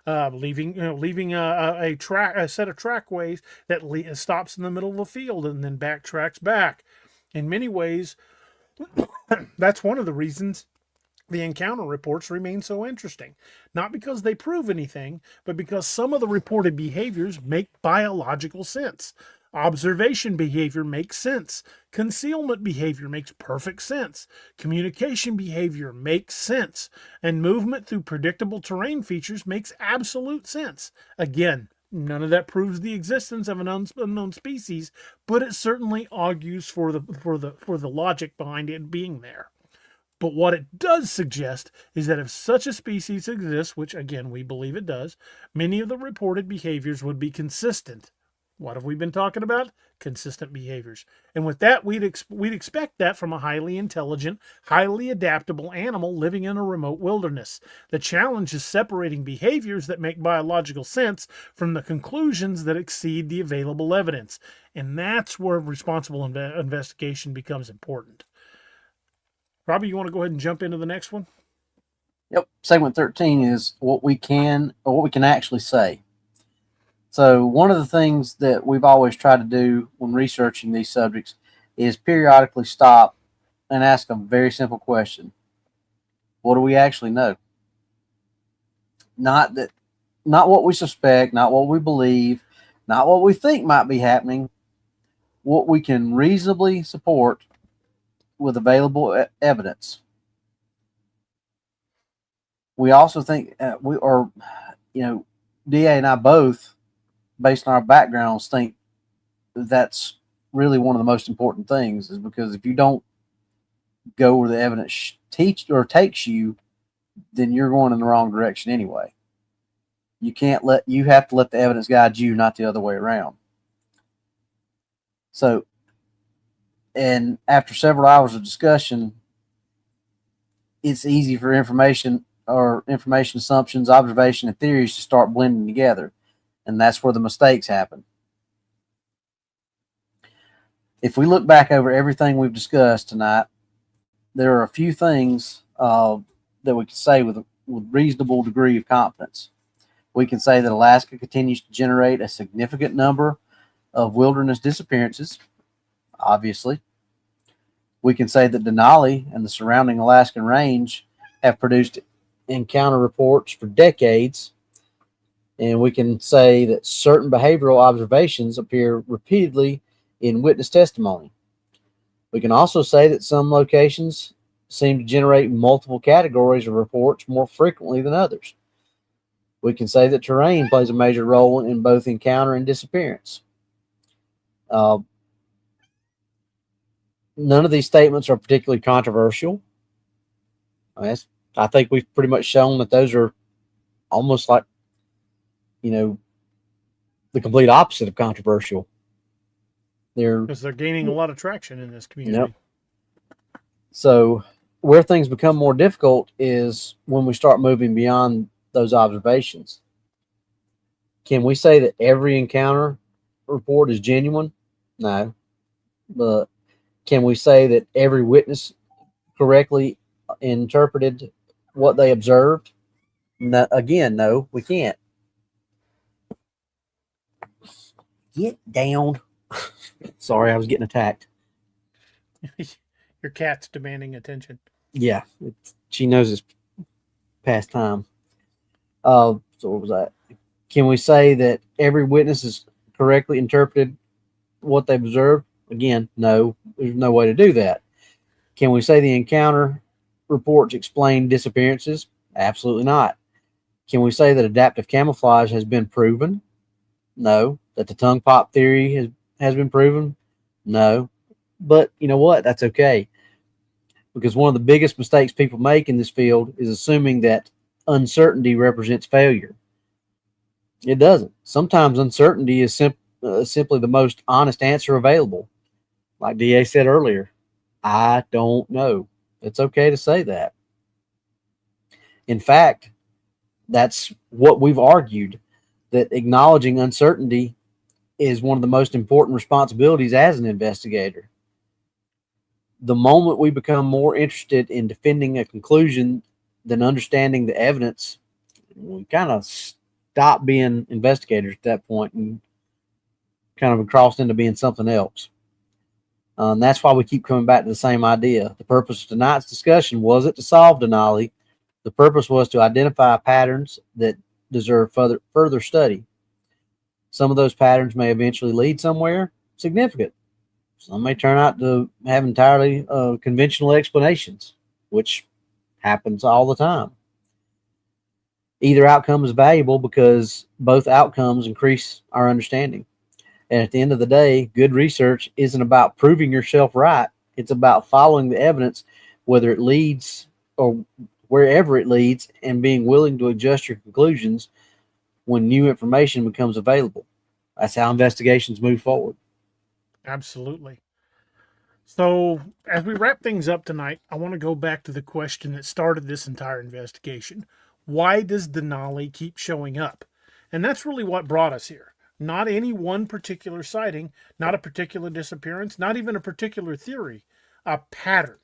Speaker 2: leaving a set of trackways that stops in the middle of a field and then backtracks back. In many ways, that's one of the reasons the encounter reports remain so interesting. Not because they prove anything, but because some of the reported behaviors make biological sense. Observation behavior makes sense. Concealment behavior makes perfect sense. Communication behavior makes sense. And movement through predictable terrain features makes absolute sense. Again, none of that proves the existence of an unknown species, but it certainly argues for the logic behind it being there. But what it does suggest is that if such a species exists, which again we believe it does, many of the reported behaviors would be consistent. What have we been talking about? Consistent behaviors. And with that, we'd expect that from a highly intelligent, highly adaptable animal living in a remote wilderness. The challenge is separating behaviors that make biological sense from the conclusions that exceed the available evidence. And that's where responsible investigation becomes important. Robbie, you want to go ahead and jump into the next one?
Speaker 4: Yep. Segment 13 is what we can actually say. So one of the things that we've always tried to do when researching these subjects is periodically stop and ask a very simple question. What do we actually know? Not what we suspect, not what we believe, not what we think might be happening, what we can reasonably support with available evidence. We also think DA and I both, based on our backgrounds, think that's really one of the most important things, is because if you don't go where the evidence takes you, then you're going in the wrong direction anyway. You have to let the evidence guide you, not the other way around. So, and after several hours of discussion, it's easy for information assumptions, observation, and theories to start blending together. And that's where the mistakes happen. If we look back over everything we've discussed tonight, there are a few things that we can say with reasonable degree of confidence. We can say that Alaska continues to generate a significant number of wilderness disappearances, obviously. We can say that Denali and the surrounding Alaskan range have produced encounter reports for decades. And we can say that certain behavioral observations appear repeatedly in witness testimony. We can also say that some locations seem to generate multiple categories of reports more frequently than others. We can say that terrain plays a major role in both encounter and disappearance. None of these statements are particularly controversial. I think we've pretty much shown that those are almost like, the complete opposite of controversial.
Speaker 2: Because they're gaining a lot of traction in this community.
Speaker 4: Yep. So where things become more difficult is when we start moving beyond those observations. Can we say that every encounter report is genuine? No. But can we say that every witness correctly interpreted what they observed? No, again, no, we can't. Get down. Sorry, I was getting attacked.
Speaker 2: Your cat's demanding attention.
Speaker 4: Yeah, she knows it's past time. So what was that? Can we say that every witness has correctly interpreted what they've observed? Again, no. There's no way to do that. Can we say the encounter reports explain disappearances? Absolutely not. Can we say that adaptive camouflage has been proven? No. That the tongue pop theory has been proven? No. But you know what? That's okay. Because one of the biggest mistakes people make in this field is assuming that uncertainty represents failure. It doesn't. Sometimes uncertainty is simply the most honest answer available. Like DA said earlier, I don't know. It's okay to say that. In fact, that's what we've argued, that acknowledging uncertainty is one of the most important responsibilities as an investigator. The moment we become more interested in defending a conclusion than understanding the evidence, we kind of stop being investigators at that point and kind of crossed into being something else. And that's why we keep coming back to the same idea. The purpose of tonight's discussion wasn't to solve Denali. The purpose was to identify patterns that deserve further study. Some of those patterns may eventually lead somewhere significant. Some may turn out to have entirely conventional explanations, which happens all the time. Either outcome is valuable because both outcomes increase our understanding. And at the end of the day, good research isn't about proving yourself right. It's about following the evidence, whether it leads or wherever it leads, and being willing to adjust your conclusions when new information becomes available. That's how investigations move forward.
Speaker 2: Absolutely. So as we wrap things up tonight, I want to go back to the question that started this entire investigation. Why does Denali keep showing up? And that's really what brought us here. Not any one particular sighting, not a particular disappearance, not even a particular theory, a pattern.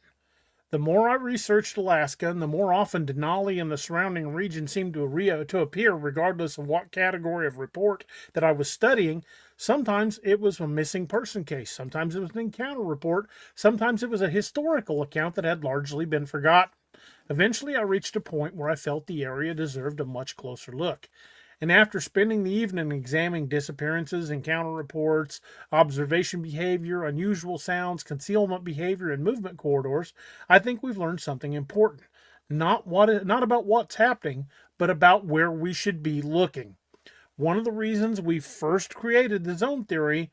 Speaker 2: The more I researched Alaska, and the more often Denali and the surrounding region seemed to appear regardless of what category of report that I was studying. Sometimes it was a missing person case. Sometimes it was an encounter report. Sometimes it was a historical account that had largely been forgotten. Eventually, I reached a point where I felt the area deserved a much closer look. And after spending the evening examining disappearances, encounter reports, observation behavior, unusual sounds, concealment behavior, and movement corridors, I think we've learned something important. Not about what's happening, but about where we should be looking. One of the reasons we first created the zone theory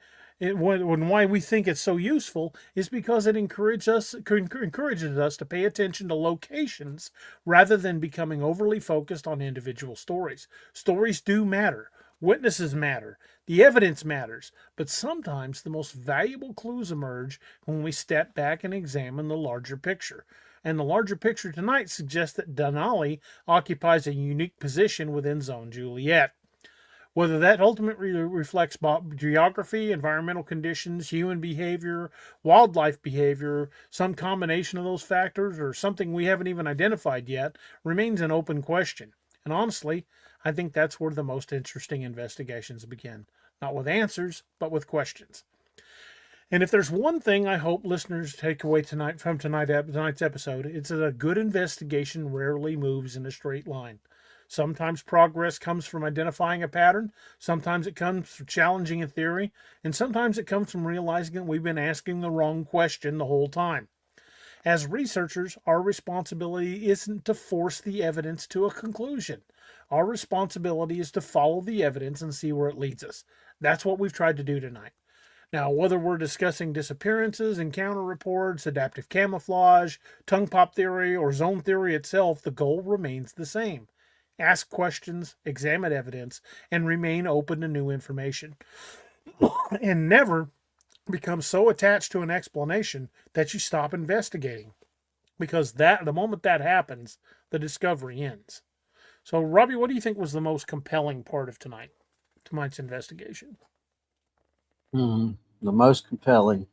Speaker 2: Why we think it's so useful is because it encourages us to pay attention to locations rather than becoming overly focused on individual stories. Stories do matter. Witnesses matter. The evidence matters. But sometimes the most valuable clues emerge when we step back and examine the larger picture. And the larger picture tonight suggests that Denali occupies a unique position within Zone Juliet. Whether that ultimately reflects geography, environmental conditions, human behavior, wildlife behavior, some combination of those factors, or something we haven't even identified yet, remains an open question. And honestly, I think that's where the most interesting investigations begin. Not with answers, but with questions. And if there's one thing I hope listeners take away from tonight's episode, it's that a good investigation rarely moves in a straight line. Sometimes progress comes from identifying a pattern, sometimes it comes from challenging a theory, and sometimes it comes from realizing that we've been asking the wrong question the whole time. As researchers, our responsibility isn't to force the evidence to a conclusion. Our responsibility is to follow the evidence and see where it leads us. That's what we've tried to do tonight. Now, whether we're discussing disappearances, encounter reports, adaptive camouflage, tongue pop theory, or zone theory itself, the goal remains the same. Ask questions, examine evidence, and remain open to new information. And never become so attached to an explanation that you stop investigating. Because the moment that happens, the discovery ends. So, Robbie, what do you think was the most compelling part of tonight's investigation?
Speaker 4: The most compelling.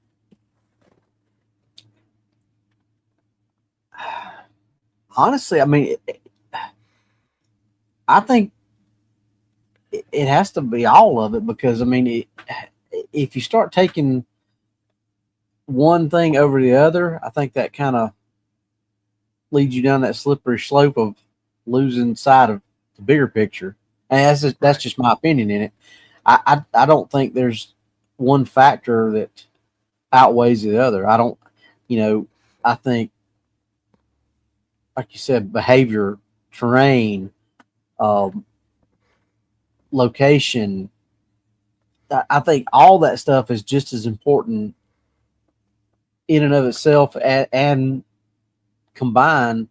Speaker 4: Honestly, I mean, I think it has to be all of it because, I mean, if you start taking one thing over the other, I think that kind of leads you down that slippery slope of losing sight of the bigger picture. And that's just my opinion in it. I don't think there's one factor that outweighs the other. I don't, I think, like you said, behavior, terrain, location. I think all that stuff is just as important in and of itself and combined.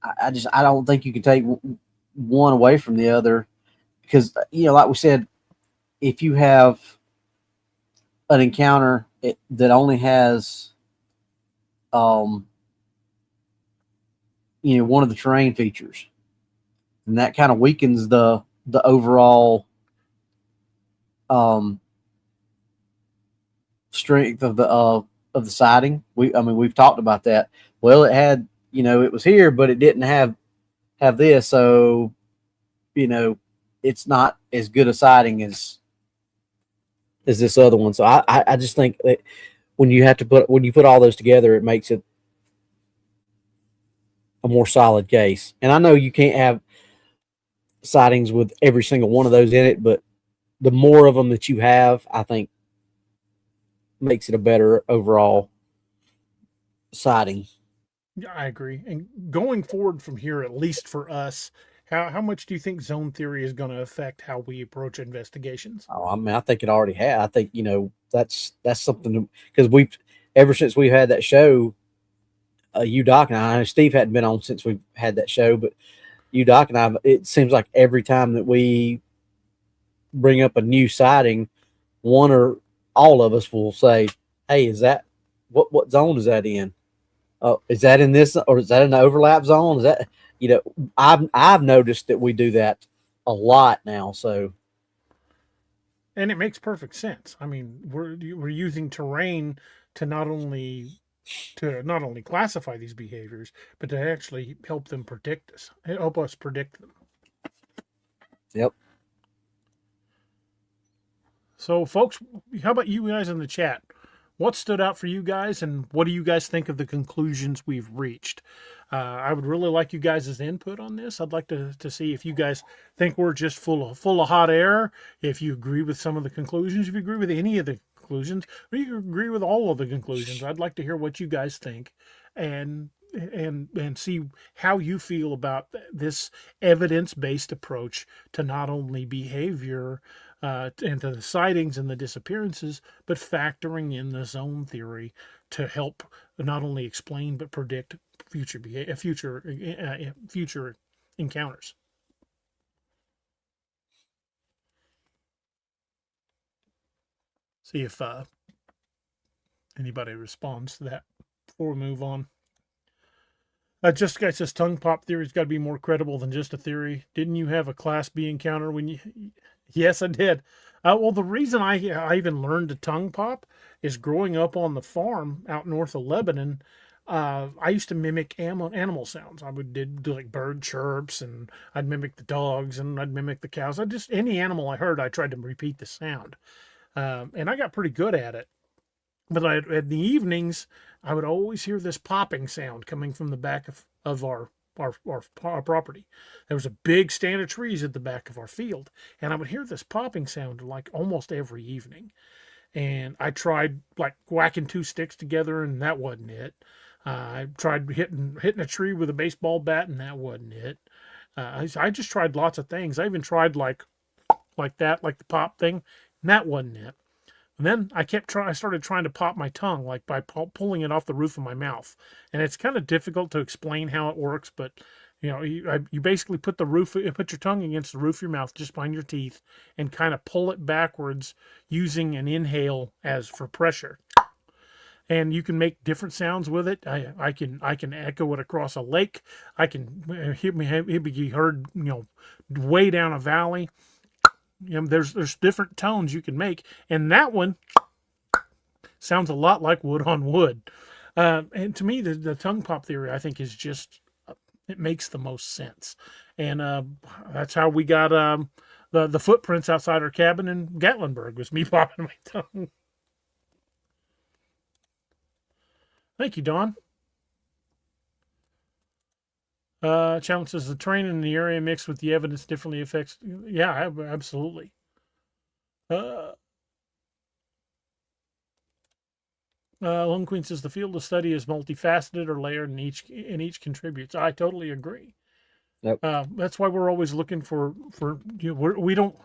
Speaker 4: I don't think you can take one away from the other because, like we said, if you have an encounter that only has, one of the terrain features, and that kind of weakens the overall strength of the sighting. We've talked about that. Well, it had, it was here, but it didn't have this, so it's not as good a sighting as this other one. So I just think that when you put all those together, it makes it a more solid case. And I know you can't have sightings with every single one of those in it, but the more of them that you have, I think makes it a better overall sighting.
Speaker 2: Yeah, I agree. And going forward from here, at least for us, how much do you think zone theory is going to affect how we approach investigations?
Speaker 4: Oh, I mean, I think it already had. I think, that's something because ever since we've had that show, you, Doc, and I know Steve hadn't been on since we've had that show, but you, Doc, and I, it seems like every time that we bring up a new sighting, one or all of us will say, "Hey, is that what zone is that in? Is that in this, or is that in the overlap zone? Is that I've noticed that we do that a lot now." So,
Speaker 2: and it makes perfect sense. I mean, we're using terrain to not only classify these behaviors, but to actually help us predict them.
Speaker 4: Yep.
Speaker 2: So, folks, how about you guys in the chat? What stood out for you guys, and what do you guys think of the conclusions we've reached? I would really like you guys' input on this. I'd like to see if you guys think we're just full of hot air, if you agree with some of the conclusions, if you agree with any of the conclusions, or you agree with all of the conclusions. I'd like to hear what you guys think and see how you feel about this evidence-based approach to not only behavior, into the sightings and the disappearances, but factoring in the zone theory to help not only explain but predict future encounters. See if anybody responds to that before we move on. Just guy says tongue pop theory's got to be more credible than just a theory. Didn't you have a Class B encounter when you? Yes, I did. Well, the reason I even learned to tongue pop is growing up on the farm out north of Lebanon. I used to mimic animal sounds. I would do like bird chirps, and I'd mimic the dogs, and I'd mimic the cows. I just any animal I heard, I tried to repeat the sound, and I got pretty good at it. But in the evenings, I would always hear this popping sound coming from the back of our property. There was a big stand of trees at the back of our field, and I would hear this popping sound like almost every evening. And I tried like whacking two sticks together, and that wasn't it. I tried hitting a tree with a baseball bat, and that wasn't it. I just tried lots of things. I even tried like that, like the pop thing, and that wasn't it. And then I started trying to pop my tongue, like by pulling it off the roof of my mouth. And it's kind of difficult to explain how it works, but you basically put your tongue against the roof of your mouth, just behind your teeth, and kind of pull it backwards using an inhale as for pressure. And you can make different sounds with it. I can echo it across a lake. I can it be heard way down a valley. There's different tones you can make, and that one sounds a lot like wood on wood. And to me, the tongue pop theory, I think, is just it makes the most sense, and that's how we got the footprints outside our cabin in Gatlinburg was me popping my tongue. Thank you, Don. Challenge says the terrain in the area mixed with the evidence differently affects. Yeah, absolutely. Lone Queen says the field of study is multifaceted or layered, and each contributes. I totally agree.
Speaker 3: Yep.
Speaker 2: That's why we're always looking for we don't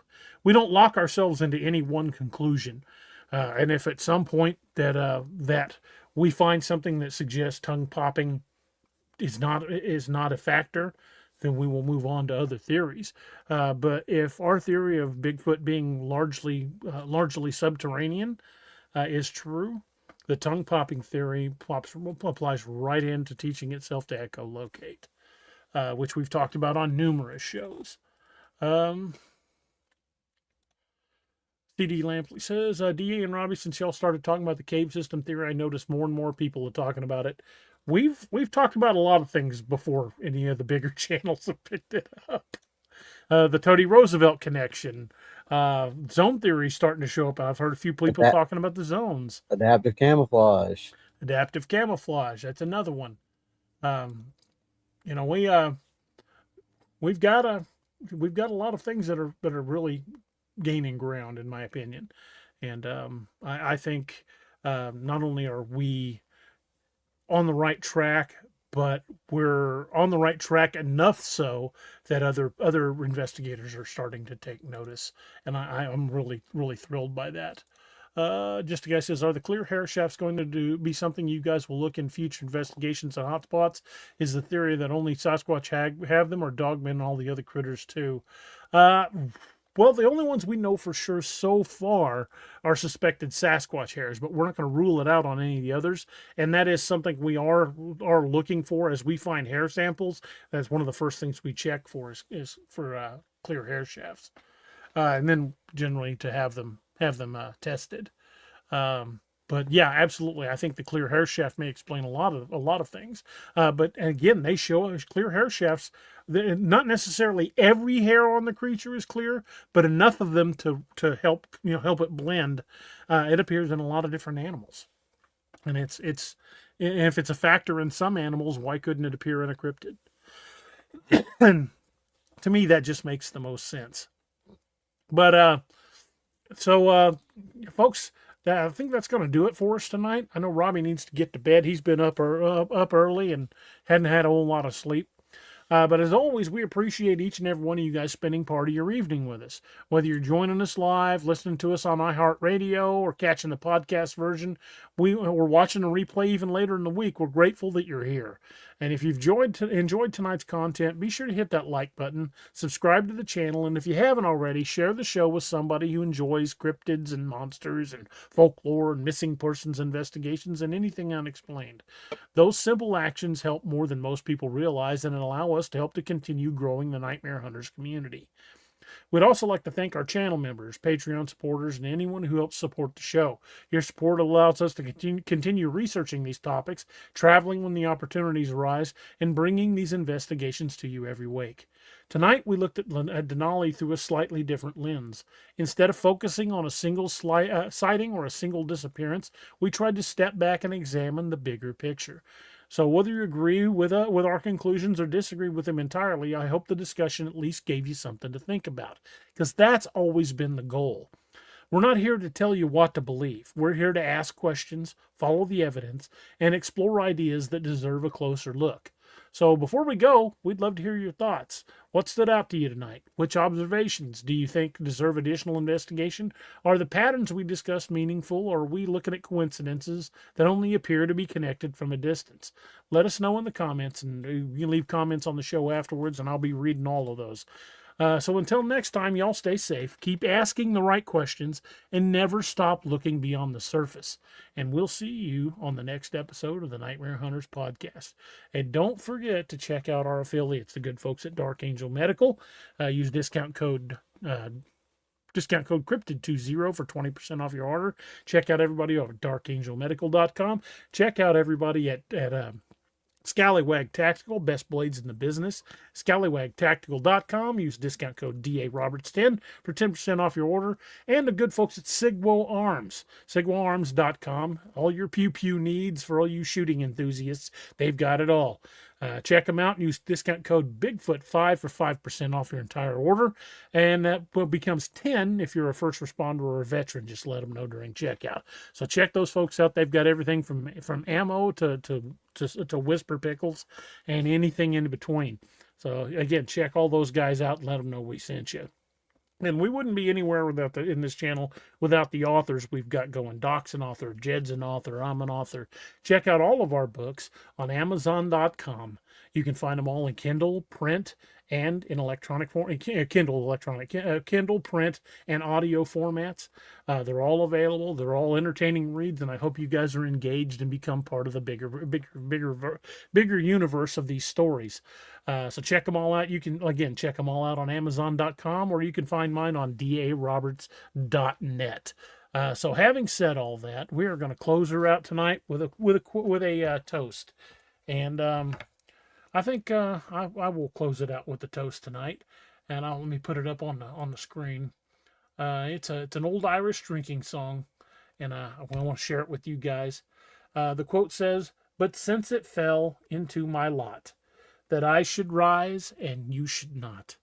Speaker 2: lock ourselves into any one conclusion. And if at some point that we find something that suggests tongue popping is not a factor, then we will move on to other theories. But if our theory of Bigfoot being largely subterranean is true, the tongue popping theory applies right into teaching itself to echolocate, which we've talked about on numerous shows. CD Lampley says, DA and Robbie, since y'all started talking about the cave system theory, I noticed more and more people are talking about it. We've talked about a lot of things before any of the bigger channels have picked it up. The Tony Roosevelt connection, zone theory starting to show up. I've heard a few people talking about the zones.
Speaker 4: Adaptive camouflage.
Speaker 2: Adaptive camouflage. That's another one. We've got a lot of things that are really gaining ground, in my opinion, and I think not only are we on the right track, but we're on the right track enough so that other investigators are starting to take notice, and I'm really thrilled by that. Just a guy says, are the clear hair shafts going to be something you guys will look in future investigations on hotspots? Is the theory that only Sasquatch have them, or dogmen and all the other critters too? Well, the only ones we know for sure so far are suspected Sasquatch hairs, but we're not going to rule it out on any of the others. And that is something we are looking for as we find hair samples. That's one of the first things we check for is for clear hair shafts, and then generally to have them tested. But yeah, absolutely. I think the clear hair shaft may explain a lot of things. But again, they show clear hair shafts. Not necessarily every hair on the creature is clear, but enough of them to help it blend. It appears in a lot of different animals, and it's if it's a factor in some animals, why couldn't it appear in a cryptid? And to me, that just makes the most sense. But folks, I think that's going to do it for us tonight. I know Robbie needs to get to bed. He's been up early and hadn't had a whole lot of sleep. But as always, we appreciate each and every one of you guys spending part of your evening with us. Whether you're joining us live, listening to us on iHeartRadio, or catching the podcast version, we're watching a replay even later in the week. We're grateful that you're here. And if you've enjoyed tonight's content, be sure to hit that like button, subscribe to the channel, and if you haven't already, share the show with somebody who enjoys cryptids and monsters and folklore and missing persons investigations and anything unexplained. Those simple actions help more than most people realize and allow us to help to continue growing the Nightmare Hunters community. We'd also like to thank our channel members, Patreon supporters, and anyone who helps support the show. Your support allows us to continue researching these topics, traveling when the opportunities arise, and bringing these investigations to you every week. Tonight, we looked at Denali through a slightly different lens. Instead of focusing on a single sighting or a single disappearance, we tried to step back and examine the bigger picture. So whether you agree with our conclusions or disagree with them entirely, I hope the discussion at least gave you something to think about, because that's always been the goal. We're not here to tell you what to believe. We're here to ask questions, follow the evidence, and explore ideas that deserve a closer look. So before we go, we'd love to hear your thoughts. What stood out to you tonight? Which observations do you think deserve additional investigation? Are the patterns we discussed meaningful, or are we looking at coincidences that only appear to be connected from a distance? Let us know in the comments, and you can leave comments on the show afterwards, and I'll be reading all of those. So until next time, y'all stay safe, keep asking the right questions, and never stop looking beyond the surface. And we'll see you on the next episode of the Nightmare Hunters podcast. And don't forget to check out our affiliates, the good folks at Dark Angel Medical. Use discount code Cryptid20 for 20% off your order. Check out everybody over at darkangelmedical.com. Check out everybody at Scallywag Tactical, best blades in the business. Scallywagtactical.com. Use discount code DARoberts10 for 10% off your order. And the good folks at Sigwo Arms, sigwoarms.com. All your pew-pew needs for all you shooting enthusiasts, they've got it all. Check them out and use discount code Bigfoot5 for 5% off your entire order. And that becomes 10 if you're a first responder or a veteran. Just let them know during checkout. So check those folks out. They've got everything from ammo to whisper pickles and anything in between. So again, check all those guys out and let them know we sent you. And we wouldn't be anywhere in this channel without the authors we've got going. Doc's an author, Jed's an author, I'm an author. Check out all of our books on Amazon.com. You can find them all in Kindle, print, and in electronic form, Kindle, print, and audio formats. They're all available. They're all entertaining reads, and I hope you guys are engaged and become part of the bigger universe of these stories. So check them all out. You can, again, check them all out on Amazon.com, or you can find mine on DARoberts.net. So having said all that, we are going to close her out tonight with a toast. And I think I will close it out with the toast tonight, and let me put it up on the screen. It's an old Irish drinking song, and I want to share it with you guys. The quote says, "But since it fell into my lot that I should rise and you should not,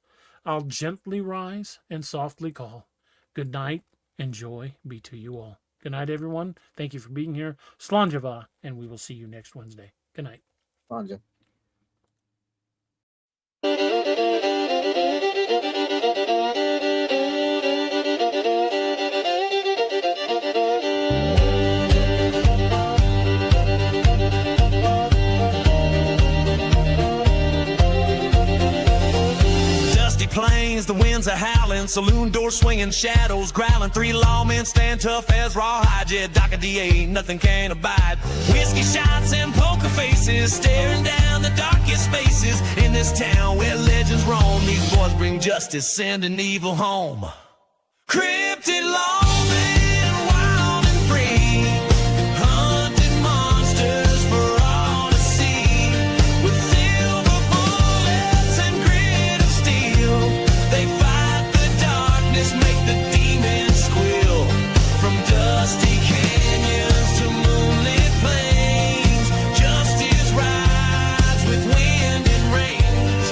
Speaker 2: I'll gently rise and softly call. Good night and joy be to you all." Good night, everyone. Thank you for being here. Slàinte, and we will see you next Wednesday. Good night.
Speaker 4: Slàinte.
Speaker 1: Plains, the winds are howling, saloon doors swinging, shadows growling. Three lawmen stand tough as rawhide. Yeah, Doc DA, nothing can abide. Whiskey shots and poker faces, staring down the darkest spaces in this town where legends roam. These boys bring justice, sending evil home. Cryptid lawmen, wild and free, hunting monsters for all to see. With silver bullets and grit of steel, they fight the darkness, make the demons squeal. From dusty canyons to moonlit plains, justice rides with wind and rains.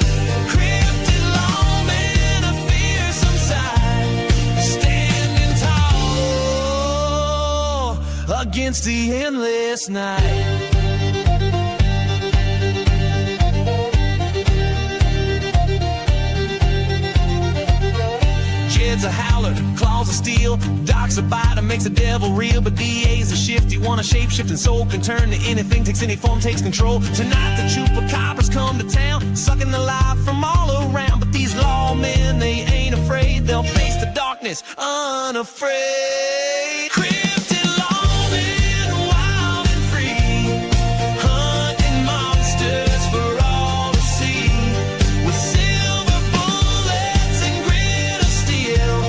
Speaker 1: Cryptid lawmen, a fearsome sight, standing tall against the endless night. feel. Doc's a bite and makes the devil real, but DA's a shifty one. A shape-shifting soul can turn to anything, takes any form, takes control. Tonight the chupacabras come to town, sucking the life from all around. But these lawmen, they ain't afraid. They'll face the darkness unafraid. Cryptid lawmen, wild and free, hunting monsters for all to see. With silver bullets and grit of steel,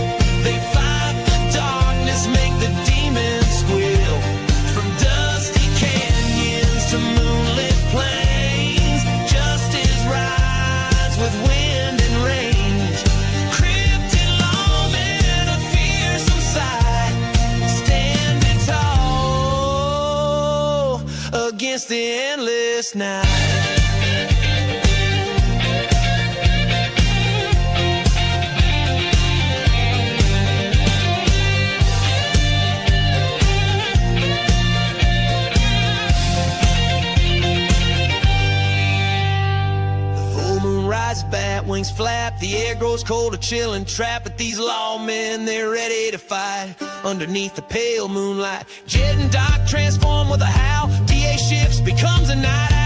Speaker 1: they fight the darkness, make the demons squeal. From dusty canyons to moonlit plains, justice rides with wind and rain. Cryptid lawmen, a fearsome sight, standing tall against the endless night. Full moon rises, bat wings flap, the air grows cold, a chill and trap. But these lawmen, they're ready to fight underneath the pale moonlight. Jed and Doc transform with a howl. DA shifts, becomes a night owl.